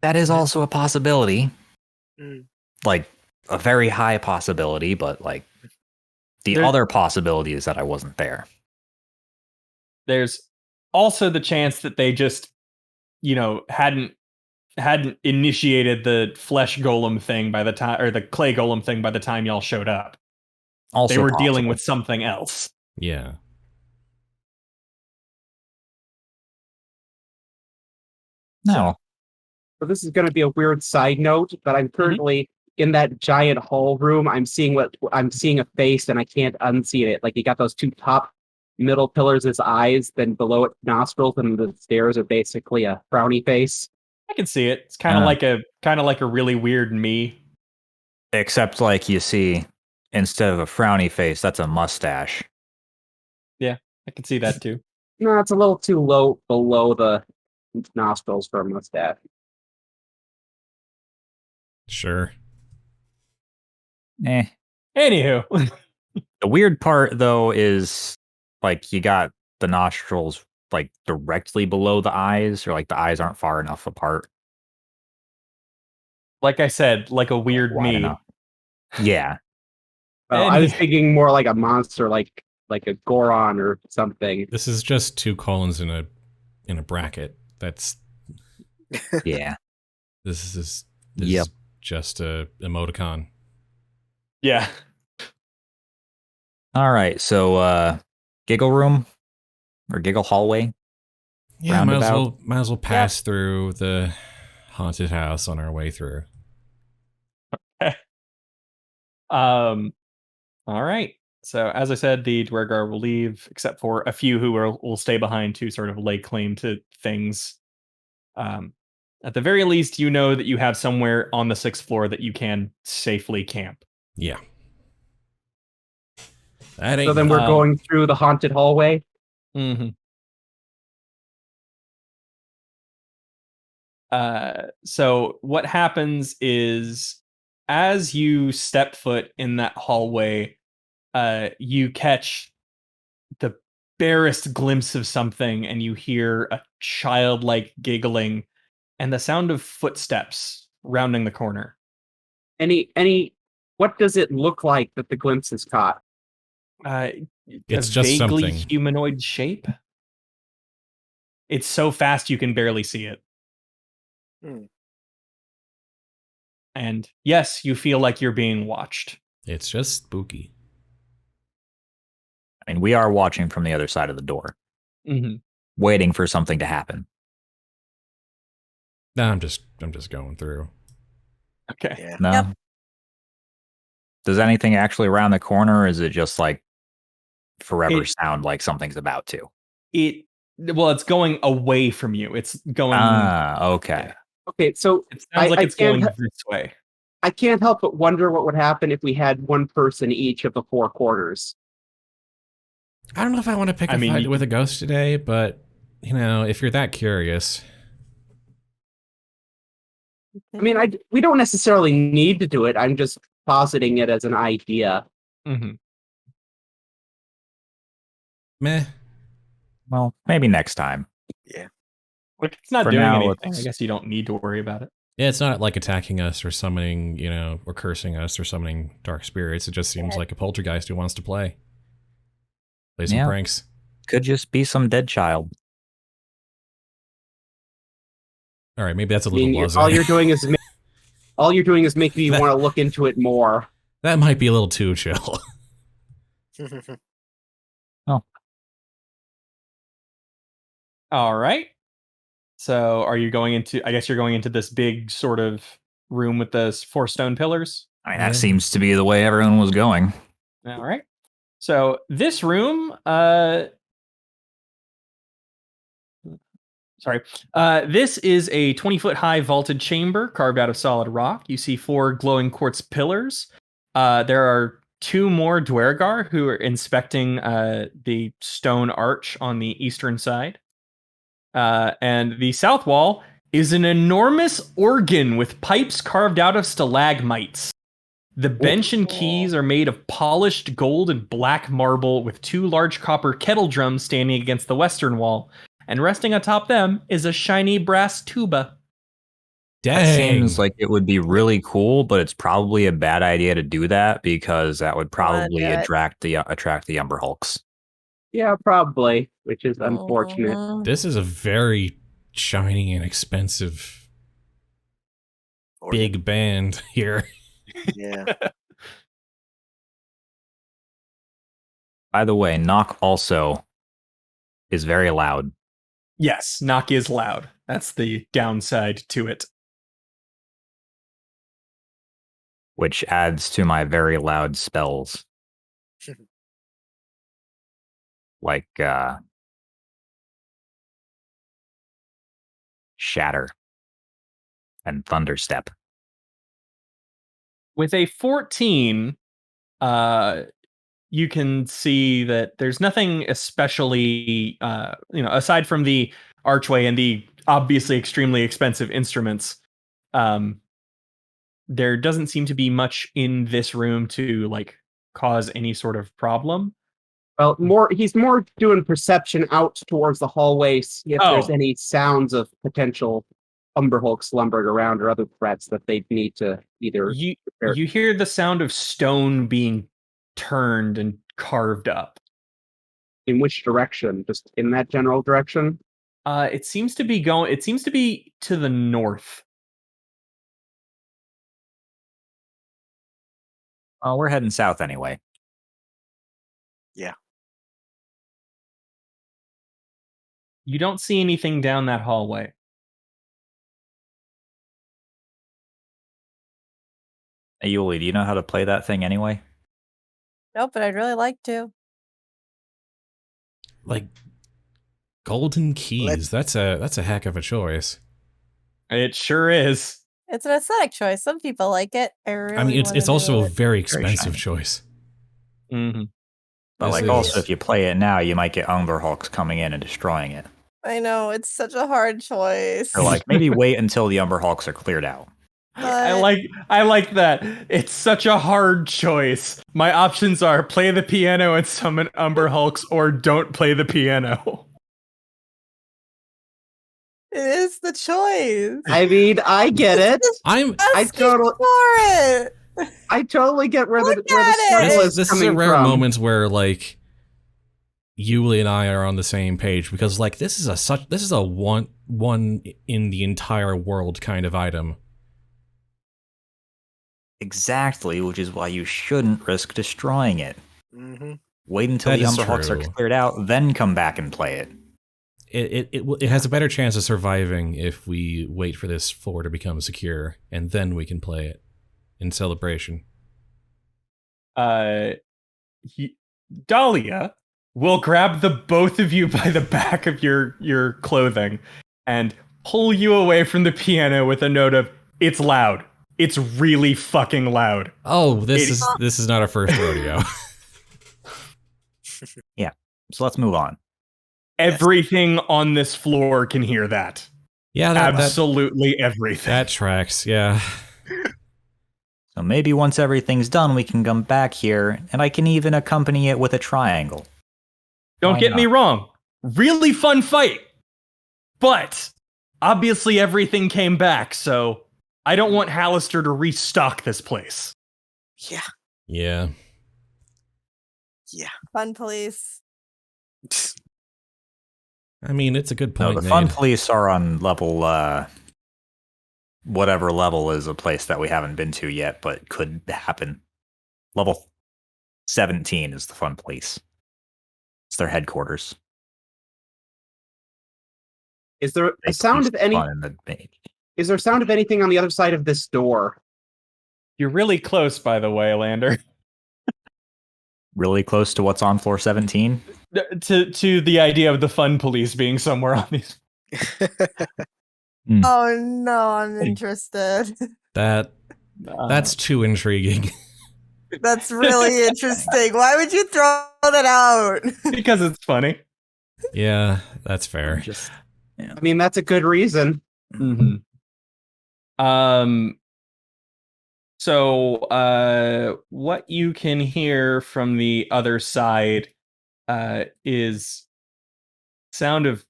That is also a possibility. Mm. Like a very high possibility, but like the There- other possibility is that I wasn't there. There's also the chance that they just, hadn't initiated the flesh golem thing by the time, or the clay golem thing by the time y'all showed up. Also, They were dealing possible. with something else. Yeah. No. So this is going to be a weird side note, but I'm currently in that giant hall room. I'm seeing a face, and I can't unsee it. Like you got those two top middle pillars as eyes, then below it nostrils, and the stairs are basically a frowny face. I can see it. It's kind of like a really weird me. Except like you see, instead of a frowny face, that's a mustache. I can see that too. No, it's a little too low below the nostrils for a mustache. Sure. Anywho, The weird part though is like you got the nostrils like directly below the eyes, or like the eyes aren't far enough apart. like I said, like a weird Wide me. enough. Yeah. Well, I was thinking more like a monster, like a Goron or something. This is just two colons in a bracket. That's Yeah. this is Yep. just a emoticon. Yeah. All right. So giggle room or giggle hallway. Yeah, might Roundabout. as well pass through the haunted house on our way through. All right. So as I said, the Dwergar will leave, except for a few who will stay behind to sort of lay claim to things. At the very least, you know that you have somewhere on the 6th floor that you can safely camp. Yeah. That ain't So then we're Um, going through the haunted hallway. Mm-hmm. So what happens is, as you step foot in that hallway, you catch the barest glimpse of something, and you hear a childlike giggling and the sound of footsteps rounding the corner. What does it look like that the glimpse is caught? It's A just vaguely something. humanoid shape. It's so fast you can barely see it. Hmm. And yes, you feel like you're being watched. It's just spooky. I mean, we are watching from the other side of the door, Mm-hmm. waiting for something to happen. No, I'm just going through. Okay. Yeah. No. Yep. Does anything actually around the corner, or is it just like forever It- sound like something's about to? It's going away from you. It's going. Okay. Yeah. Okay, so It sounds like I it's going can't- this way. I can't help but wonder what would happen if we had one person each of the 4 quarters. I don't know if I want to pick I a mean, fight you- with a ghost today, but you know, if you're that curious, I mean, we don't necessarily need to do it. I'm just positing it as an idea. Mm-hmm. meh. Well, maybe next time. If it's not For doing now, anything, I let's- guess you don't need to worry about it. Yeah, it's not like attacking us or summoning, you know, or cursing us or summoning dark spirits. It just seems like a poltergeist who wants to play some Yeah. pranks. Could just be some dead child. All right, maybe that's a I little mean, blasé. all you're doing is making me want to look into it more. That might be a little too chill. All right. So, are you going into? I guess you're going into this big sort of room with the 4 stone pillars. I mean, Yeah. that seems to be the way everyone was going. All right. So this room, this is a 20-foot high vaulted chamber carved out of solid rock. You see 4 glowing quartz pillars. There are 2 more Dwergar who are inspecting the stone arch on the eastern side. And the south wall is an enormous organ with pipes carved out of stalagmites. The bench and keys are made of polished gold and black marble, with 2 large copper kettle drums standing against the western wall. And resting atop them is a shiny brass tuba. That Dang. seems like it would be really cool, but it's probably a bad idea to do that because that would probably do it. attract the Umber Hulks. Yeah, probably, which is unfortunate. Mhm. This is a very shiny and expensive big band here. Yeah. By the way, knock also is very loud. Yes, knock is loud. That's the downside to it. Which adds to my very loud spells. Like Shatter and Thunderstep. With a 14, you can see that there's nothing especially, aside from the archway and the obviously extremely expensive instruments. There doesn't seem to be much in this room to like cause any sort of problem. Well, he's more doing perception out towards the hallway, see if there's Oh. any sounds of potential Umberhulk slumbering around or other threats that they need to either. You hear the sound of stone being turned and carved up. In which direction? Just in that general direction? It seems to be to the north. Oh, we're heading south anyway. You don't see anything down that hallway. Hey, Yuliy, do you know how to play that thing anyway? Nope, but I'd really like to. Like golden keys. That's a heck of a choice. It sure is. It's an aesthetic choice. Some people like it. I mean, it's wanna also do a it. very expensive shiny. choice. Mm-hmm. But This like, is- also, if you play it now, you might get Umber Hulks coming in and destroying it. I know, it's such a hard choice. Or like, maybe wait until the Umber Hulks are cleared out. I But like that. It's such a hard choice. My options are play the piano and summon Umber Hulks, or don't play the piano. it is the choice. I mean, I get it. I'm Asking totally- for it. I totally get where the Look at struggle it. is this is a coming rare from. moment where like Yuliy and I are on the same page, because like this is a one in the entire world kind of item. Exactly, which is why you shouldn't risk destroying it. Mm-hmm. Wait until That the is Umberhawks are true. cleared out, then come back and play it. It has a better chance of surviving if we wait for this floor to become secure, and then we can play it in celebration. Dahlia will grab the both of you by the back of your clothing and pull you away from the piano with a note of, it's loud. It's really fucking loud. Oh, this is not our first rodeo. So let's move on. Everything on this floor can hear that. Yeah, Absolutely everything. that tracks. Yeah. So maybe once everything's done, we can come back here, and I can even accompany it with a triangle. Don't Why get me not? wrong. Really fun fight. But obviously everything came back, so I don't want Hallister to restock this place. Yeah. Yeah. Fun police. I mean, it's a good No, point the fun made. police are on level, whatever level is a place that we haven't been to yet, but could happen. Level 17 is the fun police. It's their headquarters. Is there a They sound of police any? fun in the mage. Is there sound of anything on the other side of this door? You're really close, by the way, Lander. Really close to what's on floor 17? To the idea of the fun police being somewhere on these. Oh no, I'm interested. That's too intriguing. That's really interesting. Why would you throw that out? Because it's funny. Yeah, that's fair. Just, yeah. I mean, that's a good reason. Mm-hmm. So what you can hear from the other side is sound of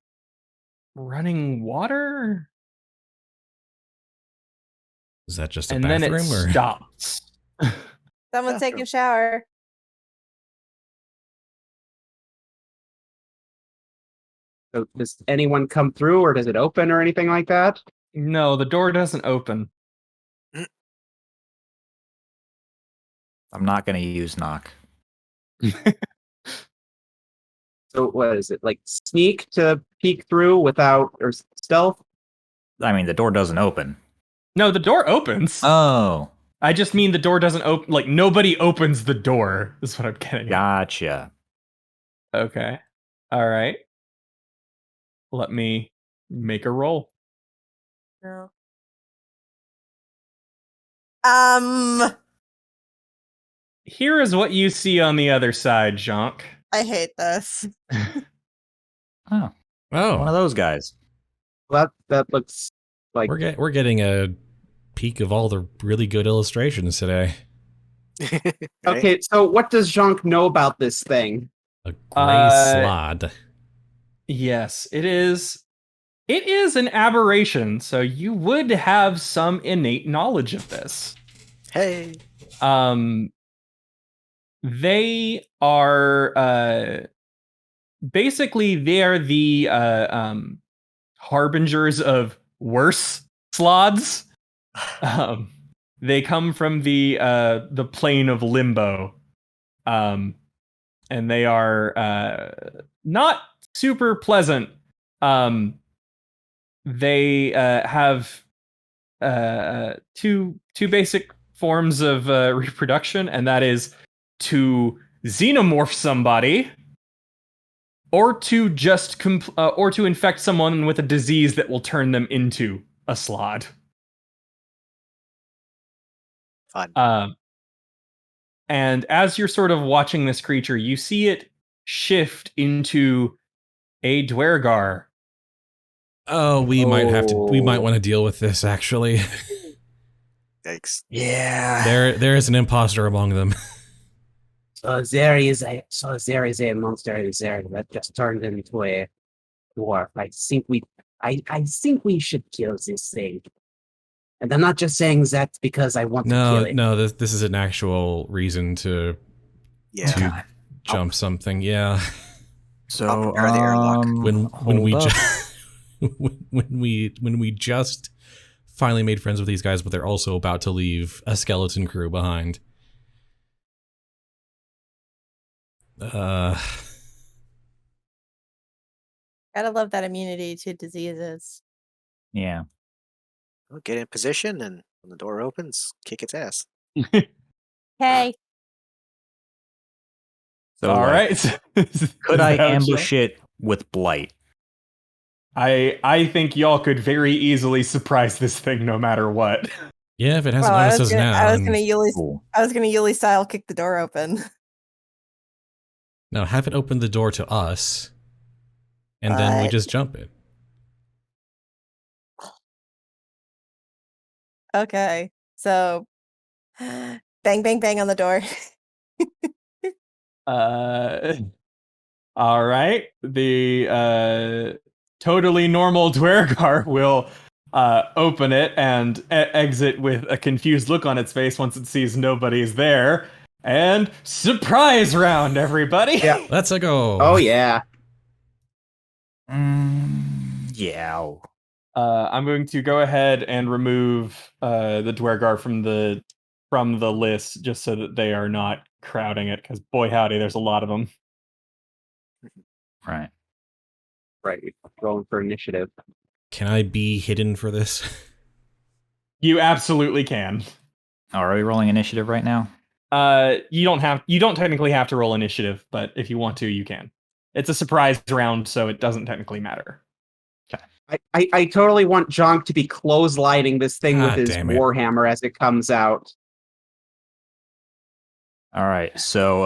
running water, Is that just a and then bathroom it or stops. Someone take a shower. So does anyone come through, or does it open, or anything like that? No, the door doesn't open. I'm not going to use knock. So what is it, like sneak to peek through without, or stealth? I mean, the door doesn't open. No, the door opens. Oh, I just mean the door doesn't open. Like, nobody opens the door, is what I'm getting at. gotcha. Okay. All right. Let me make a roll. No. Here is what you see on the other side, Jhank. I hate this. Oh, Oh, one of those guys. Well, that looks like we're getting a peek of all the really good illustrations today. Right? okay. So what does Jhank know about this thing? A gray slod. Yes, it is. It is an aberration, so you would have some innate knowledge of this. Hey. They are basically they are the harbingers of worse slods. They come from the plane of limbo, and they are not super pleasant. They have two basic forms of reproduction, and that is to xenomorph somebody, or to just or to infect someone with a disease that will turn them into a slod. Fun. And as you're sort of watching this creature, you see it shift into a dwergar. Oh, we might want to deal with this actually. Yikes. Yeah. There is an imposter among them. So there is a monster in there that just turned into a dwarf. I think we should kill this thing. And I'm not just saying that because I want to kill it. No, this is an actual reason to Yeah. jump something. Yeah. So prepare the airlock. When we hold up. just when we just finally made friends with these guys, but they're also about to leave a skeleton crew behind. Gotta love that immunity to diseases. Yeah. We'll get in position, and when the door opens, kick its ass. Hey, So All like, right. could I ambush it with blight? I think y'all could very easily surprise this thing no matter what. Yeah, if it hasn't Oh, I noticed was us gonna, now. I was gonna Yuliy, Cool. I was gonna Yuliy style kick the door open. No, have it open the door to us, and then we What? just jump it. Okay, so bang, bang, bang on the door. All right. The totally normal Dwergar will open it and exit with a confused look on its face once it sees nobody's there. And surprise round, everybody! Yeah. Let's go. Oh yeah. Yeah. I'm going to go ahead and remove the Dwergar from the list just so that they are not crowding it, because boy howdy, there's a lot of them. Right. Right. Rolling for initiative. Can I be hidden for this? You absolutely can. Are we rolling initiative right now? You don't technically have to roll initiative, but if you want to, you can. It's a surprise round, so it doesn't technically matter. I totally want Jhank to be clotheslining this thing with God his damn it. warhammer as it comes out. All right. So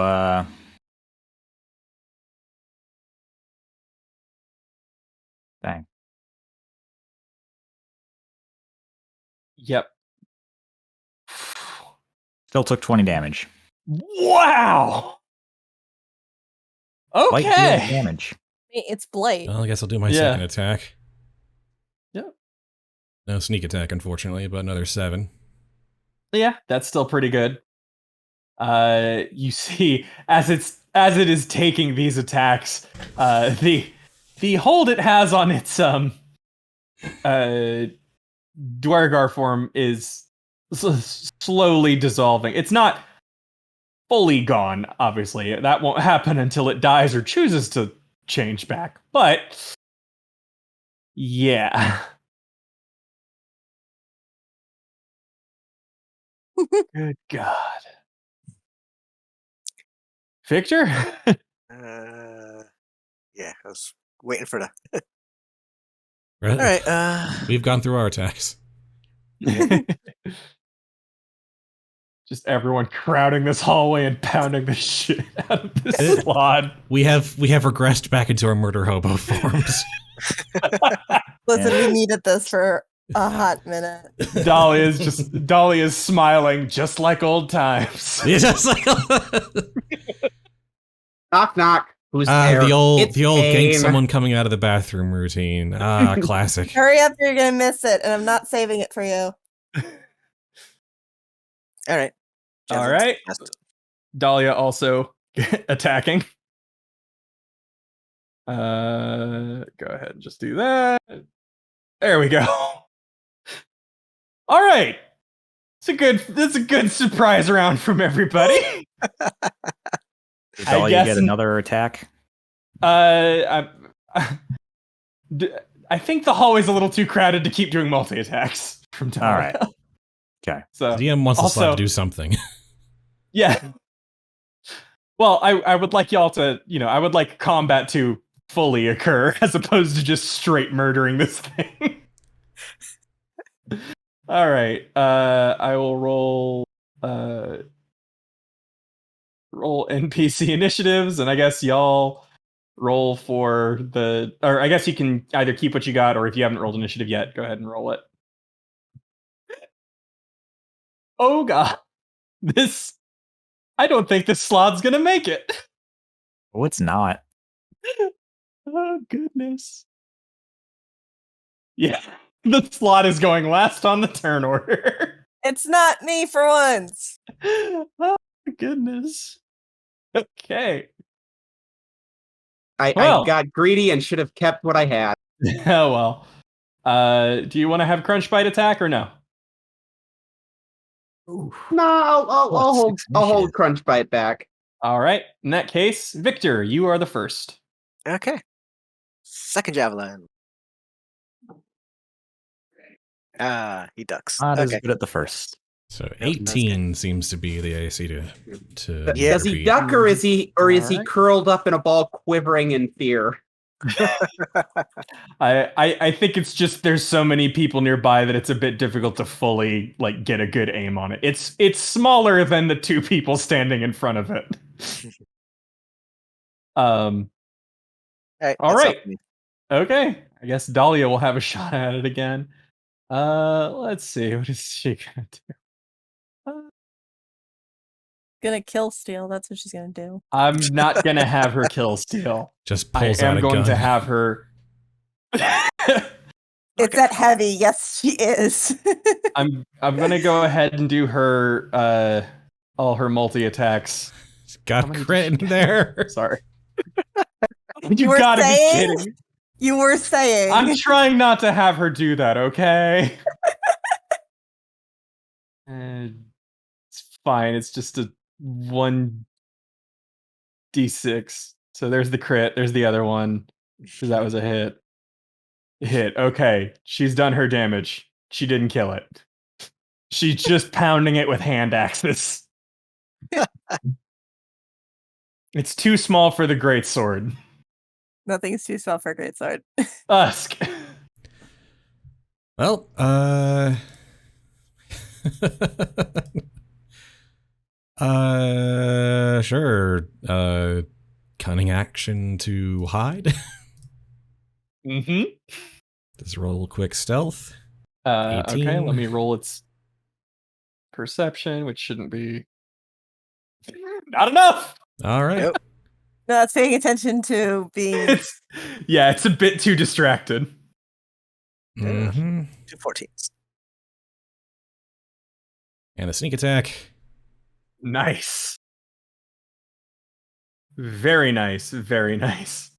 dang. Yep. Still took 20 damage. Wow. Blight deals Okay. damage. it's blight. Well, I guess I'll do my Yeah. second attack. Yep. No sneak attack, unfortunately, but another 7. Yeah, that's still pretty good. You see, as it is taking these attacks, the hold it has on its Dwergar form is slowly dissolving. It's not fully gone, obviously. That won't happen until it dies or chooses to change back. But yeah. Good God. Victor? Yeah, I was waiting for the. Right? All right. We've gone through our attacks. Just everyone crowding this hallway and pounding the shit out of this slot. We have regressed back into our murder hobo forms. Listen, we needed this for a hot minute. Dolly is smiling just like old times. It's just like Knock knock. Who's there? the old It's gank Kane. someone coming out of the bathroom routine. Classic. Hurry up, you're gonna miss it, and I'm not saving it for you. All right. All right. Dahlia also attacking. Go ahead and just do that. There we go. All right. It's a good surprise round from everybody. Does all you guess get another attack? I think the hallway's a little too crowded to keep doing multi-attacks from time. All right. Okay. So DM wants the slot also- to do something. yeah. Well, I would like y'all to, I would like combat to fully occur as opposed to just straight murdering this thing. All right. I will roll NPC initiatives, and I guess y'all roll for or I guess you can either keep what you got, or if you haven't rolled initiative yet, go ahead and roll it. Oh God. I don't think this slot's gonna make it. Oh, it's not. Oh goodness. Yeah. The slot is going last on the turn order. It's not me for once. Oh goodness. Okay. I Well. got greedy and should have kept what I had. Oh well. Do you want to have Crunch Bite attack or no? No, I'll hold Crunch Bite back. All right. In that case, Victor, you are the first. Okay. Second javelin. He ducks. Not as Okay. good at the first. So Nope, that's 18 seems to be the AC to Yeah. Does he repeat. duck or is he Alright. curled up in a ball quivering in fear? I think it's just there's so many people nearby that it's a bit difficult to fully like get a good aim on it. It's smaller than the two people standing in front of it. All right. All that's all right. for me. Okay. I guess Dahlia will have a shot at it again. Let's see. What is she gonna do? Gonna kill Steel. That's what she's gonna do. I'm not gonna have her kill Steel. Just I pulls out am a going gun. to have her. It's that heavy. Yes, she is. I'm gonna go ahead and do her all her multi attacks. Got How many crit did in she there. Sorry. You were gotta be saying? kidding. You were saying. I'm trying not to have her do that, okay? It's fine. It's just a 1d6. So there's the crit. There's the other one. Because that was a hit. Hit. Okay. She's done her damage. She didn't kill it. She's just pounding it with hand axes. It's too small for the great sword. Nothing's too small for a great sword. Usk. Well, sure. Cunning action to hide. Mm-hmm. Just roll quick stealth. Okay, 18. let me roll its perception, which shouldn't be not enough. All right. Nope. No, it's paying attention to being. It's a bit too distracted. Mm-hmm. 2 14s. And a sneak attack. Nice. Very nice. Very nice.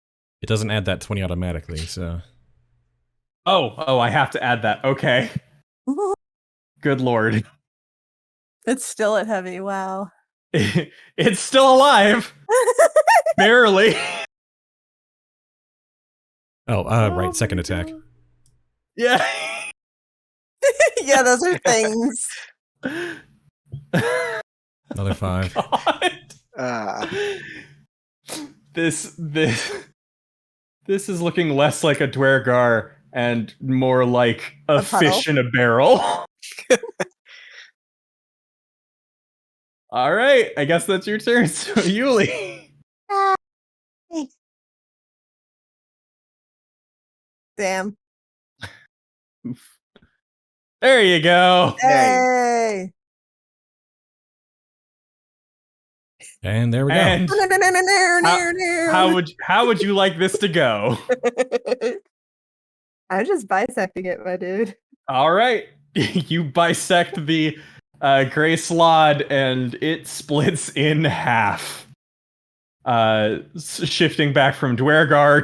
It doesn't add that 20 automatically, so. Oh, I have to add that. Okay. Good lord. It's still at heavy. Wow. It's still alive. Barely. Right. Second attack. Yeah. Yeah, those are things. Another 5. God. This is looking less like a Dwergar and more like a puddle. fish in a barrel. All right, I guess that's your turn. So, Yuliy. Damn. There you go. Hey. And there we go. And how would you like this to go? I'm just bisecting it, my dude. All right, you bisect the gray slod, and it splits in half, shifting back from Dwergar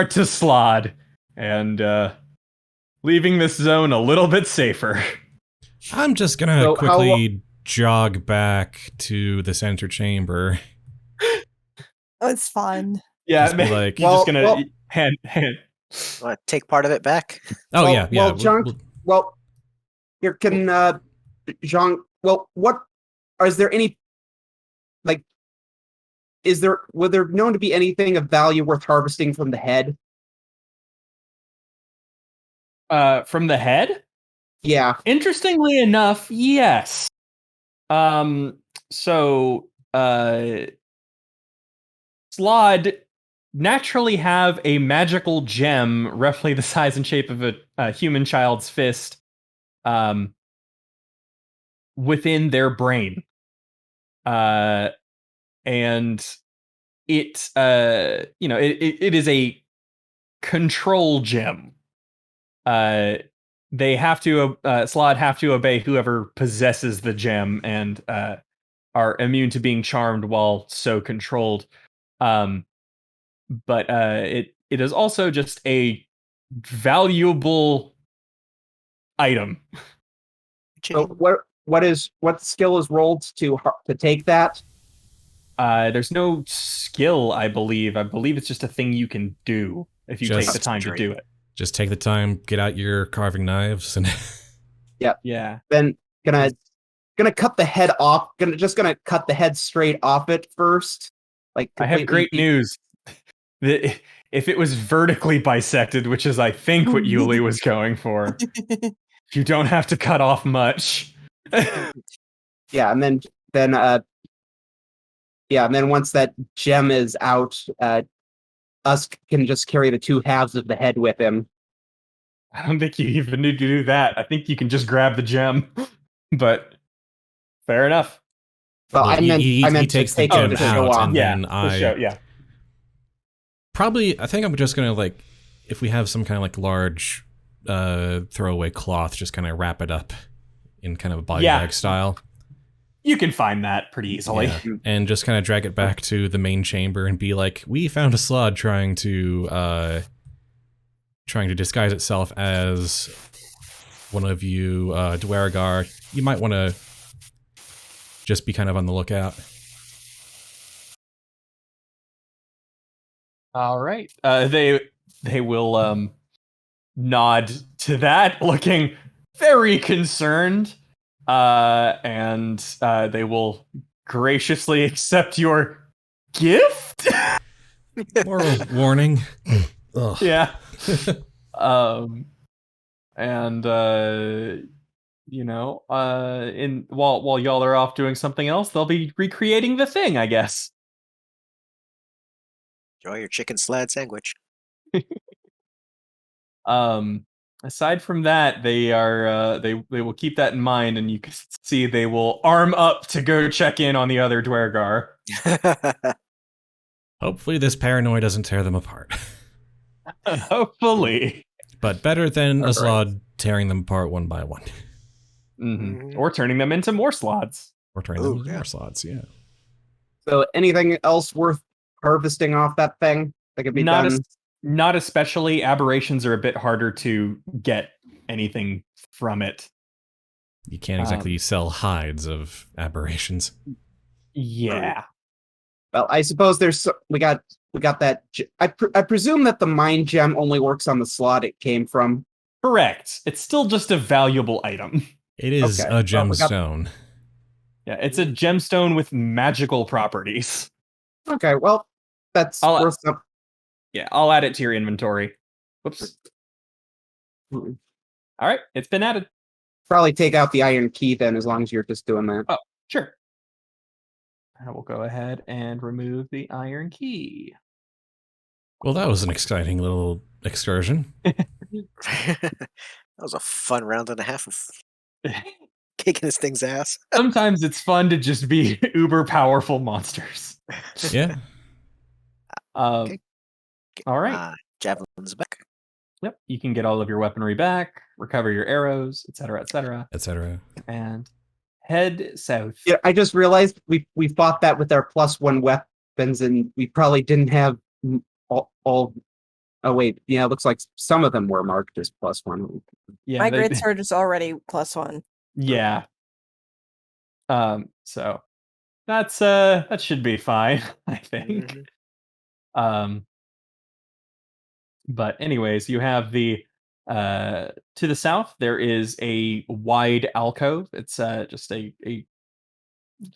to slod, and leaving this zone a little bit safer. I'm just gonna So quickly jog back to the center chamber. Oh, it's fun. Yeah, Just be like- you're just gonna hand. Want to take part of it back? Oh, Well- yeah. well, Jhank- Well, here can Jhank. Well, what is there any like? Would there known to be anything of value worth harvesting from the head? From the head? Yeah. Interestingly enough, yes. So Slod naturally have a magical gem roughly the size and shape of a human child's fist within their brain. And it it is a control gem. They have to Slod have to obey whoever possesses the gem and are immune to being charmed while so controlled. But it is also just a valuable item. So what skill is rolled to take that? There's no skill, I believe. I believe it's just a thing you can do if you take the Just time to do it. Just take the time, get out your carving knives, and Yeah. Then gonna cut the head off. Gonna cut the head straight off it first. Like I have great news. If it was vertically bisected, which is I think what Yuliy was going for, you don't have to cut off much. Yeah, and then once that gem is out, us can just carry the two halves of the head with him. I don't think you even need to do that. I think you can just grab the gem. But fair enough. Well, I meant he to takes the take gem it to show out, off. and then yeah. Probably, I think I'm just gonna, like, if we have some kind of, like, large throwaway cloth, just kind of wrap it up in kind of a body bag style. You can find that pretty easily. Yeah. And just kind of drag it back to the main chamber and be like, we found a slod trying to disguise itself as one of you Dwargar. You might want to just be kind of on the lookout. All right. They will nod to that, looking very concerned, and they will graciously accept your gift. Moral warning. Ugh. Yeah. And while y'all are off doing something else, they'll be recreating the thing, I guess. Enjoy your chicken salad sandwich. Aside from that, they are they will keep that in mind, and you can see they will arm up to go check in on the other Dwargar. Hopefully this paranoia doesn't tear them apart. Hopefully. But better than a slod tearing them apart one by one. Mm-hmm. Or turning them into more slots. Or turning them into more slots, yeah. So anything else worth harvesting off that thing that could be done? Not especially. Aberrations are a bit harder to get anything from it. You can't exactly sell hides of aberrations. Yeah. Well, I suppose we got that. I presume that the mind gem only works on the slot it came from. Correct. It's still just a valuable item. It is a gemstone. Yeah, it's a gemstone with magical properties. Okay, well, that's worth some. Yeah, I'll add it to your inventory. Whoops. All right, it's been added. Probably take out the iron key then, as long as you're just doing that. Oh, sure. I will go ahead and remove the iron key. Well, that was an exciting little excursion. That was a fun round and a half of kicking this thing's ass. Sometimes it's fun to just be uber powerful monsters. Yeah. Okay. All right. Javelins back. Yep. You can get all of your weaponry back, recover your arrows, etc., etc., etc., and head south. Yeah, I just realized we fought that with our +1 weapons, and we probably didn't have all. Oh wait, yeah, it looks like some of them were marked as +1. Yeah, my greatsword is already +1. Yeah. So that's that should be fine, I think. Mm-hmm. But anyways, you have the to the south there is a wide alcove. It's just a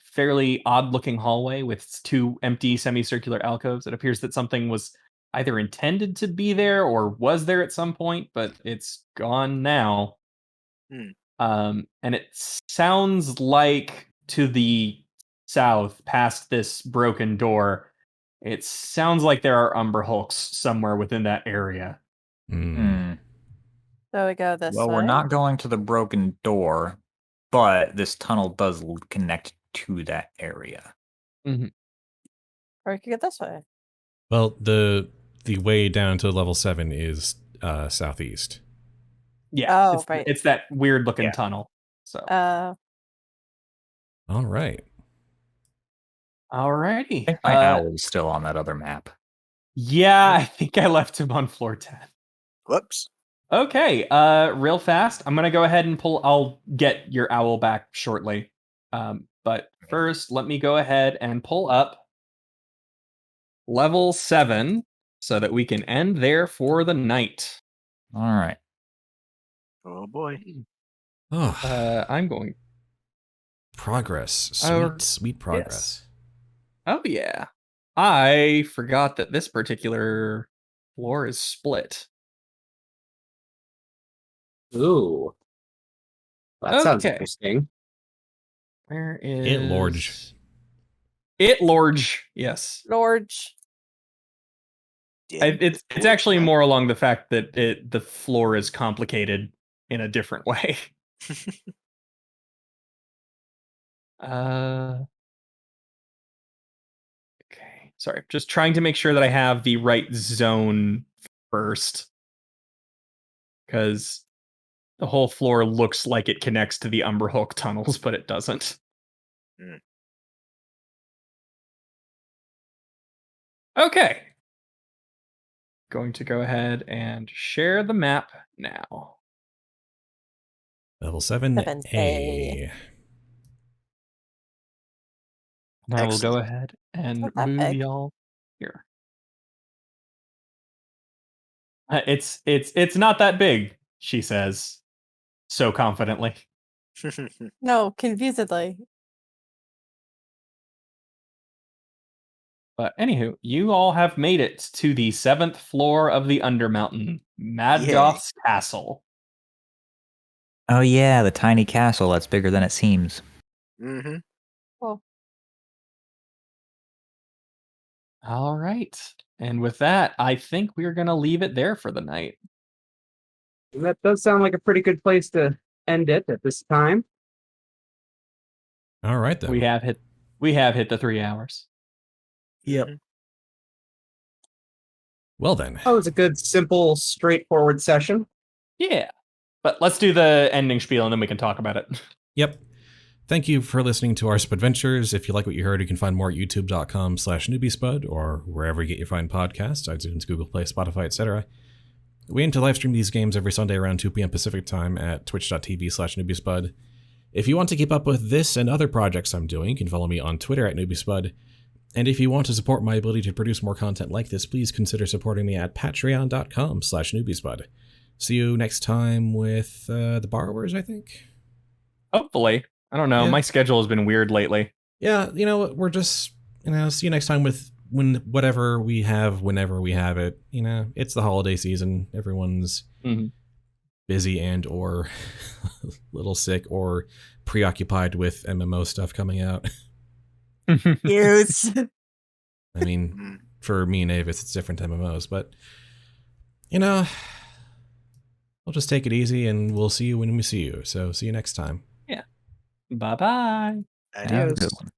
fairly odd looking hallway with two empty semicircular alcoves. It appears that something was either intended to be there or was there at some point, but it's gone now. And it sounds like to the south, past this broken door, it sounds like there are Umber Hulks somewhere within that area. So we go this way. Well, we're not going to the broken door, but this tunnel does connect to that area. Mm-hmm. Or we could get this way. Well, the way down to level 7 is southeast. Yeah, right. It's that weird looking tunnel. So. All right. Alrighty. I think my owl is still on that other map. Yeah, I think I left him on floor 10. Whoops. Okay, real fast. I'm gonna go ahead and pull. I'll get your owl back shortly. But first, let me go ahead and pull up level 7 so that we can end there for the night. All right. Oh boy. Oh, I'm going. progress. Oh, Sweet progress. Oh yeah, I forgot that this particular floor is split. Ooh. That sounds Okay. interesting. Where is It Lorge. It Lorge, yes. Lorge. It's actually more along the fact that the floor is complicated in a different way. Okay. Sorry, just trying to make sure that I have the right zone first. Because the whole floor looks like it connects to the Umberhulk tunnels, but it doesn't. Mm. Okay. Going to go ahead and share the map now. Level 7A. 7A. And I will go Excellent. ahead and Not that move big. y'all here. It's not that big, she says, so confidently. No, confusedly. But anywho, you all have made it to the 7th floor of the Undermountain, Mad Yay. Goth's castle. Oh yeah, the tiny castle that's bigger than it seems. Mm-hmm. All right. And with that, I think we're going to leave it there for the night. That does sound like a pretty good place to end it at this time. All right, then. We have hit the 3 hours. Yep. Well, then. That was a good, simple, straightforward session. Yeah. But let's do the ending spiel and then we can talk about it. Yep. Thank you for listening to our Spudventures. If you like what you heard, you can find more at youtube.com/Newbiespud or wherever you get your fine podcasts, iTunes, Google Play, Spotify, etc. We aim to live stream these games every Sunday around 2 p.m. Pacific time at twitch.tv/Newbiespud. If you want to keep up with this and other projects I'm doing, you can follow me on Twitter at Newbiespud. And if you want to support my ability to produce more content like this, please consider supporting me at patreon.com/Newbiespud. See you next time with the Borrowers, I think. Hopefully. I don't know. Yeah. My schedule has been weird lately. Yeah, we're just, see you next time with whatever we have, whenever we have it. It's the holiday season. Everyone's busy and or a little sick or preoccupied with MMO stuff coming out. Yes. I mean, for me and Avis, it's different MMOs, but, we'll just take it easy and we'll see you when we see you. So see you next time. Yeah. Bye-bye. Have a Adios. good one.